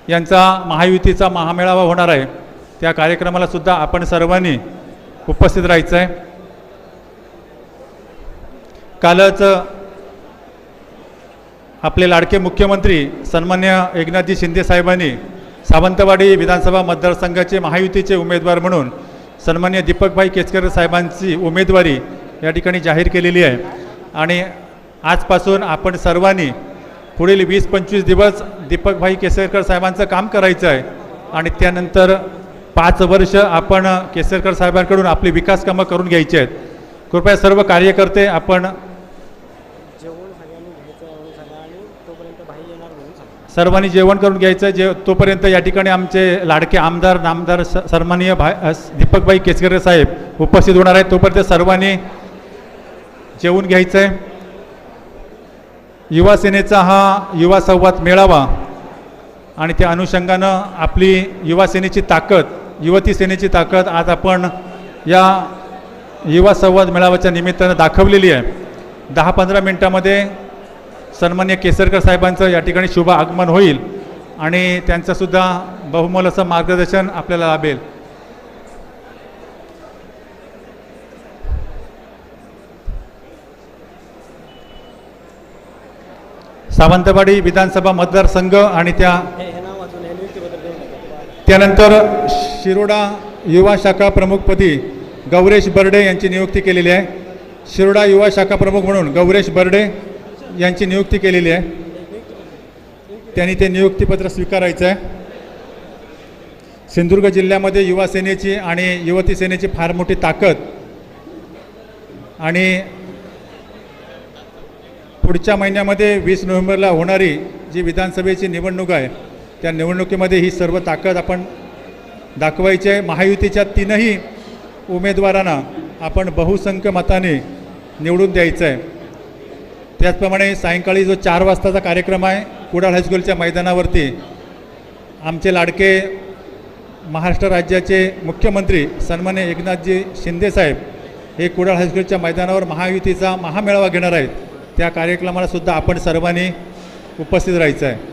यांचा महायुतीचा महामेळावा होणार आहे. त्या कार्यक्रमाला सुद्धा आपण सर्वांनी उपस्थित राहायचं आहे. कालच आपले लाडके मुख्यमंत्री सन्मान्य एकनाथजी शिंदे साहेबांनी सावंतवाडी विधानसभा मतदारसंघाचे महायुतीचे उमेदवार म्हणून सन्मान्य दीपकभाई केसकर साहेबांची उमेदवारी या ठिकाणी जाहीर केलेली आहे आणि आजपासून आपण सर्वांनी पुढील 20-25 दिवस दीपकभाई केसरकर साहेबांचं काम करायचं आहे आणि त्यानंतर 5 वर्ष आपण केसरकर साहेबांकडून आपली विकास कामं करून घ्यायची आहेत. कृपया सर्व कार्यकर्ते आपण सर्वांनी जेवण करून घ्यायचं. तोपर्यंत या ठिकाणी आमचे लाडके आमदार नामदार सन्माननीय दीपकभाई केसकर साहेब उपस्थित होणार आहेत. तोपर्यंत सर्वांनी जेवून घ्यायचं आहे. युवा सेनेचा हा युवा संवाद मेळावा आणि त्या अनुषंगानं आपली युवा सेनेची ताकद युवती सेनेची ताकद आज आपण या युवा संवाद मेळाव्याच्या निमित्तानं दाखवलेली आहे. 10-15 मिनटामध्ये सन्मान्य केसरकर साहेबांचं या ठिकाणी शुभ आगमन होईल आणि त्यांचंसुद्धा बहुमोल असं मार्गदर्शन आपल्याला लाभेल. सावंतवाडी विधानसभा मतदारसंघ आणि त्यानंतर शिरोडा युवा शाखा प्रमुखपदी गौरेश बर्डे यांची नियुक्ती केलेली आहे. शिरोडा युवा शाखा प्रमुख म्हणून गौरेश बर्डे यांची नियुक्ती केलेली आहे. त्यांनी ते नियुक्तीपत्र स्वीकारायचं आहे. सिंधुदुर्ग जिल्ह्यामध्ये युवा सेनेची आणि युवती सेनेची फार मोठी ताकद आणि पुढच्या महिन्यामध्ये 20 नोव्हेंबरला होणारी जी विधानसभेची निवडणूक आहे त्या निवडणुकीमध्ये ही सर्व ताकद आपण दाखवायची आहे. महायुतीच्या 3ही उमेदवारांना आपण बहुसंख्य मताने निवडून द्यायचं आहे. त्याचप्रमाणे सायंकाळी जो 4 वाजताचा कार्यक्रम आहे कुडाळ हायस्कूलच्या मैदानावरती आमचे लाडके महाराष्ट्र राज्याचे मुख्यमंत्री सन्मान्य एकनाथजी शिंदेसाहेब हे कुडाळ हायस्कूलच्या मैदानावर महायुतीचा महामेळावा घेणार आहेत. त्या कार्यक्रमाला सुद्धा आपण सर्वांनी उपस्थित राहायचं आहे.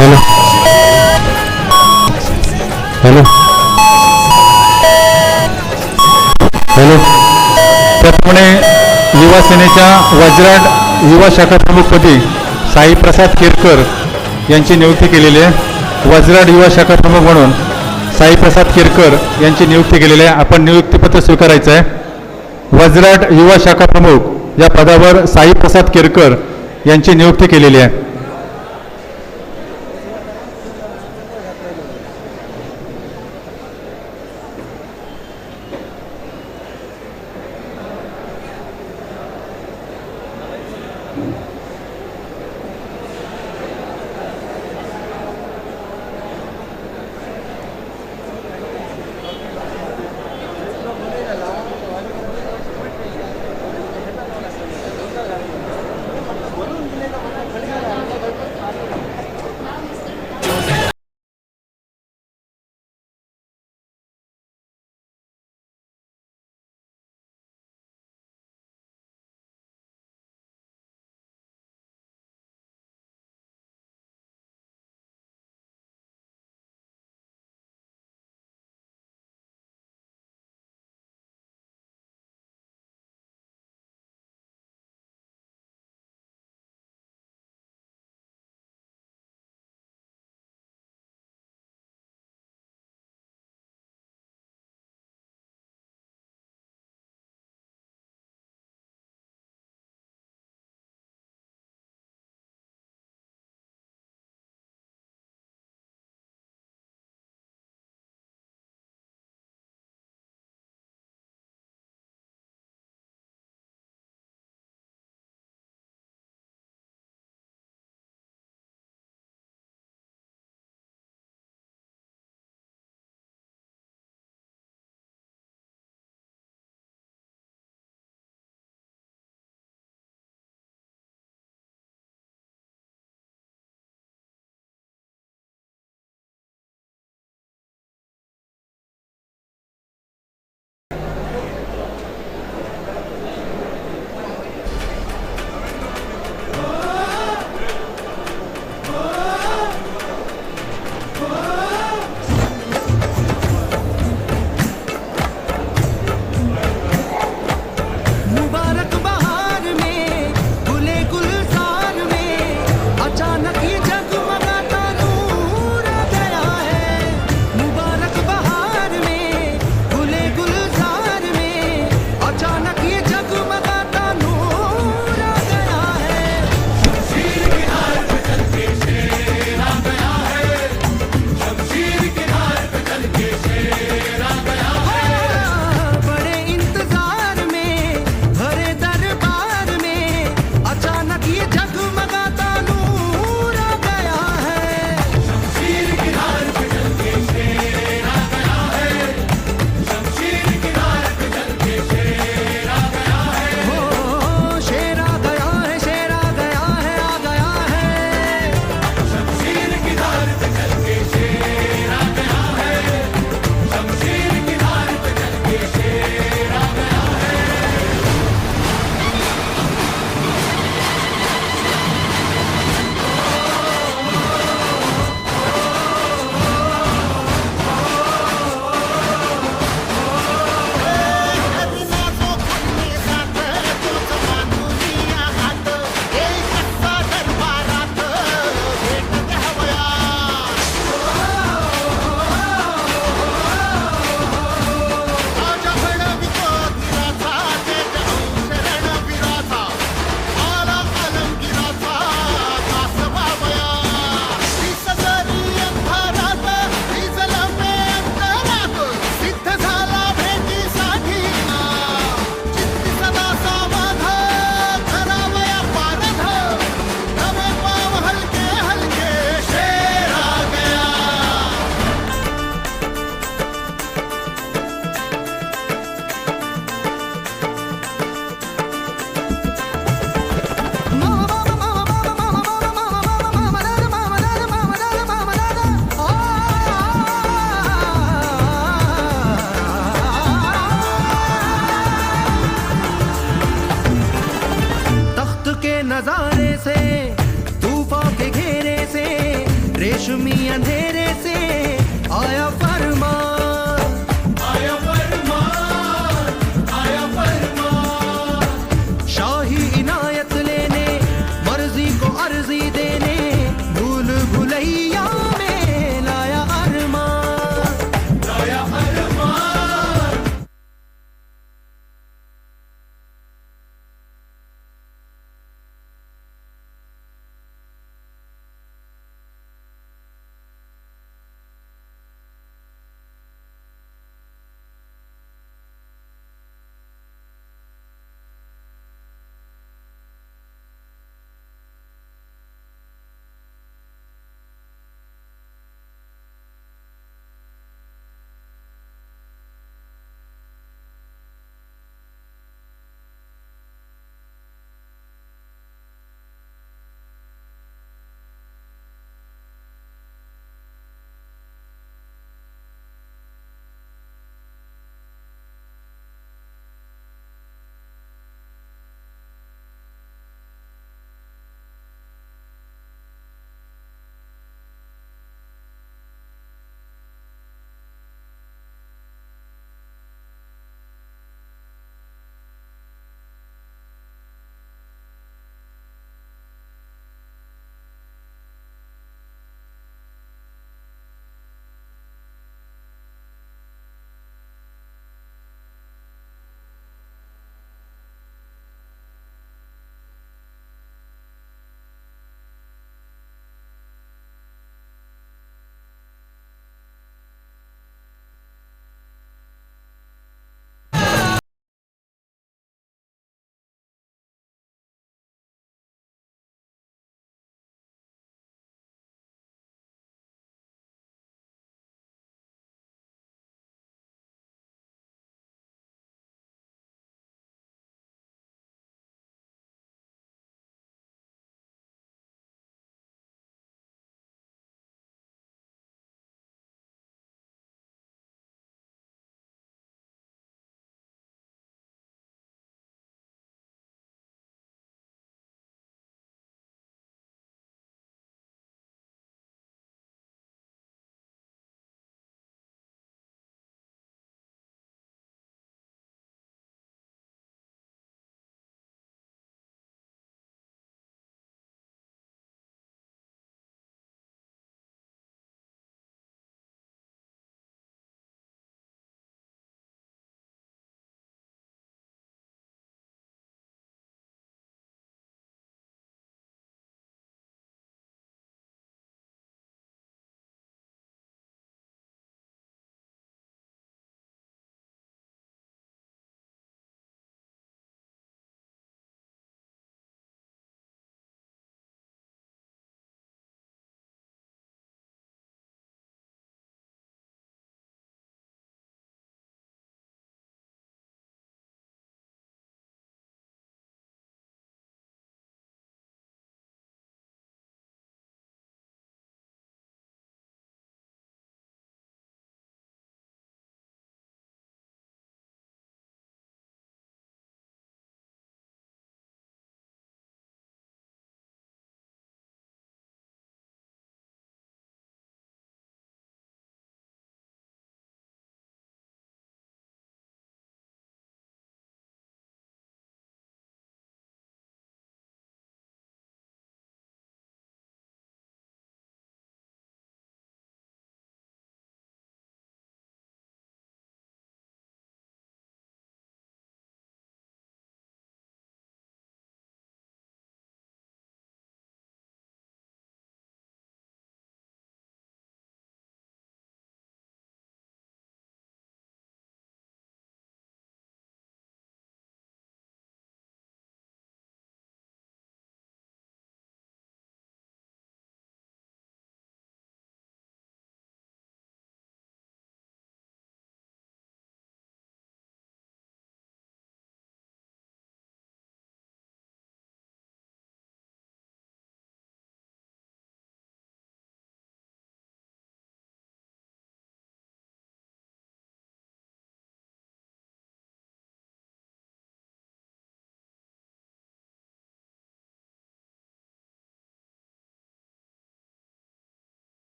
Hello hello hello. त्याप्रमाणे युवा सेनेच्या वज्राट युवा शाखा प्रमुखपदी साईप्रसाद केरकर यांची नियुक्ती केलेली आहे. वज्राट युवा शाखा प्रमुख म्हणून साईप्रसाद केरकर यांची नियुक्ती केलेली आहे. आपण नियुक्तीपत्र स्वीकारायचं आहे. वज्राट युवा शाखा प्रमुख या पदावर साईप्रसाद केरकर यांची नियुक्ती केलेली आहे. रेशमी अंधेरे से आया फरमान, आया फरमान, आया फरमान। शाही इनायत लेने, मर्जी को अर्जी देने, भूल भुलैया में लाया अरमान, लाया अरमान।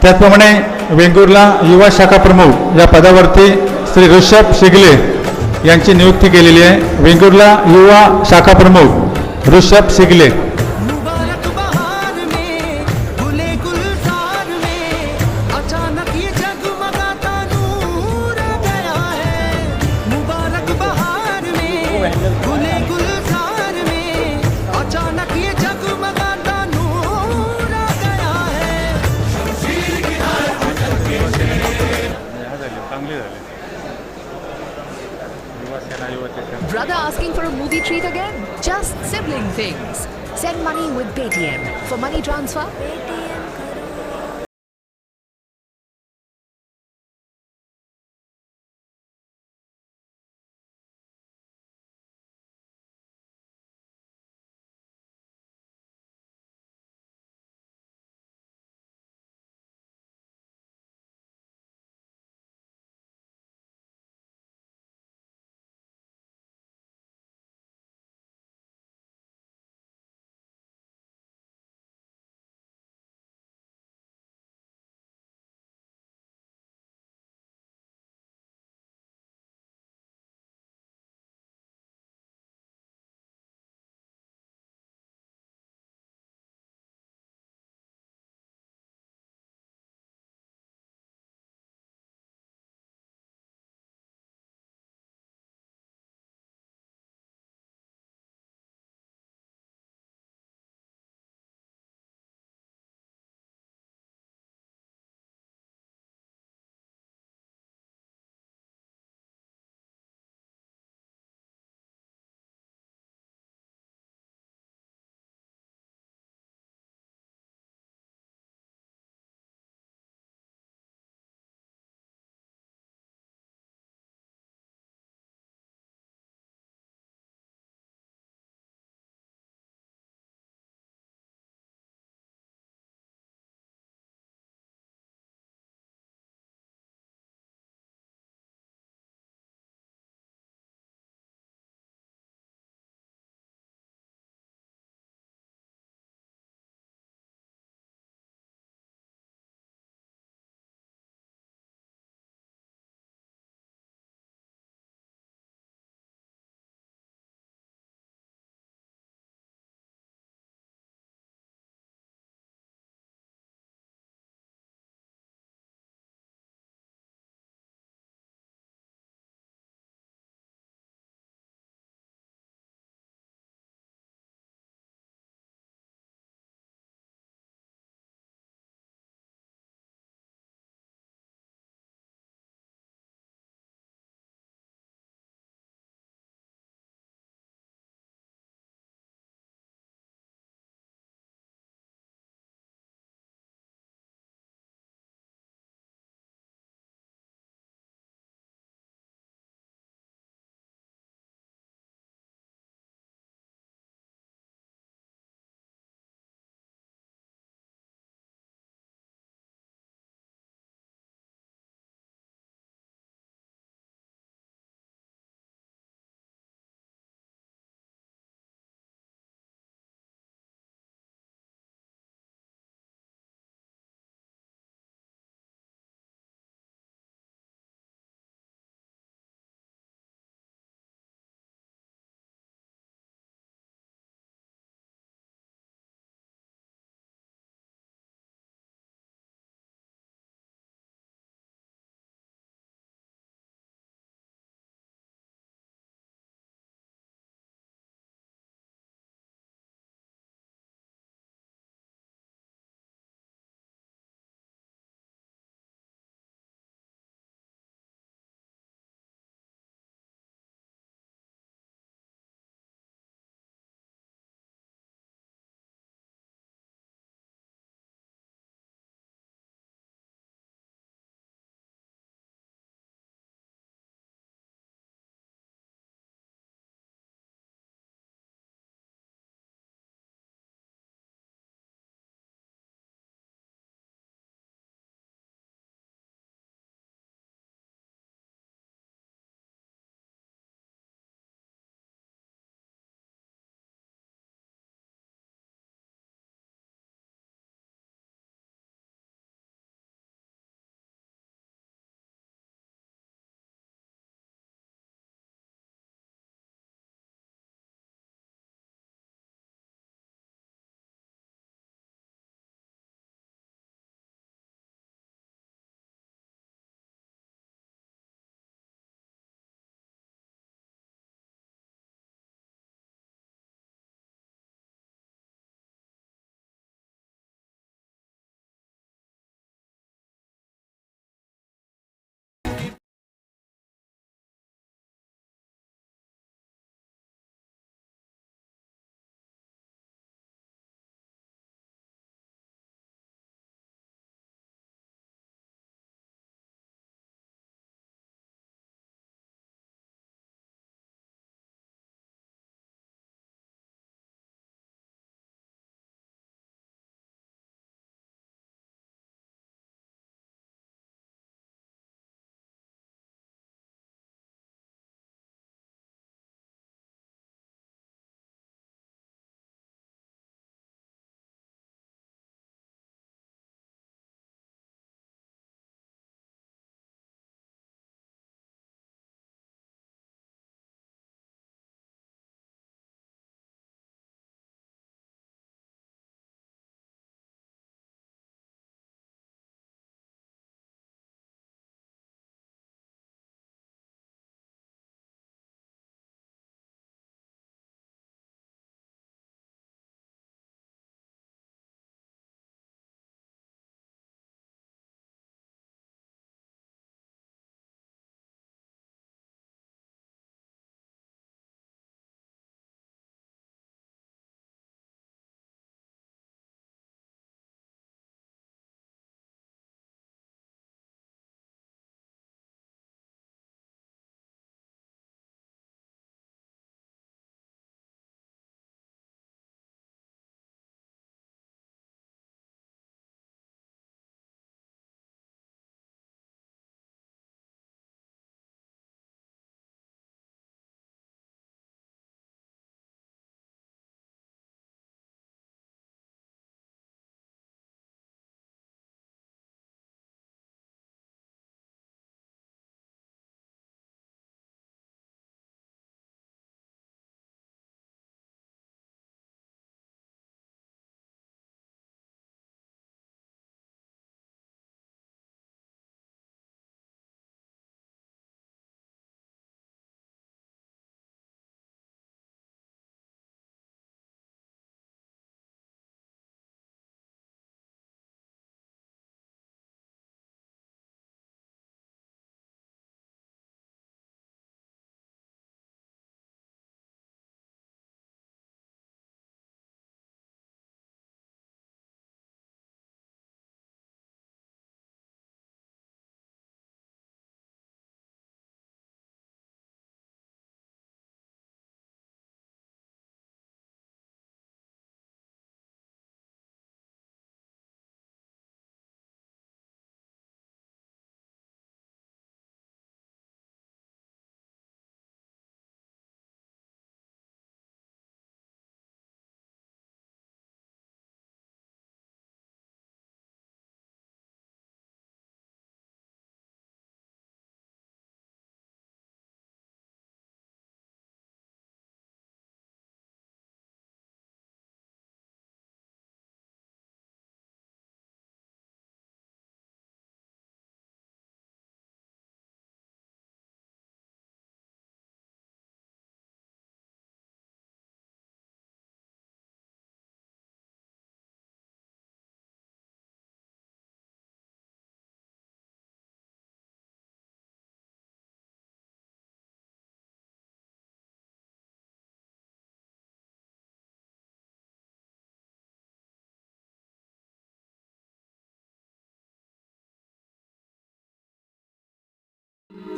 त्याचप्रमाणे वेंगुर्ला युवा शाखा प्रमुख या पदावरती श्री ऋषभ शिगले यांची नियुक्ती केलेली आहे. वेंगुर्ला युवा शाखा प्रमुख ऋषभ शिगले. मुबारक बहार में खुले गुलजार में अचानक ये जगमगाता नूर आ गया है. मुबारक बहार में खुले गुलजार में अचानक ये जगमगाता नूर आ गया है. Brother asking for a movie treat again? Just sibling things. Send money with Paytm. For money transfer, Paytm.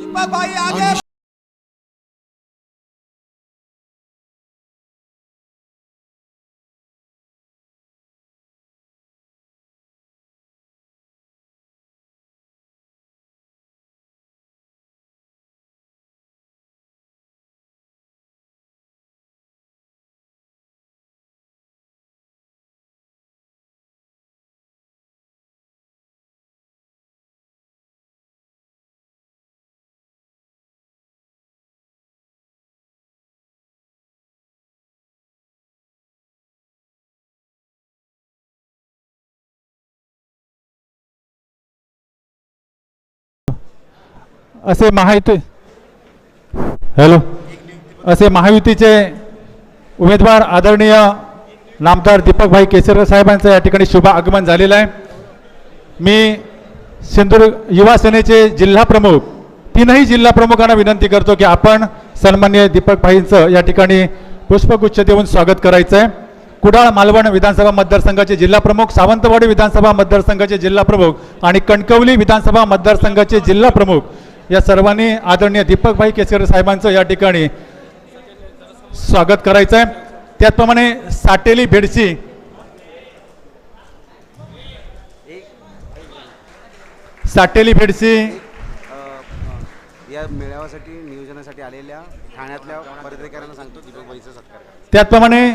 Deepak भाई आगे। असे महायुतीचे उमेदवार आदरणीय नामदार दीपकभाई केसरकर साहेबांचं या ठिकाणी शुभ आगमन झालेलं आहे. मी सिंधुदुर्ग युवा सेनेचे जिल्हा प्रमुख तीनही जिल्हा प्रमुखांना विनंती करतो की आपण सन्माननीय दीपकभाईंचं या ठिकाणी पुष्पगुच्छ देऊन स्वागत करायचं आहे. कुडाळ मालवण विधानसभा मतदारसंघाचे जिल्हा प्रमुख, सावंतवाडी विधानसभा मतदारसंघाचे जिल्हा प्रमुख आणि कणकवली विधानसभा मतदारसंघाचे जिल्हा प्रमुख या सर्वांनी आदरणीय दीपकभाई केसरकर साहेबांचं या ठिकाणी स्वागत करायचं आहे. त्याचप्रमाणे साटेली भेडसी या मेळाव्यासाठी नियोजनासाठी आलेल्या ठाण्यातल्या पत्रकारांना सांगतो दीपकभाईचा सत्कार करा. त्याचप्रमाणे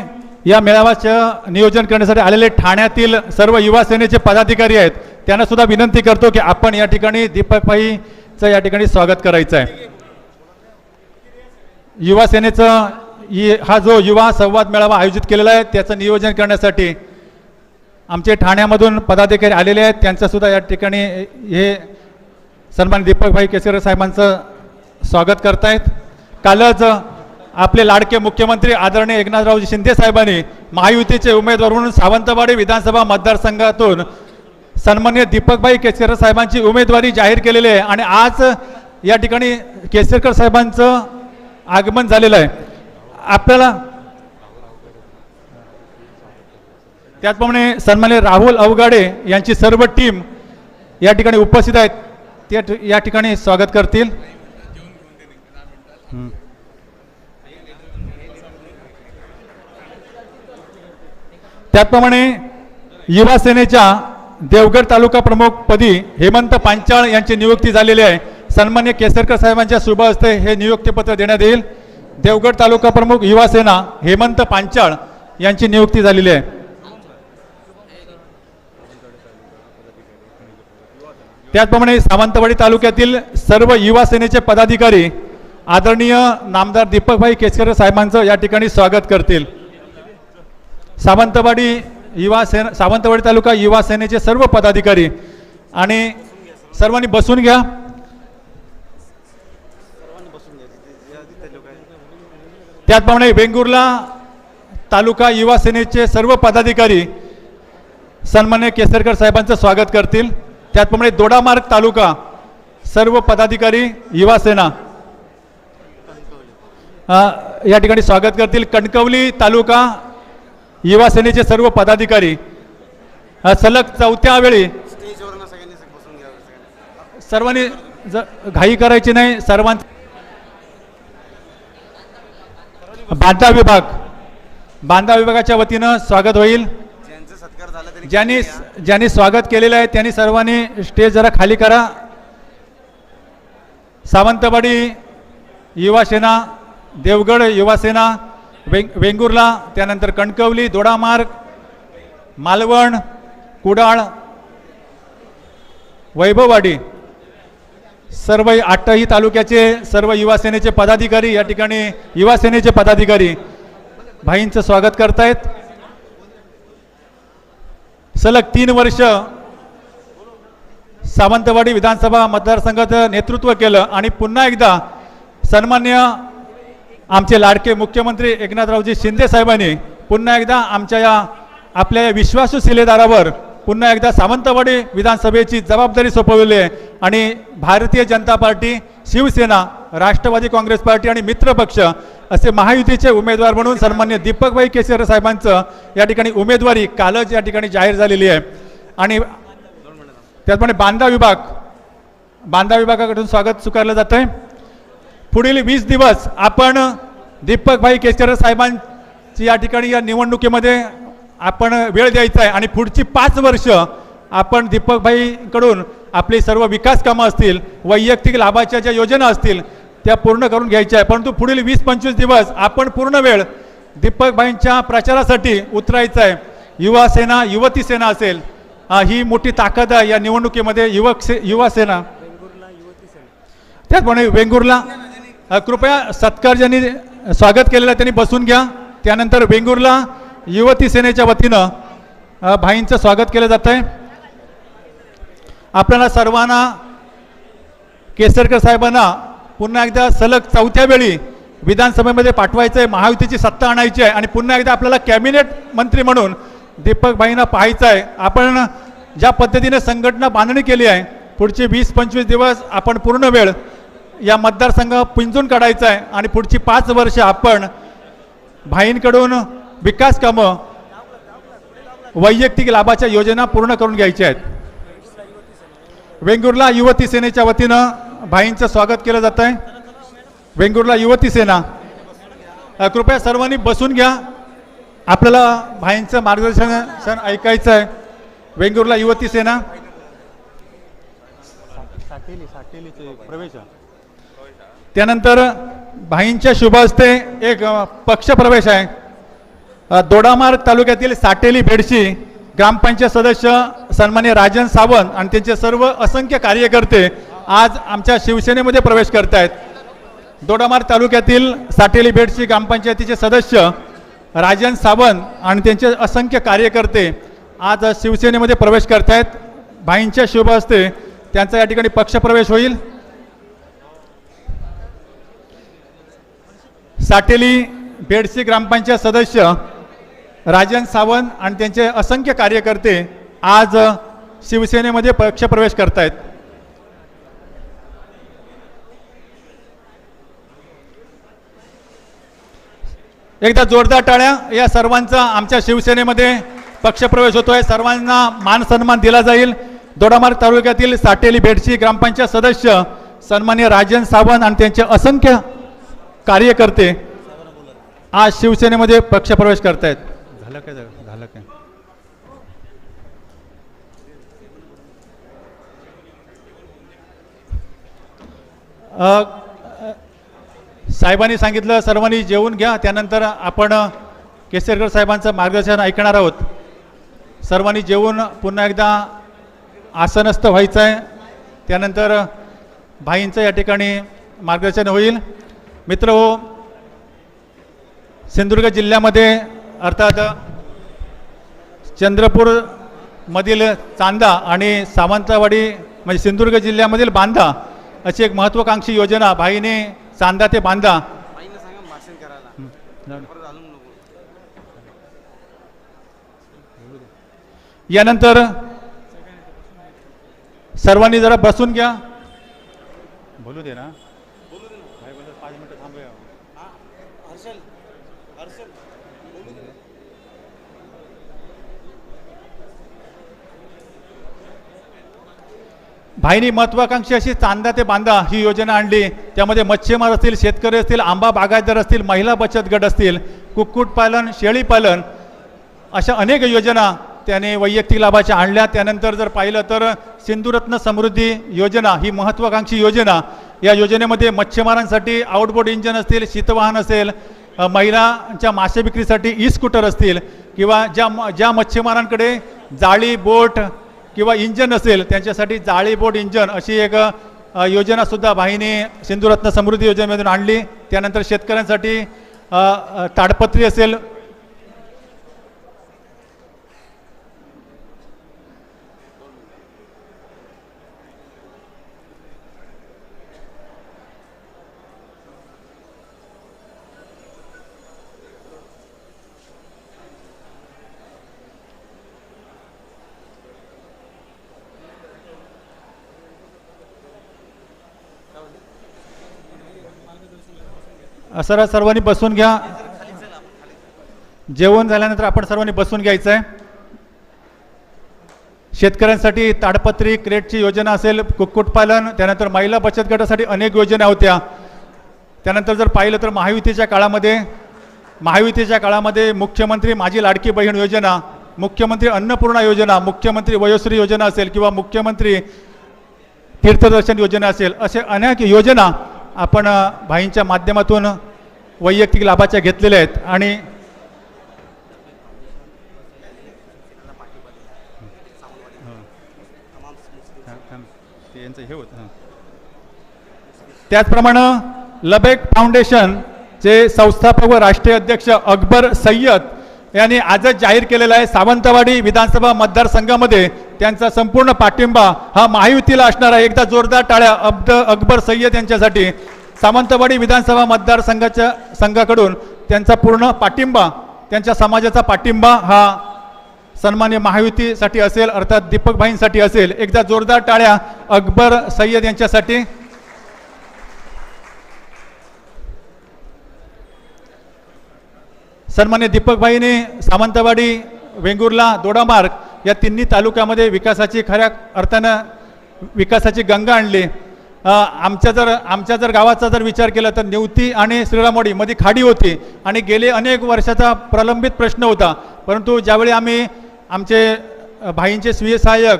या मेळाव्याचं नियोजन करण्यासाठी आलेले ठाण्यातील सर्व युवा सेनेचे पदाधिकारी आहेत त्यांना सुद्धा विनंती करतो की आपण या ठिकाणी दीपकभाईचं या ठिकाणी स्वागत करायचं आहे. युवा सेनेचं हा जो युवा संवाद मेळावा आयोजित केलेला आहे त्याचं नियोजन करण्यासाठी आमचे ठाण्यामधून पदाधिकारी आलेले आहेत त्यांचं सुद्धा या ठिकाणी हे सन्मान दीपकभाई केसरकर साहेबांचं स्वागत करतायत. कालच आपले लाडके मुख्यमंत्री आदरणीय एकनाथरावजी शिंदे साहेबांनी महायुतीचे उमेदवार म्हणून सावंतवाडी विधानसभा मतदारसंघातून सन्माननीय दीपकभाई केसरकर साहेबांची उमेदवारी जाहीर केलेली आहे आणि आज या ठिकाणी केसरकर साहेबांचं आगमन झालेलं आहे. आपल्याला त्याचप्रमाणे सन्माननीय राहुल अवगाडे यांची सर्व टीम या ठिकाणी उपस्थित आहेत ते या ठिकाणी स्वागत करतील. त्याचप्रमाणे युवा सेनेच्या देवगड तालुका प्रमुख पदी हेमंत पांचाळ यांची नियुक्ती झालेली आहे. सन्मान्य केसरकर साहेबांच्या शुभ हस्ते हे नियुक्तीपत्र देण्यात येईल. देवगड तालुका प्रमुख युवा सेना हेमंत पांचाळ यांची नियुक्ती झालेली आहे. त्याचप्रमाणे सावंतवाडी तालुक्यातील सर्व युवा सेनेचे पदाधिकारी आदरणीय नामदार दीपकभाई केसरकर साहेबांचं या ठिकाणी स्वागत करतील. सावंतवाडी तालुका युवा सेनेचे सर्व पदाधिकारी आणि सर्वांनी बसून घ्या. त्याचप्रमाणे वेंगुर्ला तालुका युवा सेनेचे सर्व पदाधिकारी सन्मान्य केसरकर साहेबांचं स्वागत करतील. त्याचप्रमाणे दोडामार्ग तालुका सर्व पदाधिकारी युवा सेना या ठिकाणी स्वागत करतील. कणकवली तालुका युवा सेनेचे सर्व पदाधिकारी सलग चौथ्या वेळी सर्वांनी घाई करायची नाही. सर्वांचं बांधा विभागाच्या वतीनं स्वागत होईल. ज्यांनी स्वागत केलेलं आहे त्यांनी सर्वांनी स्टेज जरा खाली करा. सावंतवाडी युवा सेना, देवगड युवा सेना, वेंगुर्ला, त्यानंतर कणकवली, दोडामार्ग, मालवण, कुडाळ, वैभववाडी सर्व 8ही तालुक्याचे सर्व युवा सेनेचे पदाधिकारी या ठिकाणी युवा सेनेचे पदाधिकारी भाईंचं स्वागत करतायत. सलग 3 वर्ष सावंतवाडी विधानसभा मतदारसंघाचं नेतृत्व केलं आणि पुन्हा एकदा सन्मान्य आमचे लाडके मुख्यमंत्री एकनाथरावजी शिंदे साहेबांनी पुन्हा एकदा आमच्या आपल्या विश्वासू शिलेदारावर पुन्हा एकदा सावंतवाडी विधानसभेची जबाबदारी सोपवली आहे आणि भारतीय जनता पार्टी, शिवसेना, राष्ट्रवादी काँग्रेस पार्टी आणि मित्रपक्ष असे महायुतीचे उमेदवार म्हणून सन्मान्य दीपकभाई केसरकर साहेबांचं या ठिकाणी उमेदवारी कालच या ठिकाणी जाहीर झालेली आहे. आणि त्याचप्रमाणे बांधा विभाग बांधा विभागाकडून स्वागत स्वीकारलं जातं आहे. पुढील 20 दिवस आपण दीपकभाई केसरकर साहेबांची या ठिकाणी या निवडणुकीमध्ये आपण वेळ द्यायचा आहे आणि पुढची 5 वर्ष आपण दीपकभाईकडून आपली सर्व विकास कामं असतील, वैयक्तिक लाभाच्या ज्या योजना असतील त्या पूर्ण करून घ्यायच्या आहे. परंतु पुढील 20-25 दिवस आपण पूर्ण वेळ दीपकभाईंच्या प्रचारासाठी उतरायचं आहे. युवा सेना, युवती सेना असेल, ही मोठी ताकद आहे या निवडणुकीमध्ये. युवा सेना, त्याचप्रमाणे वेंगुर्ला, कृपया सत्कार ज्यांनी स्वागत केलेलं त्यांनी बसून घ्या. त्यानंतर वेंगुर्ला युवती सेनेच्या वतीनं भाईंचं स्वागत केलं जातं आहे. आपल्याला सर्वांना केसरकर साहेबांना पुन्हा एकदा सलग 4थ्या वेळी विधानसभेमध्ये पाठवायचं आहे, महायुतीची सत्ता आणायची आहे आणि पुन्हा एकदा आपल्याला कॅबिनेट मंत्री म्हणून दीपकभाईंना पाहायचं आहे. आपण ज्या पद्धतीने संघटना बांधणी केली आहे, पुढचे 20-25 दिवस आपण पूर्ण वेळ या मतदारसंघ पिंजून काढायचा आहे आणि पुढची 5 वर्ष आपण भाईंकडून विकास कामं, वैयक्तिक लाभाच्या योजना पूर्ण करून घ्यायच्या आहेत. वेंगुर्ला युवती सेनेच्या वतीनं भाईंचं स्वागत केलं जात आहे. वेंगुर्ला युवती सेना, कृपया सर्वांनी बसून घ्या. आपल्याला भाईंचं मार्गदर्शन ऐकायचं आहे. वेंगुर्ला युवती सेना, त्यानंतर भाईंच्या शुभ हस्ते एक पक्ष प्रवेश आहे. दोडामार्ग तालुक्यातील साटेली बेडशी ग्रामपंचायत सदस्य सन्मान्य राजन सावंत आणि त्यांचे सर्व असंख्य कार्यकर्ते आज आमच्या शिवसेनेमध्ये प्रवेश करत आहेत. दोडामार्ग तालुक्यातील साटेली बेडशी ग्रामपंचायतीचे सदस्य राजन सावंत आणि त्यांचे असंख्य कार्यकर्ते आज शिवसेनेमध्ये प्रवेश करत आहेत. भाईंच्या शुभ हस्ते त्यांचा या ठिकाणी पक्षप्रवेश होईल. साटेली बेडशी ग्रामपंचायत सदस्य राजन सावंत आणि त्यांचे असंख्य कार्यकर्ते आज शिवसेनेमध्ये पक्षप्रवेश करत आहेत. एकदा जोरदार टाळ्या या सर्वांचा आमच्या शिवसेनेमध्ये पक्षप्रवेश होतोय. सर्वांना मान सन्मान दिला जाईल. दोडामार्ग तालुक्यातील साटेली बेडशी ग्रामपंचायत सदस्य सन्मान्य राजन सावंत आणि त्यांचे असंख्य कार्यकर्ते आज शिवसेनेमध्ये पक्षप्रवेश करत आहेत. झालं काय साहेबांनी सांगितलं सर्वांनी जेवून घ्या. त्यानंतर आपण केसरकर साहेबांचं मार्गदर्शन ऐकणार आहोत. सर्वांनी जेवून पुन्हा एकदा आसनस्थ व्हायचं आहे. त्यानंतर भाईंचं या ठिकाणी मार्गदर्शन होईल. मित्रहो, सिंधुदुर्ग जिल्ह्यामध्ये अर्थात चंद्रपूरमधील चांदा आणि सावंतवाडी म्हणजे सिंधुदुर्ग जिल्ह्यामधील बांधा अशी एक महत्त्वाकांक्षी योजना भाईने चांदा ते बांधा यानंतर सर्वांनी जरा बसून घ्या. बोलू दे ना. भाईनी महत्वाकांक्षी अशी चांदा ते बांधा ही योजना आणली. त्यामध्ये मच्छीमार असतील, शेतकरी असतील, आंबा बागायतदार असतील, महिला बचत गट असतील, कुक्कुटपालन, शेळीपालन अशा अनेक योजना त्याने वैयक्तिक लाभाच्या आणल्या. त्यानंतर जर पाहिलं तर सिंधुरत्न समृद्धी योजना ही महत्वाकांक्षी योजना. या योजनेमध्ये मच्छीमारांसाठी आउटबोर्ड इंजन असतील, शीतवाहन असेल, महिलांच्या मासे विक्रीसाठी ई स्कूटर असतील किंवा ज्या मच्छीमारांकडे जाळी बोट किंवा इंजन असेल त्यांच्यासाठी जाळी बोट इंजन अशी एक योजनासुद्धा भाईने सिंधुरत्न समृद्धी योजनेमधून आणली. त्यानंतर शेतकऱ्यांसाठी ताडपत्री असेल, सर्वांनी बसून घ्या. जेवण झाल्यानंतर आपण सर्वांनी बसून घ्यायचं आहे. शेतकऱ्यांसाठी ताडपत्री क्रेटची योजना असेल, कुक्कुटपालन, त्यानंतर महिला बचत गटासाठी अनेक योजना होत्या. त्यानंतर जर पाहिलं तर महायुतीच्या काळामध्ये मुख्यमंत्री माझी लाडकी बहीण योजना, मुख्यमंत्री अन्नपूर्णा योजना, मुख्यमंत्री वयोश्री योजना असेल किंवा मुख्यमंत्री तीर्थदर्शन योजना असेल, असे अनेक योजना आपण भाईंच्या माध्यमातून वैयक्तिक लाभाच्या घेतलेल्या आहेत. आणि त्याचप्रमाणे लबेक फाउंडेशनचे संस्थापक व राष्ट्रीय अध्यक्ष अकबर सय्यद यांनी आजच जाहीर केलेला आहे, सावंतवाडी विधानसभा मतदारसंघामध्ये त्यांचा संपूर्ण पाठिंबा हा महायुतीला असणार आहे. एकदा जोरदार टाळ्या अकबर सय्यद यांच्यासाठी. सावंतवाडी विधानसभा मतदारसंघाकडून त्यांचा पूर्ण पाठिंबा, त्यांच्या समाजाचा पाठिंबा हा सन्मान्य महायुतीसाठी असेल, अर्थात दीपक भाईंसाठी असेल. एकदा जोरदार टाळ्या अकबर सय्यद यांच्यासाठी. सन्मान्य दीपक भाईने सावंतवाडी, वेंगुर्ला, दोडामार्ग या तिन्ही तालुक्यामध्ये विकासाची खऱ्या अर्थानं विकासाची गंगा आणली. आमच्या जर गावाचा जर विचार केला तर निवती आणि श्रीरामवाडी मध्ये खाडी होती आणि गेले अनेक वर्षाचा प्रलंबित प्रश्न होता. परंतु ज्यावेळी आम्ही आमचे भाईंचे स्वीय सहाय्यक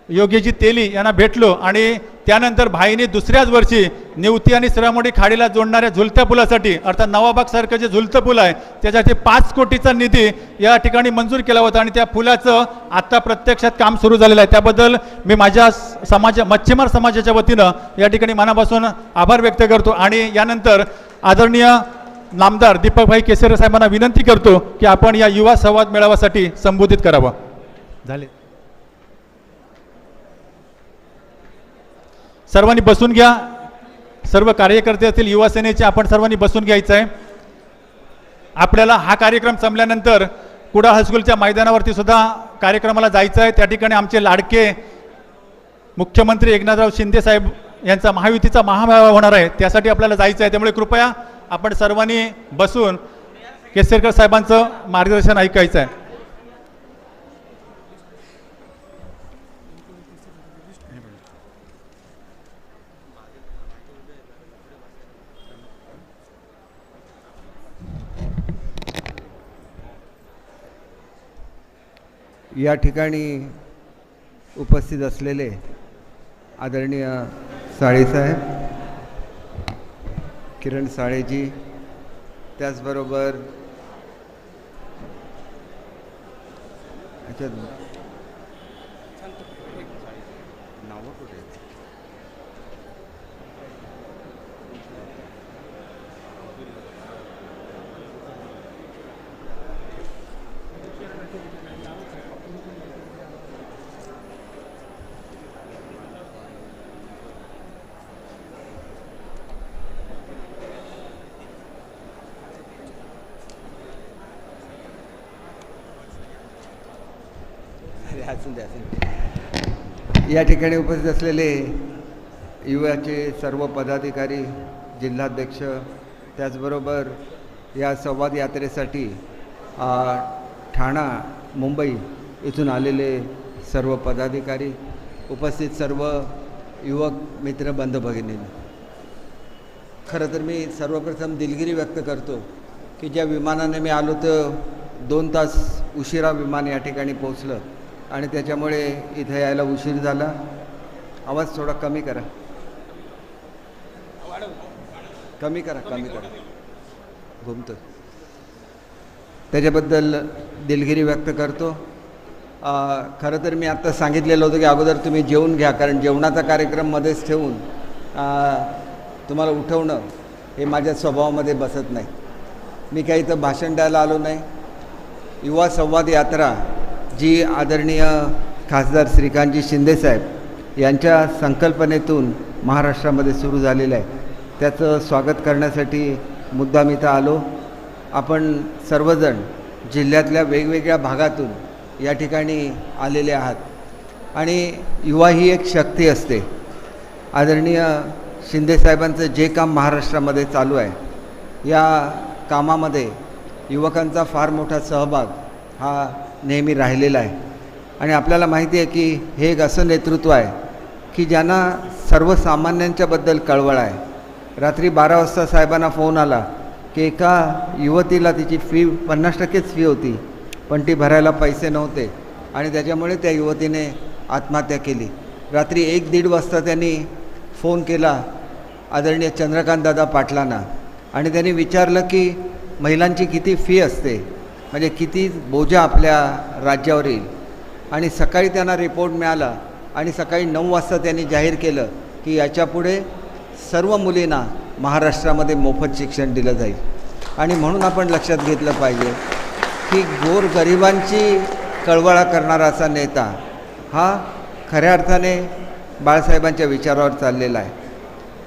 योगीजी तेली यांना भेटलो आणि त्यानंतर भाईने दुसऱ्याच वर्षी निवती आणि श्रीरामवाडी खाडीला जोडणाऱ्या झुलत्या पुलासाठी, अर्थात नवाबागसारखं जे झुलतं पूल आहे त्याच्यासाठी 5 कोटीचा निधी या ठिकाणी मंजूर केला होता आणि त्या पुलाचं आता प्रत्यक्षात काम सुरू झालेलं आहे. त्याबद्दल मी माझ्या मच्छीमार समाजाच्या वतीनं या ठिकाणी मनापासून आभार व्यक्त करतो. आणि यानंतर आदरणीय नामदार दीपकभाई केसरे साहेबांना विनंती करतो की आपण या युवा संवाद मेळाव्यासाठी संबोधित करावं. झाले. सर्वांनी बसून घ्या. सर्व कार्यकर्ते असतील युवा सेनेचे, आपण सर्वांनी बसून घ्यायचं आहे. आपल्याला हा कार्यक्रम संपल्यानंतर कुडाळ हायस्कूलच्या मैदानावरती सुद्धा कार्यक्रमाला जायचं आहे. त्या ठिकाणी आमचे लाडके मुख्यमंत्री एकनाथराव शिंदे साहेब यांचा महायुतीचा महामेळावा होणार आहे, त्यासाठी आपल्याला जायचं आहे. त्यामुळे कृपया आपण सर्वांनी बसून केसरकर साहेबांचं मार्गदर्शन ऐकायचं आहे. या ठिकाणी उपस्थित असलेले आदरणीय साळेसाहेब, किरण साळेजी, त्याचबरोबर नावं कुठे या ठिकाणी उपस्थित असलेले युवाचे सर्व पदाधिकारी, जिल्हाध्यक्ष, त्याचबरोबर या संवाद यात्रेसाठी ठाणा, मुंबई इथून आलेले सर्व पदाधिकारी, उपस्थित सर्व युवक मित्र बंधू भगिनींनी, खरं तर मी सर्वप्रथम दिलगिरी व्यक्त करतो की ज्या विमानाने मी आलो तर 2 तास उशिरा विमान या ठिकाणी पोहोचलं आणि त्याच्यामुळे इथे यायला उशीर झाला. आवाज थोडा कमी करा, कमी करा, घुमतो. त्याच्याबद्दल दिलगिरी व्यक्त करतो. खरं तर मी आत्ता सांगितलेलं होतं की अगोदर तुम्ही जेवून घ्या, कारण जेवणाचा कार्यक्रम मध्येच ठेवून तुम्हाला उठवणं हे माझ्या स्वभावामध्ये बसत नाही. मी काही इथं भाषण द्यायला आलो नाही. युवा संवाद यात्रा जी आदरणीय खासदार श्रीकांतजी शिंदेसाहेब यांच्या संकल्पनेतून महाराष्ट्रामध्ये सुरू झालेलं आहे, त्याचं स्वागत करण्यासाठी मुद्दाम इथं आलो. आपण सर्वजण जिल्ह्यातल्या वेगवेगळ्या भागातून या ठिकाणी आलेले आहात आणि युवा ही एक शक्ती असते. आदरणीय शिंदेसाहेबांचं जे काम महाराष्ट्रामध्ये चालू आहे, या कामामध्ये युवकांचा फार मोठा सहभाग हा नेहमी राहिलेला आहे. आणि आपल्याला माहिती आहे की हे एक असं नेतृत्व आहे की ज्यांना सर्वसामान्यांच्याबद्दल कळवळ आहे. रात्री 12 वाजता साहेबांना फोन आला की एका युवतीला तिची फी 50%च फी होती, पण ती भरायला पैसे नव्हते आणि त्याच्यामुळे त्या युवतीने आत्महत्या केली. रात्री 1-1:30 वाजता त्यांनी फोन केला आदरणीय चंद्रकांतदादा पाटलांना आणि त्यांनी विचारलं की महिलांची किती फी असते, म्हणजे किती बोजा आपल्या राज्यावर येईल. आणि सकाळी त्यांना रिपोर्ट मिळाला आणि सकाळी 9 वाजता त्यांनी जाहीर केलं की याच्यापुढे सर्व मुलींना महाराष्ट्रामध्ये मोफत शिक्षण दिलं जाईल. आणि म्हणून आपण लक्षात घेतलं पाहिजे की गोरगरिबांची कळवळा करणारा असा नेता हा खऱ्या अर्थाने बाळासाहेबांच्या विचारावर चाललेला आहे.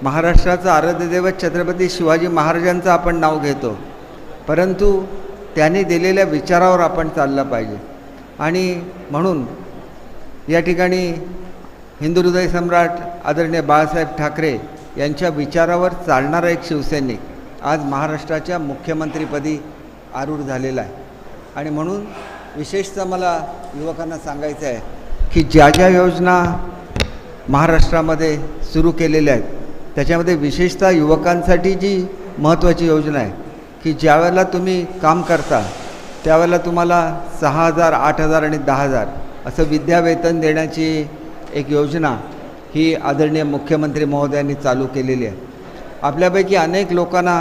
महाराष्ट्राचं आराध्यदैवत छत्रपती शिवाजी महाराजांचं आपण नाव घेतो, परंतु त्यांनी दिलेल्या विचारावर आपण चाललं पाहिजे. आणि म्हणून या ठिकाणी हिंदू हृदय सम्राट आदरणीय बाळासाहेब ठाकरे यांच्या विचारावर चालणारा एक शिवसैनिक आज महाराष्ट्राच्या मुख्यमंत्रीपदी आरूढ झालेला आहे. आणि म्हणून विशेषतः मला युवकांना सांगायचं आहे की ज्या ज्या योजना महाराष्ट्रामध्ये सुरू केलेल्या आहेत त्याच्यामध्ये विशेषतः युवकांसाठी जी महत्त्वाची योजना आहे की ज्यावेळेला तुम्ही काम करता त्यावेळेला तुम्हाला 6,000, 8,000 आणि 10,000 असं विद्यावेतन देण्याची एक योजना ही आदरणीय मुख्यमंत्री महोदयांनी चालू केलेली आहे. आपल्यापैकी अनेक लोकांना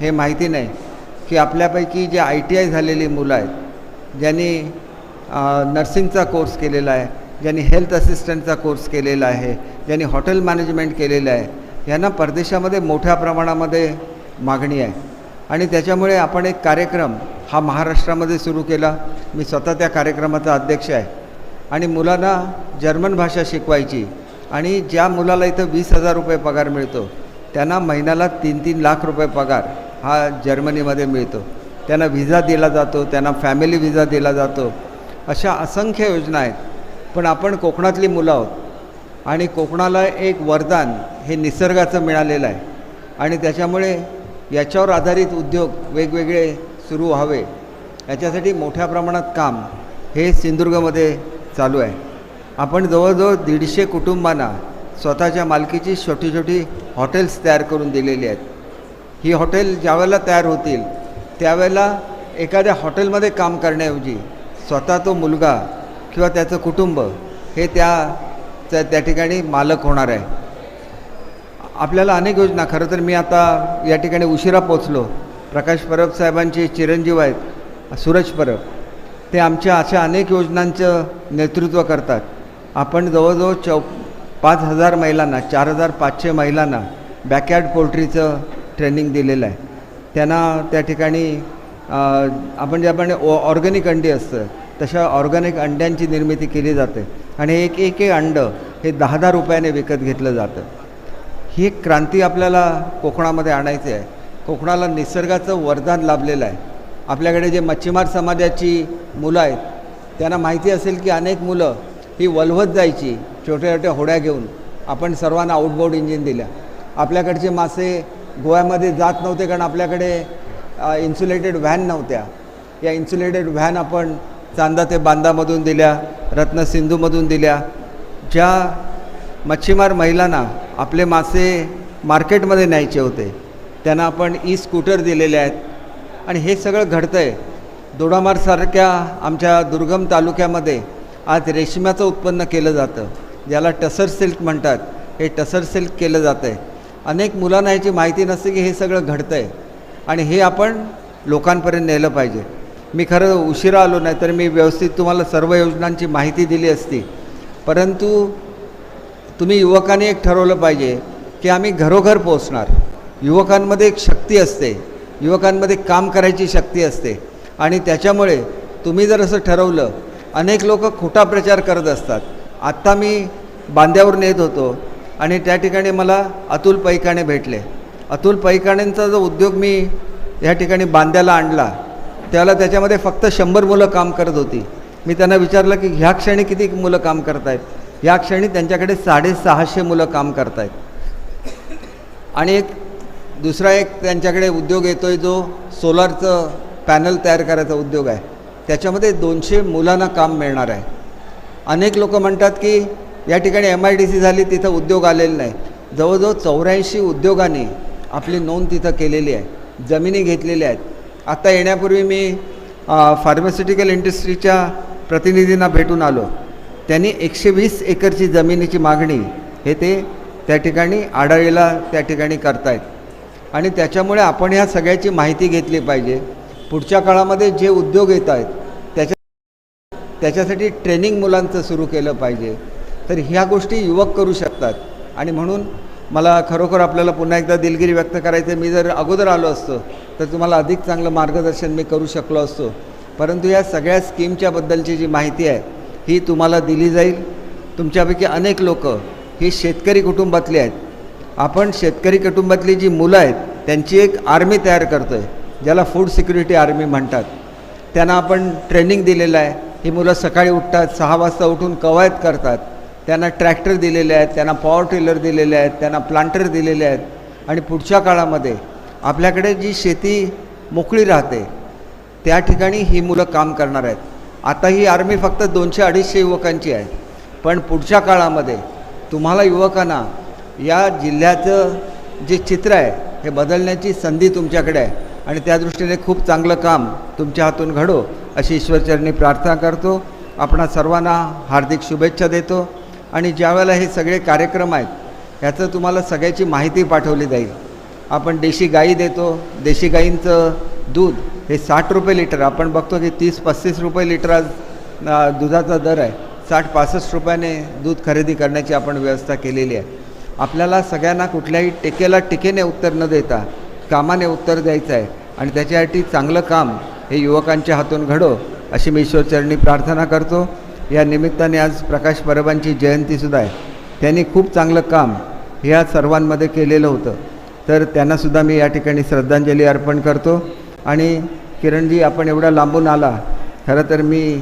हे माहिती नाही की आपल्यापैकी जे ITI झालेली मुलं आहेत, ज्यांनी नर्सिंगचा कोर्स केलेला आहे, ज्यांनी हेल्थ असिस्टंटचा कोर्स केलेला आहे, ज्यांनी हॉटेल मॅनेजमेंट केलेलं आहे, यांना परदेशामध्ये मोठ्या प्रमाणामध्ये मागणी आहे. आणि त्याच्यामुळे आपण एक कार्यक्रम हा महाराष्ट्रामध्ये सुरू केला. मी स्वतः त्या कार्यक्रमाचा अध्यक्ष आहे. आणि मुलांना जर्मन भाषा शिकवायची आणि ज्या मुलाला इथं 20,000 रुपये पगार मिळतो त्यांना महिन्याला 3-3 लाख रुपये पगार हा जर्मनीमध्ये मिळतो. त्यांना व्हिजा दिला जातो, त्यांना फॅमिली व्हिजा दिला जातो. अशा असंख्य योजना आहेत. पण आपण कोकणातली मुलं आहोत आणि कोकणाला एक वरदान हे निसर्गाचं मिळालेलं आहे आणि त्याच्यामुळे याच्यावर आधारित उद्योग वेगवेगळे सुरू व्हावे याच्यासाठी मोठ्या प्रमाणात काम हे सिंधुदुर्गमध्ये चालू आहे. आपण जवळजवळ 150 कुटुंबांना स्वतःच्या मालकीची छोटी छोटी हॉटेल्स तयार करून दिलेली आहेत. ही हॉटेल ज्यावेळेला तयार होतील त्यावेळेला एखाद्या हॉटेलमध्ये काम करण्याऐवजी स्वतः तो मुलगा किंवा त्याचं कुटुंब हे त्या ठिकाणी मालक होणार आहे. आपल्याला अनेक योजना, खरं तर मी आता या ठिकाणी उशिरा पोचलो. प्रकाश परब साहेबांचे चिरंजीव आहेत सूरज परब, ते आमच्या अशा अनेक योजनांचं नेतृत्व करतात. आपण जवळजवळ 5,000 महिलांना, 4,500 महिलांना बॅकयार्ड पोल्ट्रीचं ट्रेनिंग दिलेलं आहे. त्यांना त्या ठिकाणी आपण ऑर्गॅनिक अंडी असतं तशा ऑर्गॅनिक अंड्यांची निर्मिती केली जाते आणि एक अंडं हे 10,000 रुपयाने विकत घेतलं जातं. ही एक क्रांती आपल्याला कोकणामध्ये आणायची आहे. कोकणाला निसर्गाचं वरदान लाभलेलं आहे. आपल्याकडे जे मच्छीमार समाजाची मुलं आहेत त्यांना माहिती असेल की अनेक मुलं ही वल्हवत जायची छोट्या छोट्या होड्या घेऊन. आपण सर्वांना आउटबोर्ड इंजिन दिल्या. आपल्याकडचे मासे गोव्यामध्ये जात नव्हते कारण आपल्याकडे इन्सुलेटेड व्हॅन नव्हत्या. या इन्सुलेटेड व्हॅन आपण चांदा ते बांदामधून दिल्या, रत्नसिंधूमधून दिल्या. ज्या मच्छीमार महिलांना आपले मासे मार्केटमध्ये न्यायचे होते त्यांना आपण स्कूटर दिलेले आहेत. आणि हे सगळं घडतं आहे. दोडामार्गसारख्या आमच्या दुर्गम तालुक्यामध्ये आज रेशमाचं उत्पन्न केलं जातं, ज्याला टसर सिल्क म्हणतात. हे टसर सिल्क केलं जातं आहे. अनेक मुलांना ह्याची माहिती नसते की हे सगळं घडतं आहे आणि हे आपण लोकांपर्यंत नेलं पाहिजे. मी खरं उशिरा आलो नाही तर मी व्यवस्थित तुम्हाला सर्व योजनांची माहिती दिली असती. परंतु तुम्ही युवकांनी एक ठरवलं पाहिजे की आम्ही घरोघर पोचणार. युवकांमध्ये एक शक्ती असते, युवकांमध्ये काम करायची शक्ती असते आणि त्याच्यामुळे तुम्ही जर असं ठरवलं, अनेक लोक खोटा प्रचार करत असतात. आत्ता मी बांद्यावरून येत होतो आणि त्या ठिकाणी मला अतुल पैकाणे भेटले. अतुल पैकाणेंचा जो उद्योग मी ह्या ठिकाणी बांद्याला आणला त्याला त्याच्यामध्ये फक्त 100 मुलं काम करत होती. मी त्यांना विचारलं की ह्या क्षणी किती मुलं काम करत आहेत. या क्षणी त्यांच्याकडे 650 मुलं काम करत आहेत. आणि दुसरा एक त्यांच्याकडे उद्योग येतो आहे जो सोलारचं पॅनल तयार करायचा उद्योग आहे. त्याच्यामध्ये 200 मुलांना काम मिळणार आहे. अनेक लोक म्हणतात की या ठिकाणी MIDC झाली तिथं उद्योग आलेले नाही. जवळजवळ 84 उद्योगांनी आपली नोंद तिथं केलेली आहे, जमिनी घेतलेल्या आहेत. आत्ता येण्यापूर्वी मी फार्मास्युटिकल इंडस्ट्रीच्या प्रतिनिधींना भेटून आलो. त्यांनी 120 एकरची जमिनीची मागणी हे ते त्या ठिकाणी आढळलेला त्या ठिकाणी करतायत. आणि त्याच्यामुळे आपण ह्या सगळ्याची माहिती घेतली पाहिजे. पुढच्या काळामध्ये जे उद्योग येत आहेत त्याच्यासाठी ट्रेनिंग मुलांचं सुरू केलं पाहिजे. तर ह्या गोष्टी युवक करू शकतात. आणि म्हणून मला खरोखर आपल्याला पुन्हा एकदा दिलगिरी व्यक्त करायचं. मी जर अगोदर आलो असतो तर तुम्हाला अधिक चांगलं मार्गदर्शन मी करू शकलो असतो. परंतु या सगळ्या स्कीमच्या बद्दलची जी माहिती आहे ही तुम्हाला दिली जाईल. तुमच्यापैकी अनेक लोक ही शेतकरी कुटुंबातली आहेत. आपण शेतकरी कुटुंबातली जी मुलं आहेत त्यांची एक आर्मी तयार करतो आहे, ज्याला फूड सिक्युरिटी आर्मी म्हणतात. त्यांना आपण ट्रेनिंग दिलेलं आहे. ही मुलं सकाळी उठतात, 6 वाजता उठून कवायत करतात. त्यांना ट्रॅक्टर दिलेले आहेत, त्यांना पॉवर टिलर दिलेले आहेत, त्यांना प्लांटर दिलेले आहेत. आणि पुढच्या काळामध्ये आपल्याकडे जी शेती मोकळी राहते त्या ठिकाणी ही मुलं काम करणार आहेत. आता ही आर्मी फक्त 200-250 युवकांची आहे, पण पुढच्या काळामध्ये तुम्हाला युवकांना या जिल्ह्याचं जे चित्र आहे हे बदलण्याची संधी तुमच्याकडे आहे. आणि त्या दृष्टीने खूप चांगलं काम तुमच्या हातून घडो अशी ईश्वरचरणी प्रार्थना करतो. आपणा सर्वांना हार्दिक शुभेच्छा देतो. आणि ज्यावेळेला हे सगळे कार्यक्रम आहेत ह्याचं तुम्हाला सगळ्याची माहिती पाठवली जाईल. आपण देशी गाई देतो. देशी गाईंचं दूध हे 60 रुपये लिटर, आपण बघतो की 30-35 रुपये लिटर आज दुधाचा दर आहे. 60-65 रुपयाने दूध खरेदी करण्याची आपण व्यवस्था केलेली आहे. आपल्याला सगळ्यांना कुठल्याही टिकेला टिकेने उत्तर न देता कामाने उत्तर द्यायचं आहे. आणि त्याच्यासाठी चांगलं काम हे युवकांच्या हातून घडो अशी मी ईश्वरचरणी प्रार्थना करतो. या निमित्ताने आज प्रकाश परबांची जयंतीसुद्धा आहे. त्यांनी खूप चांगलं काम ह्या सर्वांमध्ये केलेलं होतं. तर त्यांनासुद्धा मी या ठिकाणी श्रद्धांजली अर्पण करतो. आणि किरणजी, आपण एवढा लांबून आला. खरं तर मी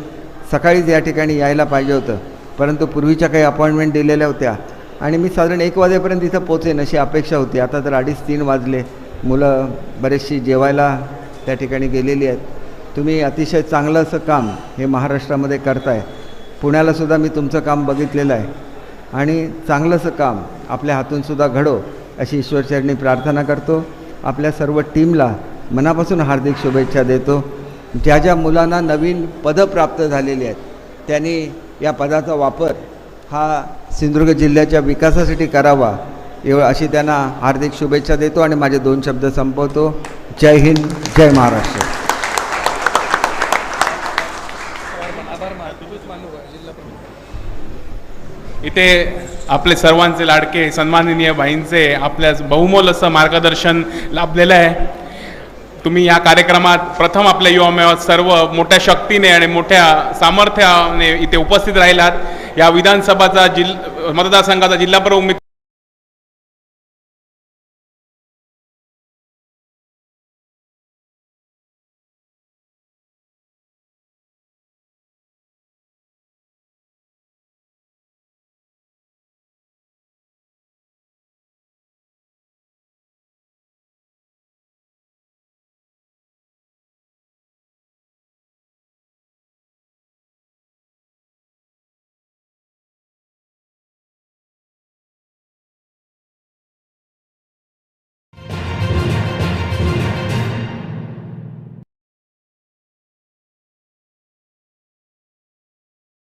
सकाळीच या ठिकाणी यायला पाहिजे होतं, परंतु पूर्वीच्या काही अपॉइंटमेंट दिलेल्या होत्या आणि मी साधारण 1 वाजेपर्यंत इथं पोचेन अशी अपेक्षा होती. आता तर 2:30-3 वाजले. मुलं बरेचशी जेवायला त्या ठिकाणी गेलेली आहेत. तुम्ही अतिशय चांगलं असं काम हे महाराष्ट्रामध्ये करताय. पुण्यालासुद्धा मी तुमचं काम बघितलेलं आहे आणि चांगलंसं काम आपल्या हातूनसुद्धा घडो अशी ईश्वरचरणी प्रार्थना करतो. आपल्या सर्व टीमला मनापासून हार्दिक शुभेच्छा देतो. ज्या ज्या मुलांना नवीन पदं प्राप्त झालेली आहेत त्यांनी या पदाचा वापर हा सिंधुदुर्ग जिल्ह्याच्या विकासासाठी करावा अशी त्यांना हार्दिक शुभेच्छा देतो आणि माझे 2 शब्द संपवतो. जय हिंद, जय महाराष्ट्र. इथे आपले सर्वांचे लाडके सन्माननीय भाईंचे आपल्या बहुमोल असं मार्गदर्शन लाभलेलं आहे. तुम्ही या कार्यक्रमात प्रथम आपल्या युवा मेळाव्यात सर्व मोठ्या शक्तीने आणि मोठ्या सामर्थ्याने इथे उपस्थित राहिलात. या विधानसभाचा मतदारसंघाचा जिल्हा प्रमुख